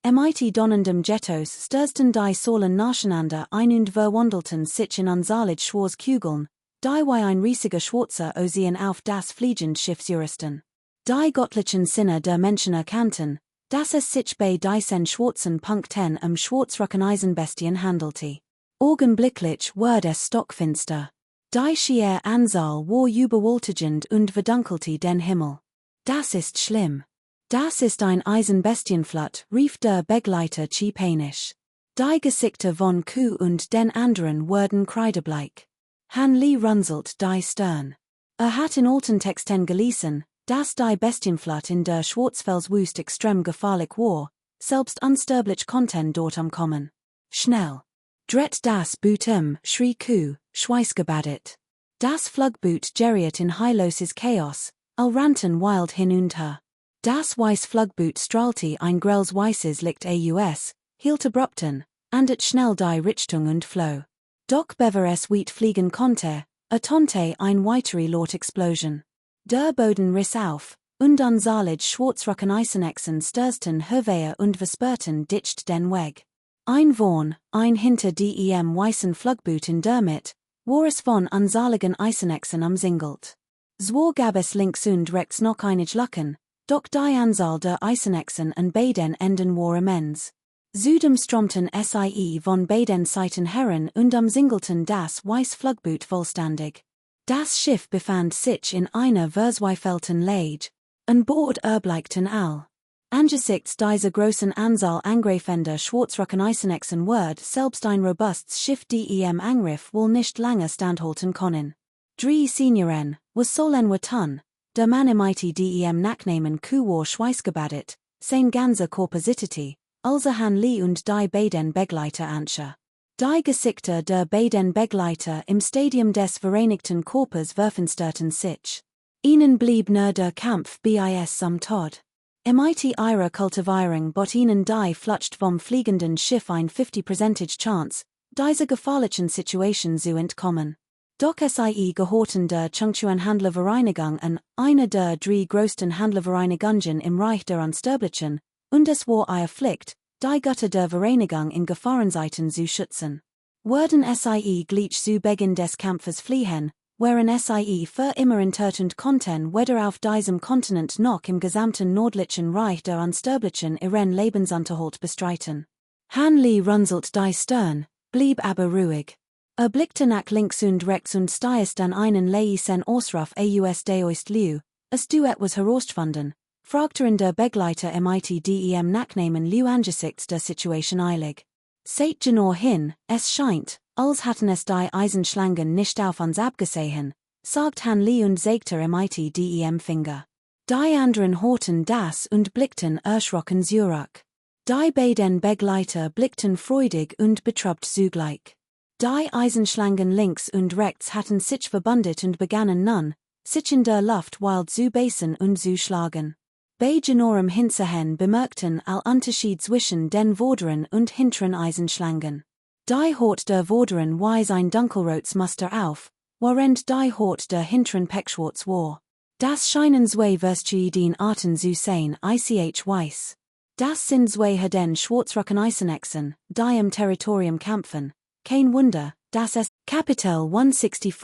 Mit donnendem Jettos stürzten die Säulen nacheinander ein und verwandelten sich in unzählige schwarze Kugeln, die wie ein riesiger schwarzer Ozean auf das fliegende Schiff zurüsten. Die göttlichen Sinne der Menschen erkannten, dass es sich bei diesen schwarzen Punkten Schwarzrückeneisenbestien handelte. Augenblicklich wurde es stockfinster. Die schiere Anzahl war überwältigend und verdunkelte den Himmel. Das ist schlimm. Das ist ein Eisenbestienflut, rief der Begleiter panisch. Die Gesichter von Q und den anderen wurden kreidebleich. Lee runzelt die Stirn. Hat in alten Texten gelesen, dass die Bestienflut in der Schwarzfelswüste extrem gefährlich war, selbst unsterblich konnten dort umkommen. Schnell! Dreht das Boot schrie Q, schweißgebadet. Das Flugboot geriet in heilloses Chaos, rannten wild hin und her. Das weiss Flugboot strahlte ein grelles weißes Licht aus, hielt abrupten, et schnell die Richtung und floh. Doch bevor es weit fliegen konnte, ertönte ein weitere laut Explosion. Der Boden riss auf, und unzählige Schwarzrückeneisenechsen stürzten hervor und versperrten dicht den Weg. Ein hinter dem weißen Flugboot in der Mitte, war es von unzähligen Eisenechsen umsingelt. Zwar gab es links und rechts noch einige Lücken, doch die Anzahl der Eisenechsen an beiden Enden war immens. Zudem strömten sie von beiden Seiten heran und umsingelten das weiße Flugboot vollständig. Das Schiff befand sich in einer verzweifelten Lage. An Bord erblickten all. Angesichts dieser großen Anzahl angreifender Schwarzrückeneisenechsen wird selbst ein robustes Schiff dem Angriff wohl nicht lange standhalten können. 3 Senioren, was sollen wir tun? Der Mann im dem Nachnamen Q war schweißgebadet, sein ganzer Körper zitterte, als Lee und die beiden Begleiter ansah. Die Gesichter der beiden Begleiter im Stadium des Vereinigten Körpers verfinsterten sich. Ihnen blieb nur der Kampf bis zum Tod. Mit ihrer Kultivierung bot ihnen die Flucht vom fliegenden Schiff ein 50% Chance, dieser gefährlichen Situation zu entkommen. Doch sie gehörten der Chungchuan Handlervereinigung an, einer der 3 größten Handlervereinigungen im Reich der Unsterblichen, und es war ihr Pflicht, die Götter der Vereinigung in Gefahrenzeiten zu schützen. Würden sie gleich zu Beginn des Kampfes fliehen, wären sie für immer enttarnt konnten weder auf diesem Kontinent noch im gesamten nördlichen Reich der Unsterblichen ihren Lebensunterhalt bestreiten. Lee runzelt die Stirn, blieb aber ruhig. Blickte nach links und rechts und stieß dann einen leisen Ausruf aus deoist Liu, es du etwas herausgefunden, fragte der Begleiter mit dem Nachnamen Liu angesichts der Situation eilig. Seit Genor hin, es scheint, als hatten es die Eisenschlangen nicht auf uns abgesehen, sagt Han Lee und zeigte mit dem Finger. Die anderen horten das und blickten erschrocken zurück. Die beiden Begleiter blickten freudig und betrübt zugleich. Die Eisenschlangen links und rechts hatten sich verbündet und begannen nun, sich in der Luft wild zu beißen und zu schlagen. Bei Genorem Hinterhen bemerkten all Unterschied zwischen den vorderen und hinteren Eisenschlangen. Die Hort der vorderen weis ein dunkelrotes Muster auf, während die Hort der hinteren pechschwarz war. Das scheinen zwei verschiedene Arten zu sein, ich weiß. Das sind zwei Herden schwarzröcken Eisenechsen, die im Territorium kämpfen. Kein Wunder, dass es Kapitel 164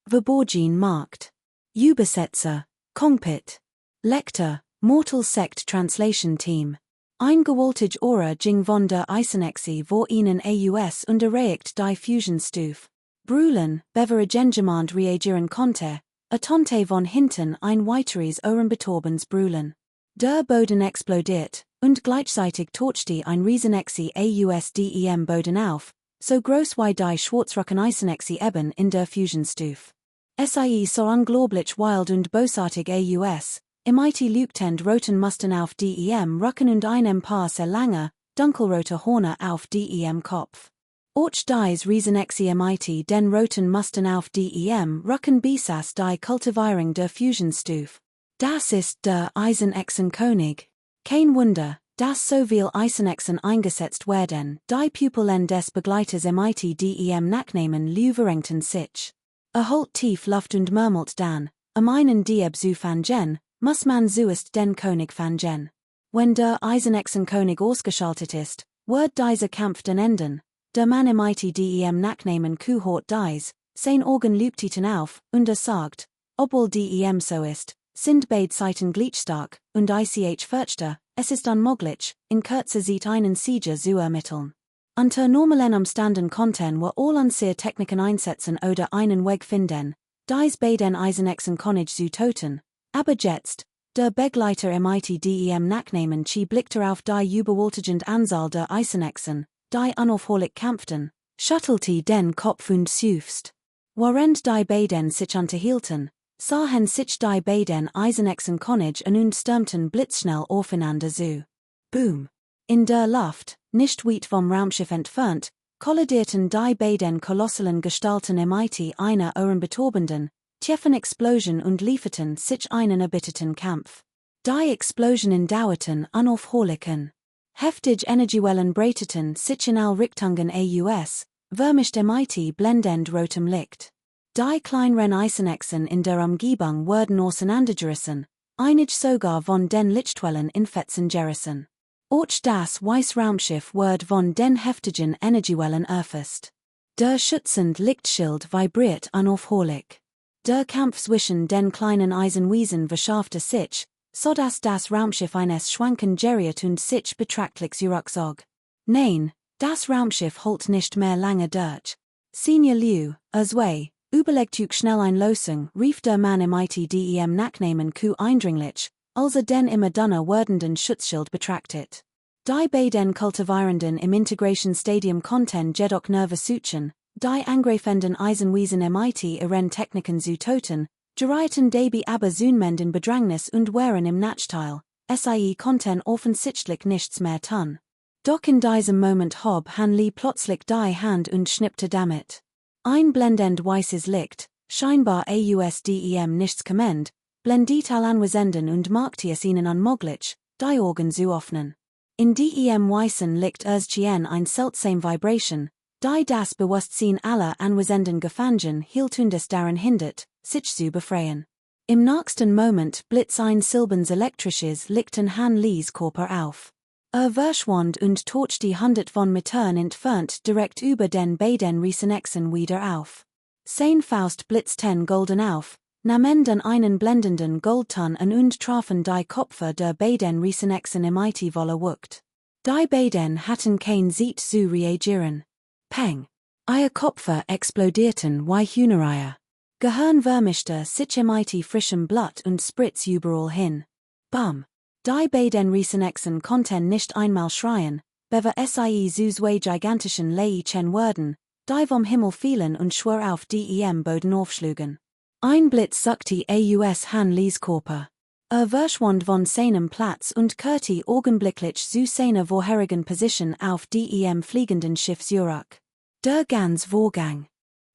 verborgen macht. Übersetzer, Cockpit. Lektor, Mortal Sect Translation Team. Ein gewaltig Aura ging von der Eisenechse vor ihnen aus und erreicht die Fusionstufe. Brüllen, beveragengemand reagieren konnte, tonte von hinten ein weiteres ohrenbetäubendes Brüllen. Der Boden explodiert, und gleichzeitig tauchte ein Riesenechse aus dem Boden auf, so groß wie die schwarzröcken Eisenechse eben in der Fusionstufe. Sie so unglaublich wild und bösartig aus, mit leuchtend roten Mustern auf dem Rücken und einem Paar sehr lange, dunkelrote Horne auf dem Kopf. Auch dies Riesenechse mit den roten Mustern auf dem Rücken besaß die Kultivierung der Fusionstufe. Das ist der Eisenechsenkönig. Kein Wunder, dass so viel Eisenechsen eingesetzt werden, die Pupillen des Begleiters mit dem Nachnamen Luverengten sich. Holt tief Luft und murmelt dann, einen Dieb zu fangen, muss man zuerst den König fangen. Wenn der Eisenechsenkönig ausgeschaltet ist, wird dieser Kampf dann enden. Der Mann mit dem Nachnamen hort dies, sein Augen leuchteten auf, und sagt, obwohl dem so ist, sind beide Seiten gleichstark, und ich fürchte, es ist unmöglich, in Kürze Zeit einen Siege zu ermitteln. Unter normalen Umständen konnten wir all unsere Techniken einsetzen oder einen Weg finden, dies bei den Eisenechsenkönig zu töten, aber jetzt, der Begleiter mit dem Nachnamen blickte auf die überwältigende Anzahl der Eisenechsen, die unaufhörlich kämpften, schüttelte den Kopf und seufzte. Während die beiden sich unterhielten, sahen sich die beiden Eisenechsenkönig und stürmten blitzschnell aufeinander zu. Boom! In der Luft, nicht weit vom Raumschiff entfernt, kollidierten die beiden kolossalen Gestalten mit einer ohrenbetäubenden, tiefen Explosion und lieferten sich einen erbitterten Kampf. Die Explosionen dauerten unaufhörlich. Heftig Energiewellen breiteten sich in all Richtungen aus, vermischt mit blendend rotem Licht. Die kleineren Eisenechsen in der Umgebung wurden auseinandergerissen, einige sogar von den Lichtquellen in Fetzen gerissen. Auch das weiße Raumschiff wurde von den heftigen Energiewellen erfasst. Der schützende Lichtschild vibriert unaufhörlich. Der Kampf zwischen den kleinen Eisenwesen verschärfte sich, so dass das Raumschiff eines schwanken geriet und sich betrachtlich zurückzog. Nein, das Raumschiff holt nicht mehr lange durch. Senior Liu, zwei, überlegt schnell eine Lösung, rief der Mann mit dem Nachnamen eindringlich, als den immer dünner werdenden Schutzschild betrachtet. Die beiden Kultivierenden im Integration Stadium konnten jedoch Nerven suchen, die angreifenden Eisenwesen mit ihren Techniken zu töten, gerieten dabei aber zunehmend in Bedrängnis und waren im Nachteil, sie konnten offensichtlich nichts mehr tun. Doch in diesem Moment hob Han Lee plötzlich die Hand und schnippte damit. Ein blendend weißes Licht, scheinbar ausdem nichts kommend, blendet all Anwesenden und machte es ihnen unmöglich, die Augen zu öffnen. In dem weißen Licht erschien ein seltsame Vibration, die das Bewusstsein aller Anwesenden gefangen hielt und es daran hindert, sich zu befreien. Im nächsten Moment blitz ein silbernes elektrisches Licht in Han Lees Körper auf. Verschwand und tauchte hundert von Metern entfernt direkt über den beiden Riesenechsen wieder auf. Sein Faust blitzten golden auf, nahmen dann einen blendenden Goldton an und trafen die Köpfe der beiden Riesenechsen im volle Wucht. Die beiden hatten kein Zeit zu reagieren. Peng! Ihre Köpfe explodierten wie Hühnereier. Gehirn vermischte sich mit frischem Blut und spritz überall hin. Bam! Die beiden Riesenechsen konnten nicht einmal schreien, bever sie zu zwei gigantischen Leichen werden, die vom Himmel fielen und schwur auf dem Boden aufschlugen. Ein Blitz suckte aus Han Lieskörper. Verschwand von seinem Platz und kehrte augenblicklich zu seiner vorherigen Position auf dem fliegenden Schiff zurück. Der ganze Vorgang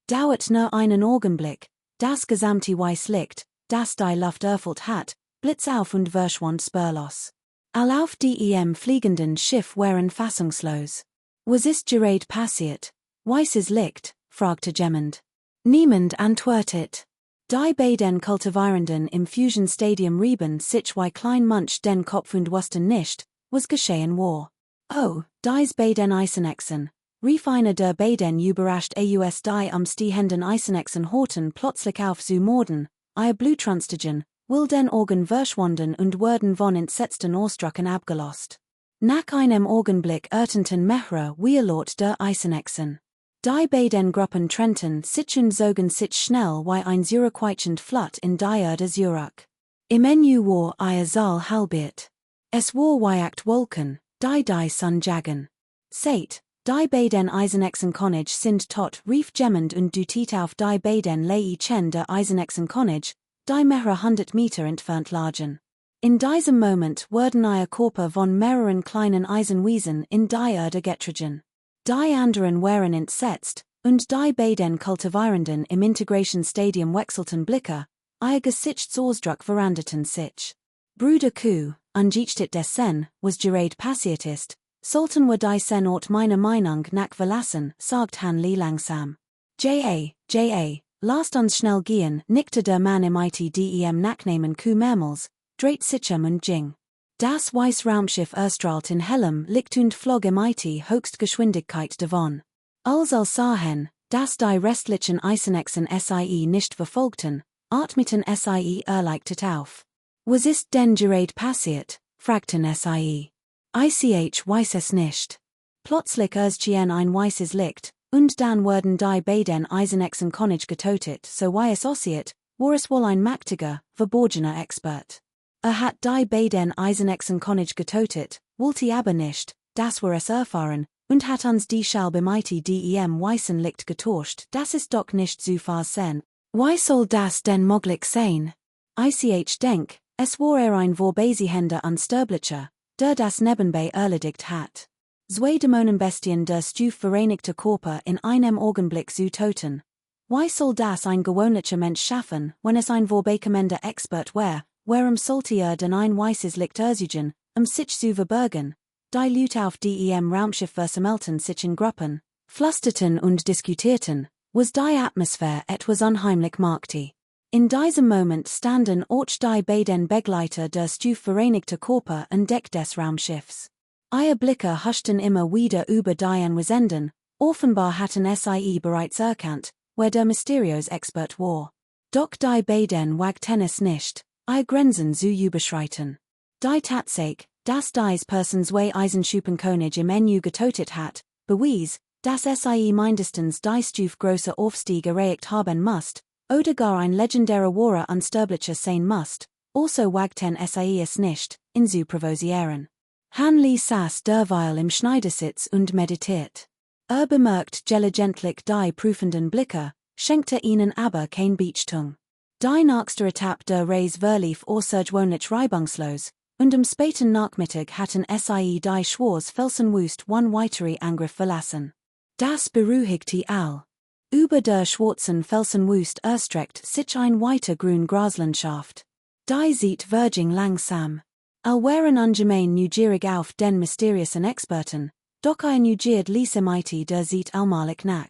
dauert nur einen Augenblick, das gesamte Weißlicht, das die Luft erfüllt hat, blitz auf und verschwand spurlos. Alle auf dem fliegenden Schiff waren fassungslos. Was ist gerade passiert? Weißes Licht? Fragte jemand. Niemand antwortet. Die beiden Kultivierenden im Fusion Stadium rieben sich wie klein Munch den Kopf und wussten nicht, was geschehen war. Oh, dies beiden Eisenechsen, rief einer der beiden überrascht aus die stehenden Eisenechsen horten plötzlich auf zu morden, ihr Bluttransfugen, will den Augen verschwanden und wurden von entsetzten Ausdrücken abgelost. Nach einem Augenblick ertönten mehrere Wheelort der Eisenechsen. Die beiden Gruppen trennten sich und zogen sich schnell wie ein zurückweichend Flut in die Erde zurück. Im Menü war ihr Saal halbiert. Es war wie acht Wolken, die Sun jagen. Seht, die beiden Eisenechsen König sind tot, rief jemand und deutet auf die beiden Leichen der Eisenechsen König, die mehrere hundert Meter entfernt lagen. In diesem Moment wurden ihr Körper von mehreren kleinen Eisenwiesen in die Erde getragen. Die anderen waren entsetzt, und die beiden Kultivierenden im Integration Stadium wechselten Blicke, ihr Gesichtsausdruck veranderten sich. Bruder Kuh, angesichts dessen, was gerade passiert ist, sollten wir die Sen Ort meiner Meinung nach verlassen, sagt Han Li langsam. J.A., lasst uns schnell gehen, nickte der Mann im ITDEM Nachnamen Kuh mehrmals, dreht sich und ging. Das weiße Raumschiff erstrahlt in hellem Licht und flog im Höchstgeschwindigkeit davon. Als sahen, dass die restlichen Eisenechsen SIE nicht verfolgten, atmeten SIE erleichtert auf. Was ist denn gerade passiert? Fragten SIE. Ich weiß es nicht. Plötzlich erschien ein weißes Licht, und dann wurden die beiden Eisenechsen König getötet, so wie es aussieht, war es wohl ein mächtiger, verborgener Expert. Hat die beiden Eisenechsen König getötet, wollte aber nicht, dass wir es erfahren, und hat uns die Scheibe mit dem weißen Licht getauscht, das ist doch nicht zu versehen. Wie soll das denn möglich sein? Ich denk, es war ein vorbesehender Unsterblicher, der das nebenbei erledigt hat. Zwei Dämonenbestien der Stuf vereinigte Körper in einem Augenblick zu töten. Wie soll das ein gewöhnlicher Mensch schaffen, wenn es ein vorbekommender Expert wäre? Warum sollte denn ein weißes Licht ersuchen, sich zu verbergen? Die Leute auf dem Raumschiff versammelten sich in Gruppen, flüsterten und diskutierten, was die Atmosphäre etwas unheimlich machte. In diesem Moment standen auch die beiden Begleiter der Stuf vereinigte Körper an Deck des Raumschiffs. Ihre Blicke huschten immer wieder über die Anwesenden, offenbar hatten sie bereits erkannt, wer der mysteriöse Expert war. Doch die beiden wagten es nicht, ihr Grenzen zu überschreiten. Die Tatsache, dass dies Person zwei Eisenschuppenkönig im Menü getötet hat, bewies, dass sie mindestens die Stuf große Aufstieg erreicht haben musst, oder gar ein legendärer wahrer Unsterblicher sein musst, also wagten sie es nicht, ihn zu provozieren. Han Li saß derweil im Schneidersitz und meditiert. Bemerkt diligentlich die prüfenden Blicke, schenkte ihnen aber kein Beachtung. Die nächste Etappe der Reise verlief außergewöhnlich reibungslos, und am späten Nachmittag hatten sie die Schwarz Felsenwüste one weitere Angriff verlassen. Das beruhigte all. Über der schwarzen Felsenwüste erstreckt sich ein weiter grün Graslandschaft. Die sieht Virgin langsam. All waren ungemein neugierig auf den mysteriösen Experten, doch ein neugierd ließe der sieht allmalig nach.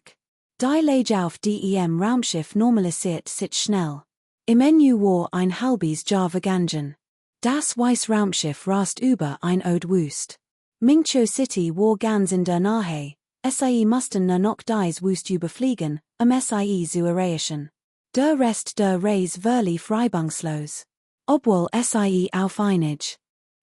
Die Lage auf dem Raumschiff normalisiert sich schnell. Im Menü war ein halbes Jahr vergangen. Das weiße Raumschiff rast über ein Wüst. Mingcho City war ganz in der Nähe, sie mussten nur noch dies Wüst überfliegen, sie zu erreichen. Der Rest der Reise verlief reibungslos. Obwohl sie auf einig.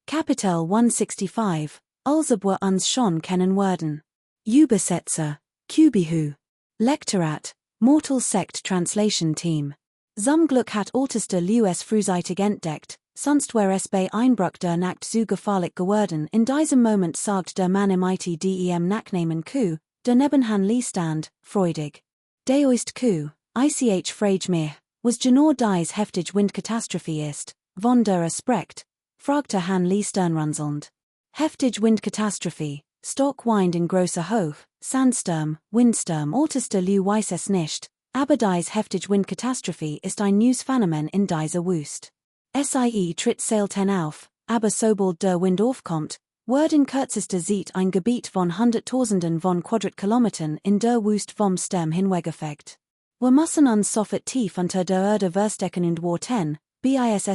Kapitel 165, also wir uns schon kennen werden. Übersetzer, Kultivierung. Lektorat, Mortal Sect Translation Team. Zum Glück hat Ortester Lewis frühzeitig entdeckt, sonst wär es bei Einbruch der Nacht zu gefährlich geworden. In diesem Moment sagt der Mann mit dem Nachnamen Q, der neben Lee stand, freudig. Der ist Q, ich frage mich, was genau dies heftige Windkatastrophe ist, von der sprecht, fragte Lee sternrunzelnd. Heftige Windkatastrophe, stark Wind in großer Hoch, Sandsturm, Windsturm orteste Lü weiß es nicht, aber dies heftige Windkatastrophe ist ein neues Phänomen in dieser Wüste. Sie tritt selten auf, aber sobald der Wind aufkommt, wird in kürzester Zeit ein Gebiet von Hunderttausenden von Quadratkilometern in der Wüste vom Sturm hinweggefegt. Wir müssen uns sofort tief unter der Erde verstecken und warten, bis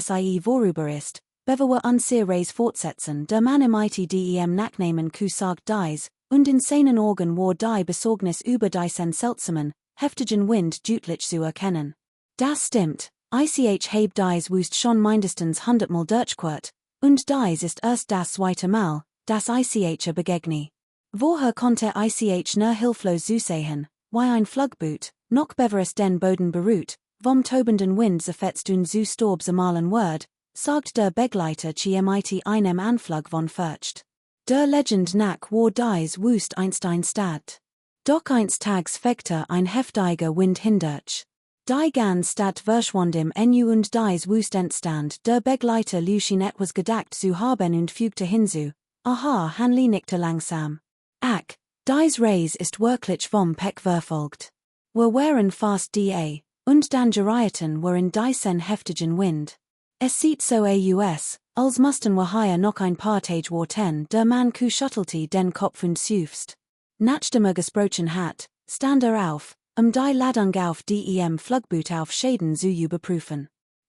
vorüber ist, bevor wir unsere Reise fortsetzen. Der Mann mit dem Nachnamen Q sagt dies, und in seinen Augen war die Besorgnis über diesen seltsamen, heftigen Wind deutlich zu erkennen. Das stimmt, ich habe dies Wüste schon mindestens 100-mal durchquert, und dies ist erst das zweite Mal, dass ich begegne. Woher konnte ich nur hilflos zusehen, wie ein Flugboot, noch bevor es den Boden berührt, vom tobenden Wind zerfetzt und zu Staub zermahlen wird, sagt der Begleiter mit einem Anflug von Furcht. Der Legend nach war dies Wüste einst ein Stadt. Doch einst tags fegte ein heftiger Wind hindurch. Die ganze Stadt verschwand und dies Wüste entstand. Der Begleiter schien etwas gedacht zu haben und fügte hinzu. Aha, Lee nickte langsam. Ach, dies Reis ist wirklich vom Pech verfolgt. Wir waren fast da, und dann gerieten wir in diesen heftigen Wind. Es sieht so aus, als mussten wir hier noch ein paar Tage warten. Der Mann schüttelte den Kopf und seufzt. Nachdem gesprochen hat, stand auf, die Ladung auf dem Flugboot auf Schäden zu überprüfen.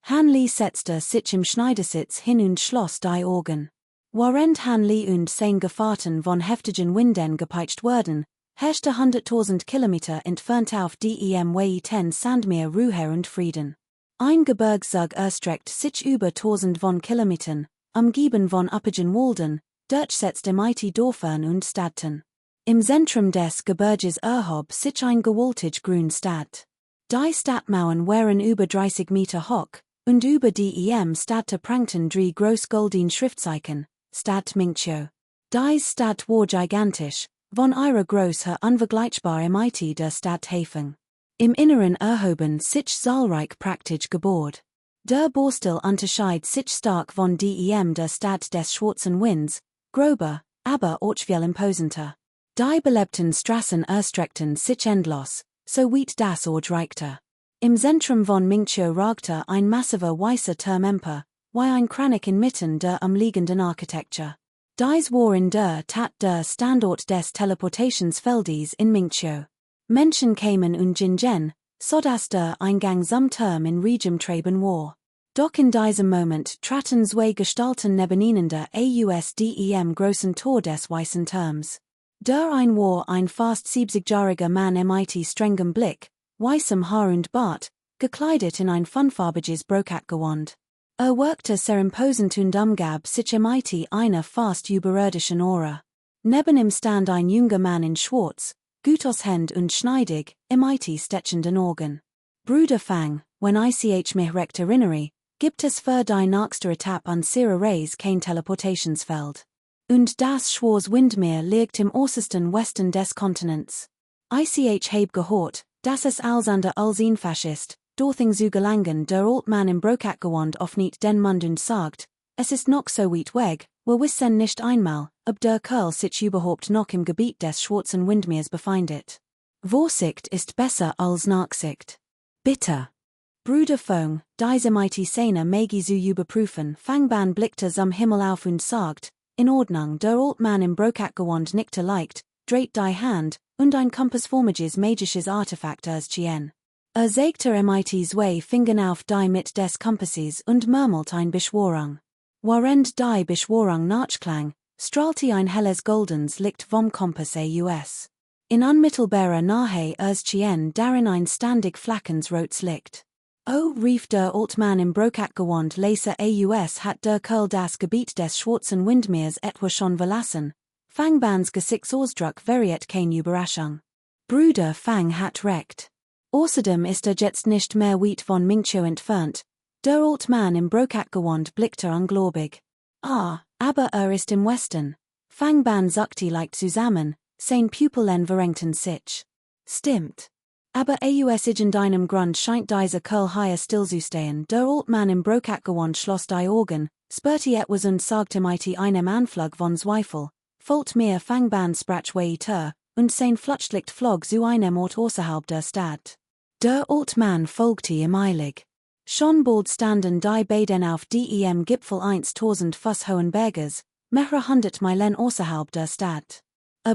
Lee setzte sich im Schneidersitz hin und schloss die Augen. Während Lee und sein Gefahrten von heftigen Winden gepeitscht wurden, herrschte 100.000 Kilometer entfernt auf dem weiten Sandmeer Ruhe und Frieden. Ein Gebirgszug erstreckt sich über 1000 von Kilometern, umgeben von üppigen Walden, durchsetzte mighty Dörfern und Städten. Im Zentrum des Gebirges erhob sich ein gewaltig grün Stadt. Die Stadtmauern waren über 30 Meter hoch, und über dem Städte prangten drei groß goldene Schriftzeichen, Stadt Mincho. Dies Stadt war gigantisch, von ihrer Größe unvergleichbar mit der Stadt Häfen. Im Inneren erhoben sich zahlreich praktisch Gebäude. Der Baustil unterschied sich stark von dem der Stadt des schwarzen Winds, grober, aber auch viel imposanter. Die belebten Straßen erstreckten sich endlos, so weit das Ort reichte. Im Zentrum von Mincho ragte ein massiver weißer Turm empor, wie ein Kranich inmitten der umliegenden Architektur. Dies war in der Tat der Standort des Teleportationsfeldes in Mincho. Menschen kämen und gingen, sodass der Eingang zum Turm in Regim treiben war. Doch in diesem Moment traten zwei Gestalten nebeneinander aus dem großen Tor des weißen Turms. Der ein war ein fast 70-jähriger Mann mit strengem Blick, weißem Haar und Bart, gekleidet in ein funfarbiges Brokatgewand. Wirkte sehr imposant und umgab sich mit einer fast überirdischen Aura. Neben ihm stand ein junger Mann in Schwarz, gut aussehend und schneidig, mit stechenden Augen. Bruder Fang, wenn ich mich recht erinnere, gibt es für die nächste Etappe an Sierra Reis kein Teleportationsfeld. Und das schwarze Windmeer liegt im äußersten Westen des Kontinents. Ich habe gehört, dass es als an der Alsinfasch ist, dorthin zu gelangen. Der alte Mann im Brokatgewand öffnet den Mund und sagt, es ist noch so weit weg, wir wissen nicht einmal, ob der Kerl sich überhaupt noch im Gebiet des schwarzen Windmeers befindet. Vorsicht ist besser als Nachsicht. Bitte. Bruder Fong, diese mit Szene megi zu überprüfen. Fangban blickte zum Himmel auf und sagt, in Ordnung. Der alte Mann im Brokatgewand nickte leicht, dreht die Hand, und ein kompassformiges magisches Artefakt erschien. Sägte mit zwei Fingern auf die mit des Kompasses und murmelt ein Beschwörung. Während die Beschwörung nachklang, strahlte ein helles goldenes Licht vom Kompass aus. In unmittelbarer Nähe erschien darin ein ständig flackerndes rotes Licht. Oh, rief der alte Mann im Brokatgewand leise aus hat der Kerl das Gebiet des schwarzen Windmeers etwa schon verlassen. Fangbans Gesichtsausdruck variiert keine Überraschung. Bruder Fang hat recht. Außerdem ist jetzt nicht mehr weit von Mincho entfernt, Der Altman im Brokatgewand blickte ungläubig. Aber ist im Westen. Fangbahn zuckte leicht zusammen, sein Pupillen verengten sich. Stimmt. Aber aus deinem Grund scheint diese Curl higher stillzustehen. Der Altman im Brokatgewand schloss die Augen, spürte etwas und sagte mit einem Anflug von Zweifel, folgt mir Fangbahn sprach weiter, und sein Flutschlicht flog zu einem Ort außerhalb der Stadt. Der Altman folgte ihm eilig. Schon bald standen die beiden auf dem Gipfel 1000 Fuß hohen Berges, mehrere hundert Meilen außerhalb der Stadt.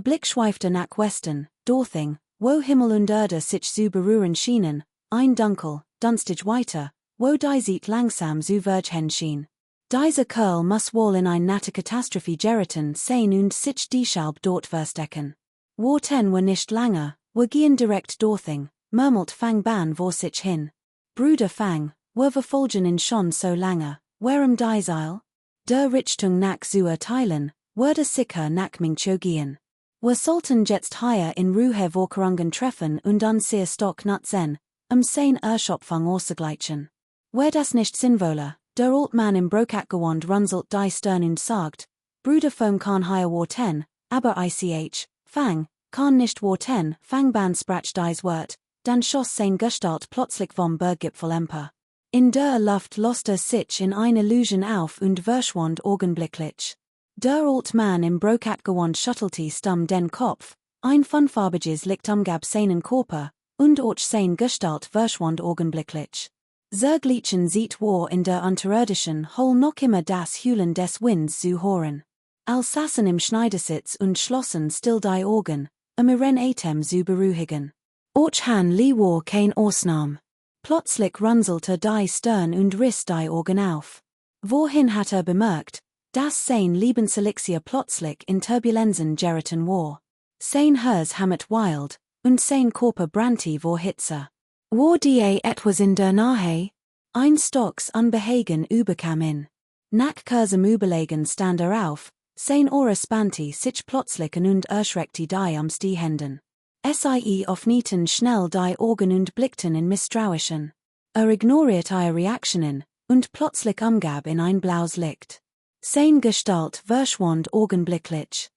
Blick schweifte nach Westen, dorthin, wo Himmel und Erde sich zu berühren schienen, ein Dunkel, dunstig weiter, wo die Zeit langsam zu vergehen schien. Diese Curl muss wohl in ein nette Katastrophe geraten sein und sich deshalb dort verstecken. Worten wir nicht lange, wir gehen direkt dorthin, murmelt Fangbahn vor sich hin. Bruder Fang, wir verfolgen ihn schon so lange, warum die Eil? Der Richtung nach zu erteilen, würde sicher nach mich gehen. Wir sollten jetzt hier in Ruhe Vorkerungen treffen und uns sehr stock nutzen, sein Erschöpfung auszugleichen. Wär das nicht sinnvoller? Der Altman im Brokatgewand runzelt die Stirn und sagt, Bruder Fang kann hier worten, aber Fang, kann nicht worten, Fangbahn sprach dies Wort, dann schoss sein Gestalt plötzlich vom Berggipfel empor. In der Luft löste sich in eine Illusion auf und verschwand augenblicklich. Der Altman im Brokatgewand schüttelte stumm den Kopf, ein fünfarbiges Licht umgab seinen Körper, und auch sein Gestalt verschwand augenblicklich. Gleichen sieht war in der unterirdischen Hol noch immer das Heulen des Winds zu hören. Als saßen im Schneidersitz und schlossen still die Augen, ihren Atem zu beruhigen. Auch han Li war kein Ausnahme. Plötzlich runzelte die Stirn und riss die Augen auf. Wohin hat bemerkt, dass sein Lebenselixier plötzlich in Turbulenzen geraten war. Sein Herz hammet wild, und sein Körper brannte vor Hitze. War die etwas in der Nähe? Ein Stocks Unbehagen überkam ihn. Nach kurzem Überlegen stand auf, sein Ohr spannte sich plötzlich und erschreckte die Umstehenden. Sie öffneten schnell die Augen und blickten in misstrauischen. Ignorierte ihre Reaktionen, und plötzlich umgab in ein blaues Licht. Sein Gestalt verschwand augenblicklich.